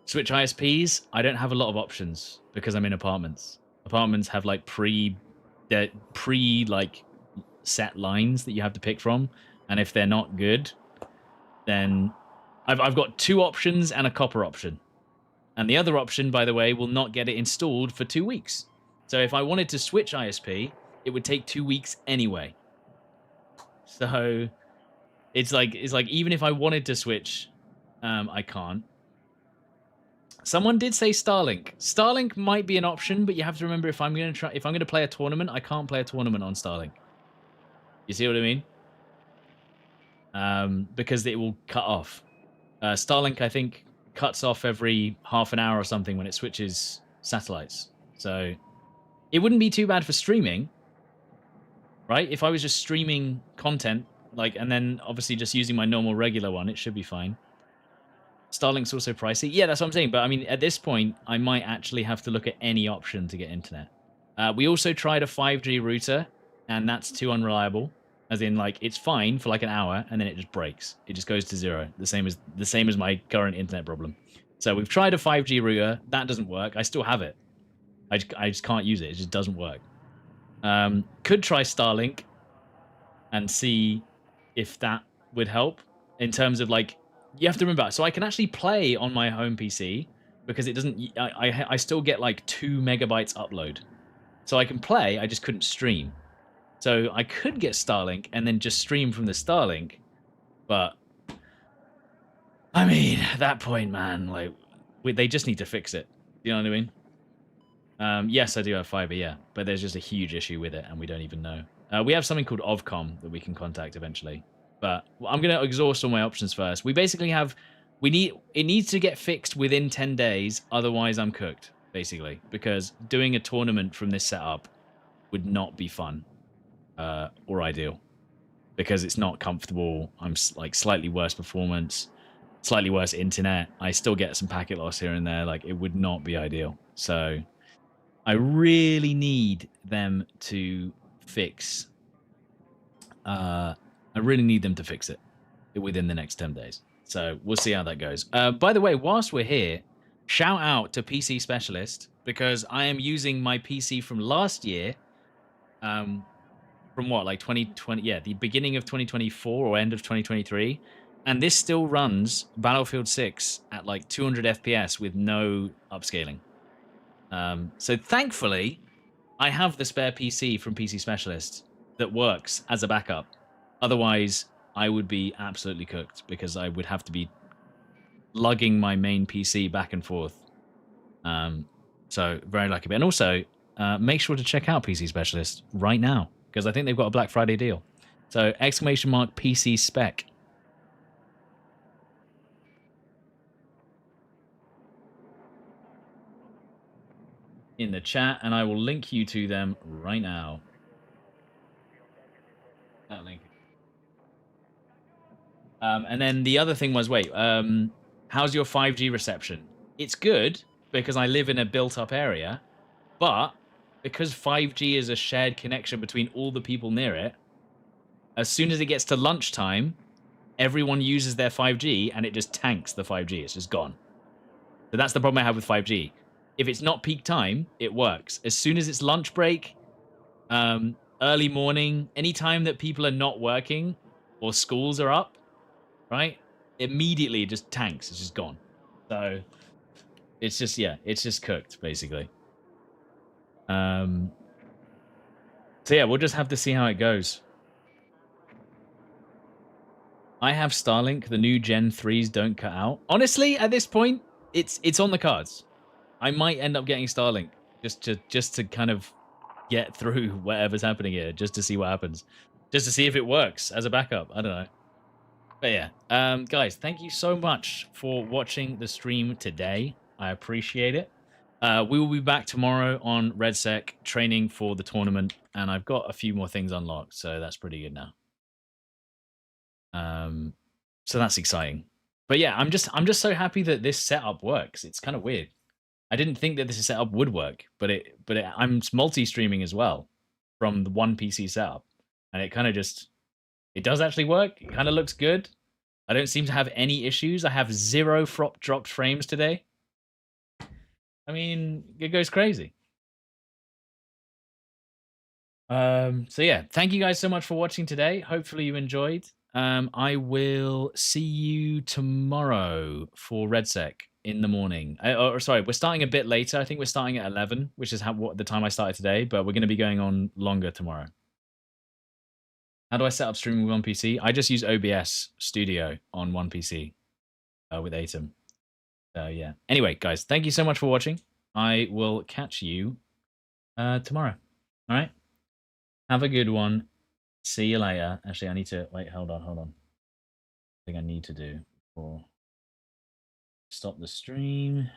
Switch ISPs. I don't have a lot of options because I'm in apartments. Apartments have like pre like set lines that you have to pick from, and if they're not good, then I've got 2 options and a copper option. And the other option, by the way, will not get it installed for 2 weeks. So if I wanted to switch ISP, it would take 2 weeks anyway. So it's like even if I wanted to switch, I can't. Someone did say Starlink. Starlink might be an option, but you have to remember, if I'm going to play a tournament, I can't play a tournament on Starlink. You see what I mean? Because it will cut off. Starlink, I think, cuts off every half an hour or something when it switches satellites. So it wouldn't be too bad for streaming, right? If I was just streaming content, like, and then obviously just using my normal regular one, it should be fine. Starlink's also pricey. Yeah, that's what I'm saying. But I mean, at this point, I might actually have to look at any option to get internet. We also tried a 5G router, and that's too unreliable. As in, like, it's fine for like an hour, and then it just breaks. It just goes to 0. The same as my current internet problem. So we've tried a 5G router. That doesn't work. I still have it. I just can't use it. It just doesn't work. Could try Starlink and see if that would help in terms of like, you have to remember, so I can actually play on my home PC because it doesn't, I still get like 2 megabytes upload. So I can play, I just couldn't stream. So I could get Starlink and then just stream from the Starlink. But I mean, at that point, man, like they just need to fix it. You know what I mean? Yes, I do have fiber, yeah, but there's just a huge issue with it, and we don't even know. We have something called Ovcom that we can contact eventually, but I'm gonna exhaust all my options first. We basically have, it needs to get fixed within 10 days, otherwise I'm cooked, basically, because doing a tournament from this setup would not be fun or ideal, because it's not comfortable. I'm like slightly worse performance, slightly worse internet. I still get some packet loss here and there. Like it would not be ideal. So I really need them to fix. I really need them to fix it within the next 10 days. So we'll see how that goes. By the way, whilst we're here, shout out to PC Specialist because I am using my PC from last year. From what, like 2020? Yeah, the beginning of 2024 or end of 2023. And this still runs Battlefield 6 at like 200 FPS with no upscaling. So thankfully, I have the spare PC from PC Specialist that works as a backup. Otherwise, I would be absolutely cooked because I would have to be lugging my main PC back and forth. So very lucky. And also, make sure to check out PC Specialist right now because I think they've got a Black Friday deal. So !, PC Spec. In the chat, and I will link you to them right now. That link. And then the other thing was, wait, how's your 5G reception? It's good because I live in a built-up area, but because 5G is a shared connection between all the people near it, as soon as it gets to lunchtime, everyone uses their 5G and it just tanks the 5G. It's just gone. So that's the problem I have with 5G. If it's not peak time, it works. As soon as it's lunch break, early morning, any time that people are not working or schools are up, right? Immediately it just tanks. It's just gone. So it's just, yeah, it's just cooked, basically. So yeah, we'll just have to see how it goes. I have Starlink. The new Gen 3s don't cut out. Honestly, at this point, it's on the cards. I might end up getting Starlink just to kind of get through whatever's happening here, just to see what happens, just to see if it works as a backup. I don't know. But yeah, guys, thank you so much for watching the stream today. I appreciate it. We will be back tomorrow on RedSec training for the tournament, and I've got a few more things unlocked, so that's pretty good now. So that's exciting. But yeah, I'm just so happy that this setup works. It's kind of weird. I didn't think that this setup would work, but I'm multi-streaming as well from the one PC setup, and it kind of just, it does actually work. It kind of looks good. I don't seem to have any issues. I have 0 dropped frames today. I mean, it goes crazy. So yeah, thank you guys so much for watching today. Hopefully you enjoyed. I will see you tomorrow for RedSec in the morning. Sorry, we're starting a bit later. I think we're starting at 11, which is the time I started today, but we're going to be going on longer tomorrow. How do I set up streaming with one PC? I just use OBS Studio on one PC with Atom. Yeah. Anyway, guys, thank you so much for watching. I will catch you tomorrow. All right? Have a good one. See you later. Actually, I need to... Wait, hold on. I think I need to do before... Stop the stream.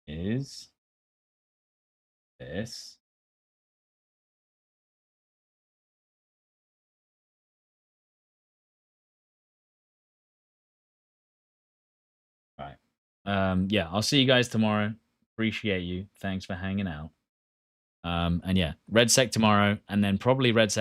Is... this... All right. Yeah, I'll see you guys tomorrow. Appreciate you. Thanks for hanging out. And yeah, RedSec tomorrow, and then probably RedSec